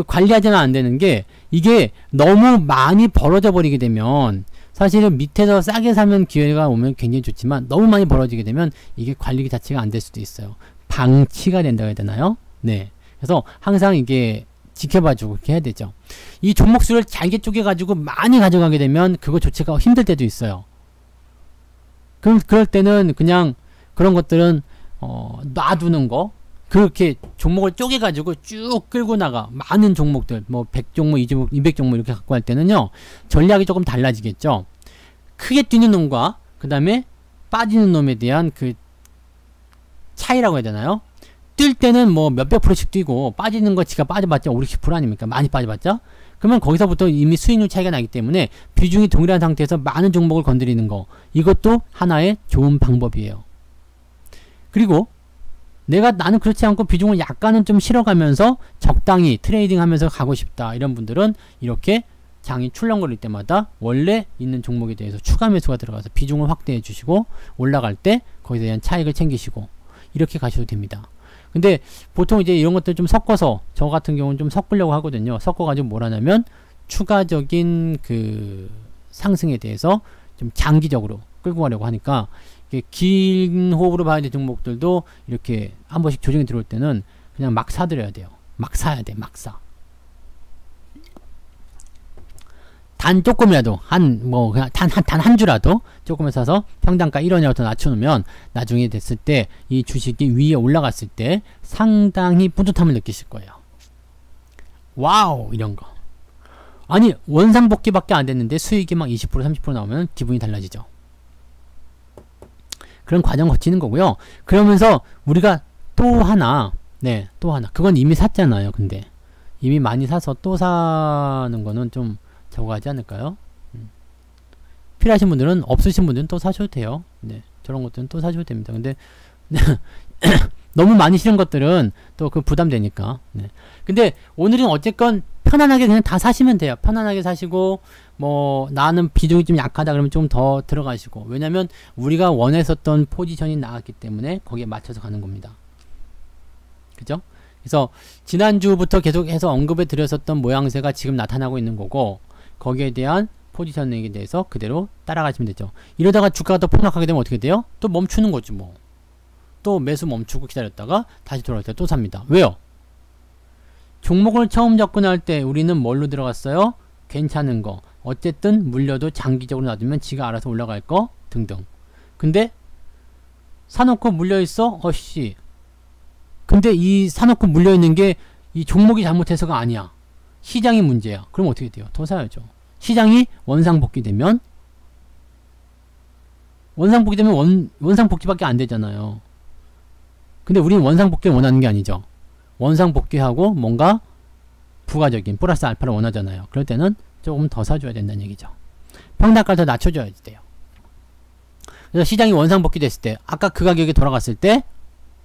관리하자면 안 되는 게 이게 너무 많이 벌어져 버리게 되면 사실은 밑에서 싸게 사면 기회가 오면 굉장히 좋지만 너무 많이 벌어지게 되면 이게 관리 자체가 안 될 수도 있어요. 방치가 된다고 해야 되나요? 네. 그래서 항상 이게 지켜봐주고 그렇게 해야 되죠. 이 종목수를 잘게 쪼개가지고 많이 가져가게 되면 그거 조치가 힘들 때도 있어요. 그럴 때는 그냥 그런 것들은 놔두는 거. 그렇게 종목을 쪼개가지고 쭉 끌고 나가. 많은 종목들, 뭐 100종목, 200종목 이렇게 갖고 할 때는요, 전략이 조금 달라지겠죠. 크게 뛰는 놈과, 그 다음에 빠지는 놈에 대한 그 차이라고 해야 되나요? 뛸 때는 뭐 몇백 프로씩 뛰고, 빠지는 거 지가 빠져봤자 5, 60% 아닙니까? 많이 빠져봤자? 그러면 거기서부터 이미 수익률 차이가 나기 때문에 비중이 동일한 상태에서 많은 종목을 건드리는 거. 이것도 하나의 좋은 방법이에요. 그리고 나는 그렇지 않고 비중을 약간은 좀 실어가면서 적당히 트레이딩 하면서 가고 싶다. 이런 분들은 이렇게 장이 출렁거릴 때마다 원래 있는 종목에 대해서 추가 매수가 들어가서 비중을 확대해 주시고 올라갈 때 거기에 대한 차익을 챙기시고 이렇게 가셔도 됩니다. 근데 보통 이제 이런 것들 좀 섞어서 저 같은 경우는 좀 섞으려고 하거든요. 섞어가지고 뭘 하냐면 추가적인 그 상승에 대해서 좀 장기적으로 끌고 가려고 하니까 긴 호흡으로 봐야 될 종목들도 이렇게 한 번씩 조정이 들어올 때는 그냥 막 사들여야 돼요. 막 사야 돼. 막 사. 단 조금이라도 단 한 주라도 조금을 사서 평단가 1원이라도 더 낮춰놓으면 나중에 됐을 때 이 주식이 위에 올라갔을 때 상당히 뿌듯함을 느끼실 거예요. 와우 이런 거. 아니 원상복귀밖에 안 됐는데 수익이 막 20% 30% 나오면 기분이 달라지죠. 그런 과정 거치는 거고요. 그러면서 우리가 또 하나 그건 이미 샀잖아요. 근데 이미 많이 사서 또 사는 거는 좀 적어하지 않을까요? 필요하신 분들은 없으신 분들은 또 사셔도 돼요. 네, 저런 것들은 또 사셔도 됩니다. 근데 너무 많이 싫은 것들은 또 그 부담되니까. 네. 근데 오늘은 어쨌건 편안하게 그냥 다 사시면 돼요. 편안하게 사시고 뭐 나는 비중이 좀 약하다 그러면 좀 더 들어가시고. 왜냐면 우리가 원했었던 포지션이 나왔기 때문에 거기에 맞춰서 가는 겁니다. 그죠? 그래서 지난주부터 계속해서 언급해 드렸었던 모양새가 지금 나타나고 있는 거고 거기에 대한 포지셔닝에 대해서 그대로 따라가시면 되죠. 이러다가 주가가 더 폭락하게 되면 어떻게 돼요? 또 멈추는 거지 뭐. 또 매수 멈추고 기다렸다가 다시 돌아올 때 또 삽니다. 왜요? 종목을 처음 접근할 때 우리는 뭘로 들어갔어요? 괜찮은 거. 어쨌든 물려도 장기적으로 놔두면 지가 알아서 올라갈 거 등등. 근데 사놓고 물려있어? 어씨. 근데 이 사놓고 물려있는 게 이 종목이 잘못해서가 아니야. 시장이 문제야. 그럼 어떻게 돼요? 더 사야죠. 시장이 원상복귀 되면 원상복귀밖에 안 되잖아요. 근데 우리는 원상복귀를 원하는 게 아니죠. 원상복귀하고 뭔가 부가적인 플러스 알파를 원하잖아요. 그럴 때는 조금 더 사줘야 된다는 얘기죠. 평단가를 더 낮춰줘야 돼요. 그래서 시장이 원상복귀 됐을 때 아까 그 가격에 돌아갔을 때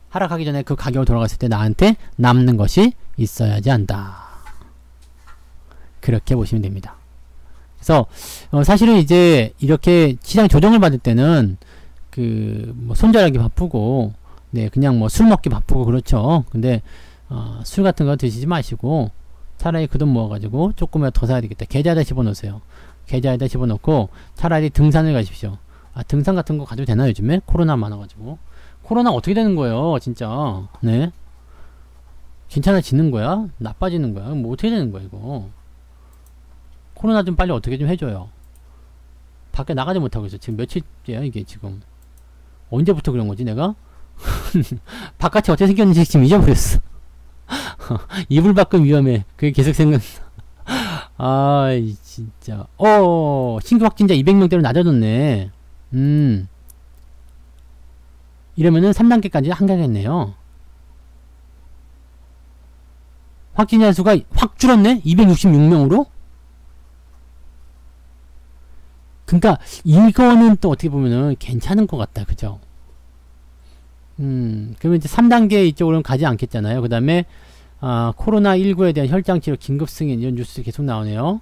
하락하기 전에 그 가격으로 돌아갔을 때 나한테 남는 것이 있어야지 한다. 그렇게 보시면 됩니다. 그래서 사실은 이제 이렇게 시장 조정을 받을 때는 그 뭐 손절하기 바쁘고 네 그냥 뭐 술 먹기 바쁘고 그렇죠. 근데 술 같은 거 드시지 마시고 차라리 그 돈 모아가지고 조금이라도 더 사야 되겠다. 계좌에다 집어넣으세요. 계좌에다 집어넣고 차라리 등산을 가십시오. 등산 같은 거 가도 되나 요즘에? 코로나 많아가지고. 코로나 어떻게 되는 거예요 진짜. 네 괜찮아지는 거야? 나빠지는 거야? 뭐 어떻게 되는 거야 이거. 코로나 좀 빨리 어떻게 좀 해줘요. 밖에 나가지 못하고 있어. 지금 며칠째야 이게 지금. 언제부터 그런 거지 내가? 바깥이 어떻게 생겼는지 지금 잊어버렸어. 이불 밖은 위험해. 그게 계속 생각나. 아이 진짜. 신규 확진자 200명대로 낮아졌네. 이러면은 3단계까지 한가겠네요. 확진자 수가 확 줄었네? 266명으로? 그러니까 이거는 또 어떻게 보면은 괜찮은 것 같다. 그죠? 그러면 이제 3단계 이쪽으로는 가지 않겠잖아요. 그 다음에 코로나19에 대한 혈장치료 긴급 승인 이런 뉴스 계속 나오네요.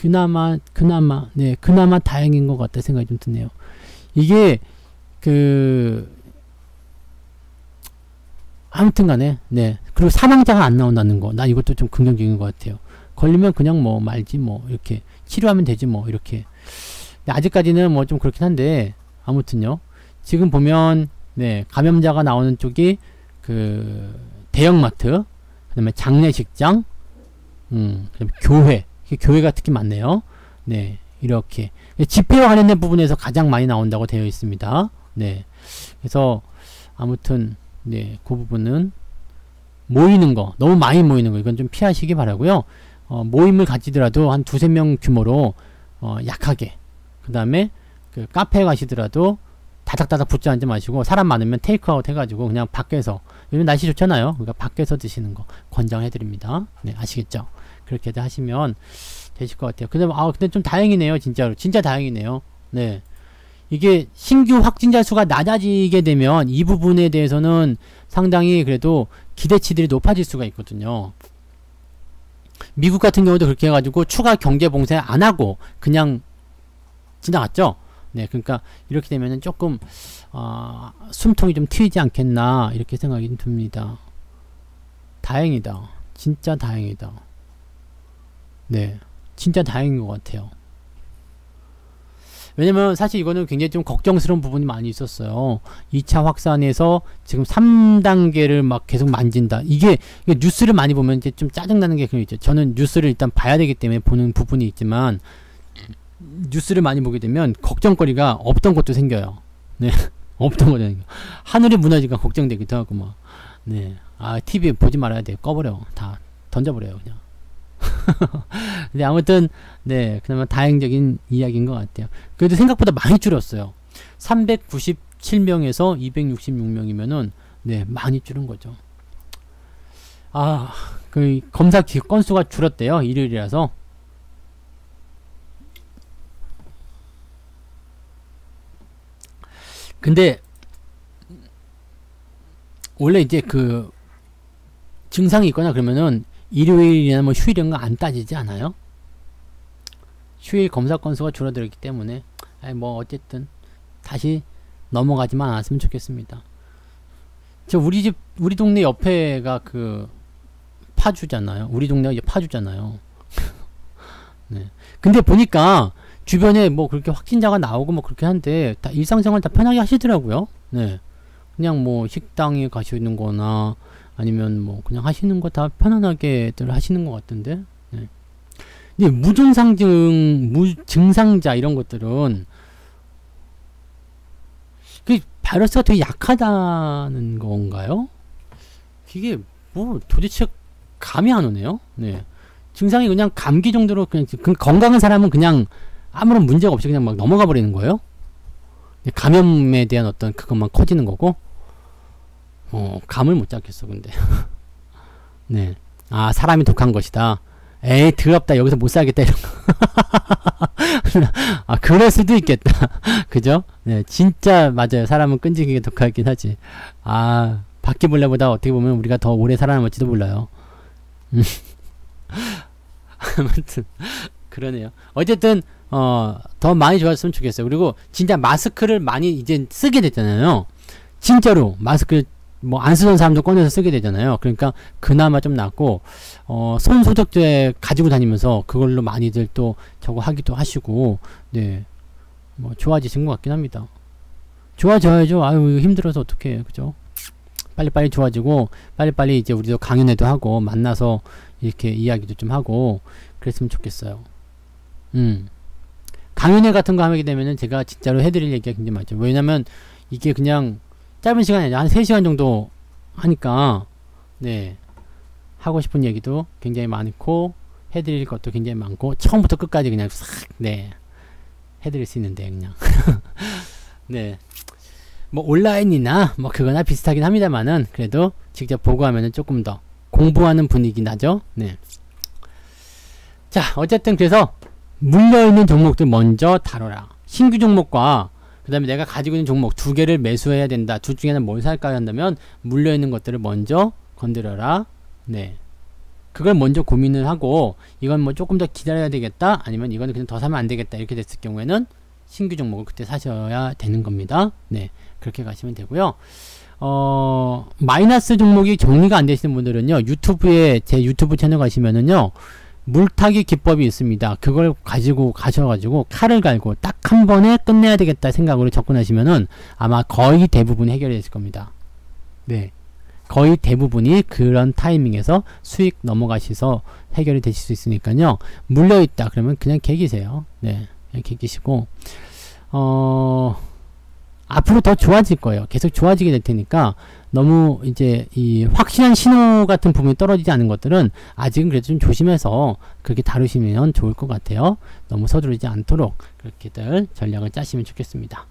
그나마 다행인 것 같다 생각이 좀 드네요. 이게 아무튼 간에 네 그리고 사망자가 안 나온다는 거 나 이것도 좀 긍정적인 것 같아요. 걸리면 그냥 뭐 말지 뭐 이렇게 치료하면 되지 뭐 이렇게. 근데 아직까지는 뭐 좀 그렇긴 한데 아무튼요. 지금 보면 네 감염자가 나오는 쪽이 그 대형마트, 그 다음에 장례식장, 그다음에 교회가 특히 많네요. 네 이렇게 집회와 관련된 부분에서 가장 많이 나온다고 되어 있습니다. 네 그래서 아무튼 네 그 부분은 모이는 거 너무 많이 모이는 거 이건 좀 피하시기 바라고요. 모임을 가지더라도 한 2~3명 규모로 약하게 그 다음에 그 카페에 가시더라도 다닥다닥 붙지 앉지 마시고 사람 많으면 테이크아웃 해가지고 그냥 밖에서 요즘 날씨 좋잖아요. 그러니까 밖에서 드시는 거 권장해드립니다. 네 아시겠죠? 그렇게 하시면 되실 것 같아요. 근데 좀 다행이네요. 진짜로 진짜 다행이네요. 네 이게 신규 확진자 수가 낮아지게 되면 이 부분에 대해서는 상당히 그래도 기대치들이 높아질 수가 있거든요. 미국 같은 경우도 그렇게 해가지고 추가 경제 봉쇄 안 하고 그냥 지나갔죠. 네, 그러니까 이렇게 되면은 조금 숨통이 좀 트이지 않겠나 이렇게 생각이 듭니다. 다행이다. 진짜 다행이다. 네, 진짜 다행인 것 같아요. 왜냐면 사실 이거는 굉장히 좀 걱정스러운 부분이 많이 있었어요. 2차 확산에서 지금 3단계를 막 계속 만진다. 이게 뉴스를 많이 보면 이제 좀 짜증나는 게 그런 있죠. 저는 뉴스를 일단 봐야 되기 때문에 보는 부분이 있지만 뉴스를 많이 보게 되면 걱정거리가 없던 것도 생겨요. 네. 없던 거죠. 하늘이 무너지니까 걱정되기도 하고 막. 네. TV 보지 말아야 돼. 꺼버려. 다 던져버려요, 그냥. 근데 아무튼 네 그나마 다행적인 이야기인 것 같아요. 그래도 생각보다 많이 줄었어요. 397명에서 266명이면은 네 많이 줄은 거죠. 그 검사 건수가 줄었대요. 일요일이라서. 근데 원래 이제 그 증상이 있거나 그러면은 일요일이나 뭐 휴일 이런 거 안 따지지 않아요? 휴일 검사 건수가 줄어들었기 때문에 뭐 어쨌든 다시 넘어가지만 않았으면 좋겠습니다. 우리 동네 옆에가 그 파주잖아요. 우리 동네가 이제 파주잖아요. 네. 근데 보니까 주변에 뭐 그렇게 확진자가 나오고 뭐 그렇게 한데 다 일상생활 다 편하게 하시더라고요. 네. 그냥 뭐 식당에 가시는 거나 아니면 뭐 그냥 하시는 거 다 편안하게들 하시는 것 같은데. 네. 근데 무증상자 이런 것들은 그 바이러스가 되게 약하다는 건가요? 이게 뭐 도대체 감이 안 오네요. 네. 증상이 그냥 감기 정도로 그냥 건강한 사람은 그냥 아무런 문제가 없이 그냥 막 넘어가 버리는 거예요. 감염에 대한 어떤 그것만 커지는 거고, 감을 못 잡겠어, 근데. 네. 아, 사람이 독한 것이다. 에이, 더럽다. 여기서 못 살겠다. 이런 거. 아, 그럴 수도 있겠다. 그죠? 네. 진짜, 맞아요. 사람은 끈질기게 독하긴 하지. 아, 바퀴벌레보다 어떻게 보면 우리가 더 오래 살아남을지도 몰라요. 아무튼, 그러네요. 어쨌든, 더 많이 좋았으면 좋겠어요. 그리고 진짜 마스크를 많이 이제 쓰게 됐잖아요. 진짜로 마스크 뭐 안 쓰던 사람도 꺼내서 쓰게 되잖아요. 그러니까 그나마 좀 낫고, 손 소독제 가지고 다니면서 그걸로 많이들 또 저거 하기도 하시고, 네, 뭐 좋아지신 것 같긴 합니다. 좋아져야죠. 아유, 힘들어서 어떡해, 그죠? 빨리빨리 좋아지고 빨리빨리 이제 우리도 강연회도 하고 만나서 이렇게 이야기도 좀 하고 그랬으면 좋겠어요. 강연회 같은 거 하게 되면은 제가 진짜로 해드릴 얘기가 굉장히 많죠. 왜냐면 이게 그냥 짧은 시간이 아니라 한 3시간 정도 하니까, 네, 하고 싶은 얘기도 굉장히 많고 해드릴 것도 굉장히 많고 처음부터 끝까지 그냥 싹, 네, 해드릴 수 있는데 그냥 네, 뭐 온라인이나 뭐 그거나 비슷하긴 합니다만은 그래도 직접 보고 하면은 조금 더 공부하는 분위기 나죠. 네. 자, 어쨌든 그래서 물려있는 종목들 먼저 다뤄라. 신규 종목과 그 다음에 내가 가지고 있는 종목 2개를 매수해야 된다. 둘 중에 하나는 뭘 살까 한다면 물려있는 것들을 먼저 건드려라. 네. 그걸 먼저 고민을 하고 이건 뭐 조금 더 기다려야 되겠다. 아니면 이거는 그냥 더 사면 안 되겠다. 이렇게 됐을 경우에는 신규 종목을 그때 사셔야 되는 겁니다. 네. 그렇게 가시면 되고요. 마이너스 종목이 정리가 안 되시는 분들은요. 유튜브에 제 유튜브 채널 가시면은요. 물타기 기법이 있습니다. 그걸 가지고 가셔가지고 칼을 갈고 딱 한 번에 끝내야 되겠다 생각으로 접근하시면은 아마 거의 대부분 해결이 되실 겁니다. 네. 거의 대부분이 그런 타이밍에서 수익 넘어가셔서 해결이 되실 수 있으니까요. 물려있다 그러면 그냥 개기세요. 네. 그냥 개기시고 앞으로 더 좋아질 거예요. 계속 좋아지게 될 테니까 너무 이제 이 확실한 신호 같은 부분이 떨어지지 않은 것들은 아직은 그래도 좀 조심해서 그렇게 다루시면 좋을 것 같아요. 너무 서두르지 않도록 그렇게들 전략을 짜시면 좋겠습니다.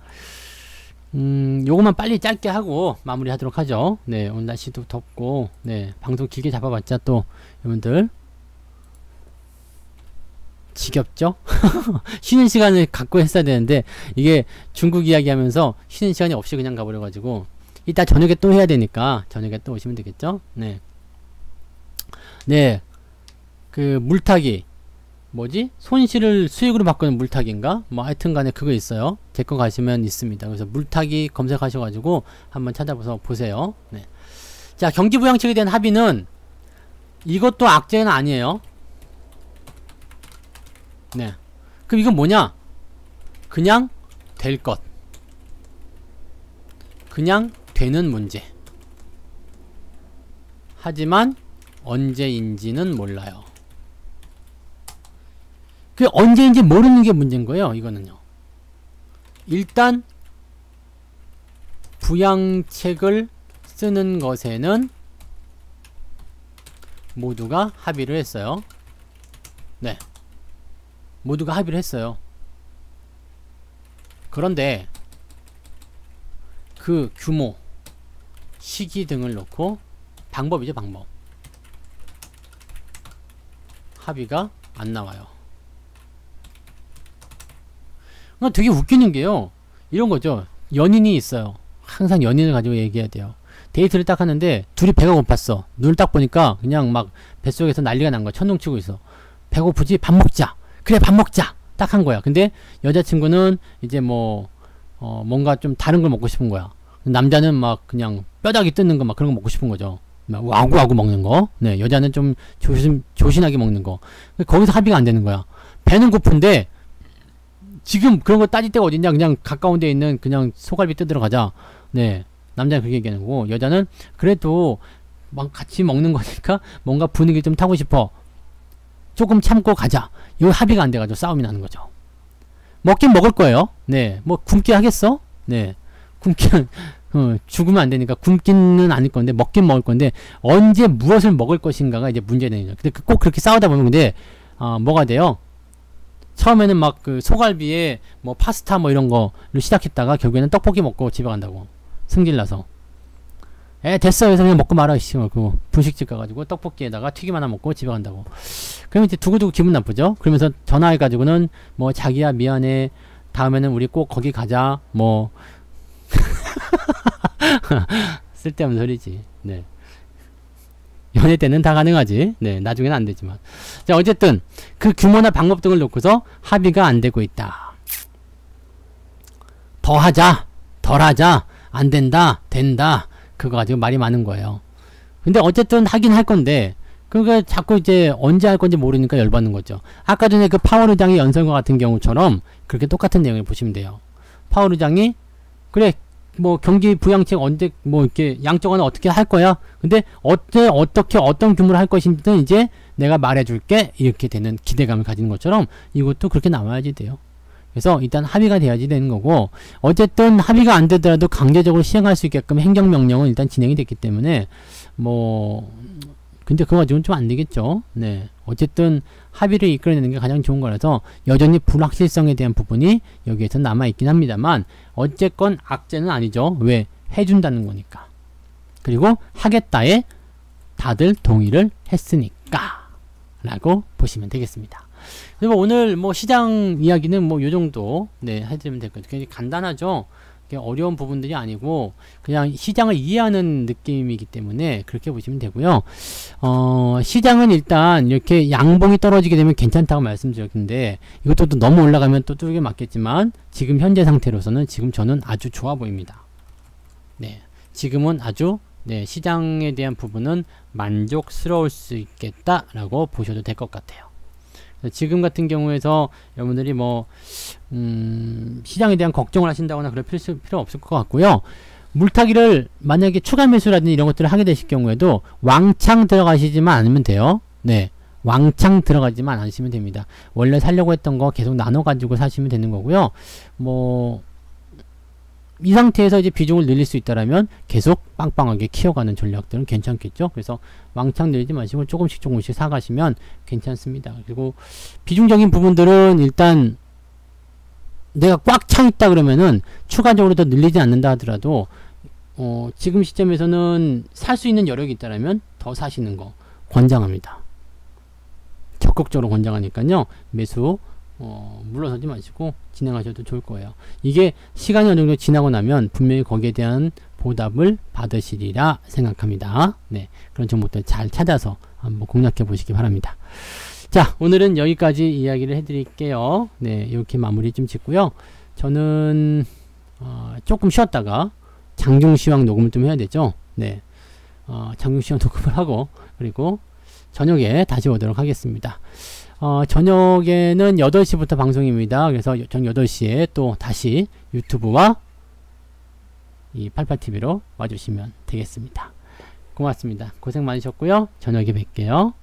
요것만 빨리 짧게 하고 마무리 하도록 하죠. 네, 오늘 날씨도 덥고, 네, 방송 길게 잡아봤자 또 여러분들 지겹죠? 쉬는 시간을 갖고 했어야 되는데 이게 중국 이야기 하면서 쉬는 시간이 없이 그냥 가버려가지고 이따 저녁에 또 해야 되니까 저녁에 또 오시면 되겠죠? 네. 네. 그 물타기 뭐지? 손실을 수익으로 바꾸는 물타기인가? 뭐 하여튼 간에 그거 있어요. 제 거 가시면 있습니다. 그래서 물타기 검색하셔가지고 한번 찾아보서 보세요. 네. 자, 경기부양책에 대한 합의는 이것도 악재는 아니에요. 네. 그럼 이건 뭐냐? 그냥 될 것. 그냥 되는 문제. 하지만 언제인지는 몰라요. 그 언제인지 모르는 게 문제인 거예요. 이거는요. 일단 부양책을 쓰는 것에는 모두가 합의를 했어요. 네. 모두가 합의를 했어요. 그런데 그 규모, 시기 등을 놓고 방법이죠, 방법. 합의가 안 나와요. 되게 웃기는 게요. 이런 거죠. 연인이 있어요. 항상 연인을 가지고 얘기해야 돼요. 데이트를 딱 하는데 둘이 배가 고팠어. 눈을 딱 보니까 그냥 막 뱃속에서 난리가 난 거야. 천둥치고 있어. 배고프지? 밥 먹자. 그래, 밥 먹자. 딱 한 거야. 근데 여자친구는 이제 뭐 뭔가 좀 다른 걸 먹고 싶은 거야. 남자는 막 그냥 뼈다귀 뜯는 거 막 그런 거 먹고 싶은 거죠. 막 와구와구 먹는 거. 네, 여자는 좀 조신하게 먹는 거. 거기서 합의가 안 되는 거야. 배는 고픈데 지금 그런 거 따질 데가 어딨냐. 그냥 가까운 데 있는 그냥 소갈비 뜯으러 가자. 네, 남자는 그렇게 얘기하는 거고, 여자는 그래도 막 같이 먹는 거니까 뭔가 분위기 좀 타고 싶어. 조금 참고 가자. 이거 합의가 안 돼가지고 싸움이 나는 거죠. 먹긴 먹을 거예요. 네. 뭐 굶게 하겠어? 네. 굶기는 죽으면 안 되니까 굶기는 않을 건데 먹긴 먹을 건데 언제 무엇을 먹을 것인가가 이제 문제되는 거죠. 근데 꼭 그렇게 싸우다 보면 근데 뭐가 돼요? 처음에는 막 그 소갈비에 뭐 파스타 뭐 이런 거를 시작했다가 결국에는 떡볶이 먹고 집에 간다고 승질나서 됐어 그래서 그냥 먹고 말아 씨 그 분식집 가가지고 떡볶이에다가 튀김 하나 먹고 집에 간다고. 그럼 이제 두고두고 기분 나쁘죠. 그러면서 전화해가지고는 뭐 자기야 미안해 다음에는 우리 꼭 거기 가자 뭐 쓸데없는 소리지. 네. 연애 때는 다 가능하지. 네, 나중에는 안 되지만. 자, 어쨌든 그 규모나 방법 등을 놓고서 합의가 안 되고 있다. 더 하자, 덜 하자, 안 된다, 된다. 그거 가지고 말이 많은 거예요. 근데 어쨌든 하긴 할 건데, 그게 자꾸 이제 언제 할 건지 모르니까 열받는 거죠. 아까 전에 그 파월 의장의 연설과 같은 경우처럼 그렇게 똑같은 내용을 보시면 돼요. 파월 의장이 그래 뭐 경기 부양책 언제 뭐 이렇게 양쪽은 어떻게 할 거야. 근데 어떻게 어떤 규모로 할 것인지는 이제 내가 말해줄게 이렇게 되는 기대감을 가지는 것처럼 이것도 그렇게 나와야지 돼요. 그래서 일단 합의가 돼야지 되는 거고 어쨌든 합의가 안 되더라도 강제적으로 시행할 수 있게끔 행정명령은 일단 진행이 됐기 때문에 뭐 근데 그거 가지고는 좀 안 되겠죠. 네. 어쨌든 합의를 이끌어내는 게 가장 좋은 거라서 여전히 불확실성에 대한 부분이 여기에서 남아있긴 합니다만 어쨌건 악재는 아니죠. 왜? 해준다는 거니까. 그리고 하겠다에 다들 동의를 했으니까 라고 보시면 되겠습니다. 그리고 오늘 뭐 시장 이야기는 뭐 요정도 네 해드리면 될 것 같아요. 굉장히 간단하죠. 어려운 부분들이 아니고 그냥 시장을 이해하는 느낌이기 때문에 그렇게 보시면 되고요. 시장은 일단 이렇게 양봉이 떨어지게 되면 괜찮다고 말씀드렸는데 이것도 또 너무 올라가면 또 뚜르게 맞겠지만 지금 현재 상태로서는 지금 저는 아주 좋아 보입니다. 네, 지금은 아주 네, 시장에 대한 부분은 만족스러울 수 있겠다라고 보셔도 될 것 같아요. 지금 같은 경우에서 여러분들이 뭐 시장에 대한 걱정을 하신다거나 그럴 필요 없을 것 같고요. 물타기를 만약에 추가 매수라든지 이런 것들을 하게 되실 경우에도 왕창 들어가시지만 않으면 돼요. 네, 왕창 들어가지만 않으시면 됩니다. 원래 살려고 했던 거 계속 나눠 가지고 사시면 되는 거고요. 뭐 이 상태에서 이제 비중을 늘릴 수 있다라면 계속 빵빵하게 키워가는 전략들은 괜찮겠죠. 그래서 왕창 늘리지 마시고 조금씩 사가시면 괜찮습니다. 그리고 비중적인 부분들은 일단 내가 꽉 차 있다 그러면은 추가적으로 더 늘리지 않는다 하더라도 지금 시점에서는 살 수 있는 여력이 있다라면 더 사시는 거 권장합니다. 적극적으로 권장하니까요. 매수 물러서지 마시고 진행하셔도 좋을 거예요. 이게 시간이 어느 정도 지나고 나면 분명히 거기에 대한 보답을 받으시리라 생각합니다. 네, 그런 정보들 잘 찾아서 한번 공략해 보시기 바랍니다. 자, 오늘은 여기까지 이야기를 해드릴게요. 네, 이렇게 마무리 좀 짓고요. 저는 조금 쉬었다가 장중시황 녹음을 좀 해야 되죠. 네, 장중시황 녹음을 하고 그리고 저녁에 다시 오도록 하겠습니다. 저녁에는 8시부터 방송입니다. 그래서 저녁 8시에 또 다시 유튜브와 이 88TV로 와주시면 되겠습니다. 고맙습니다. 고생 많으셨고요. 저녁에 뵐게요.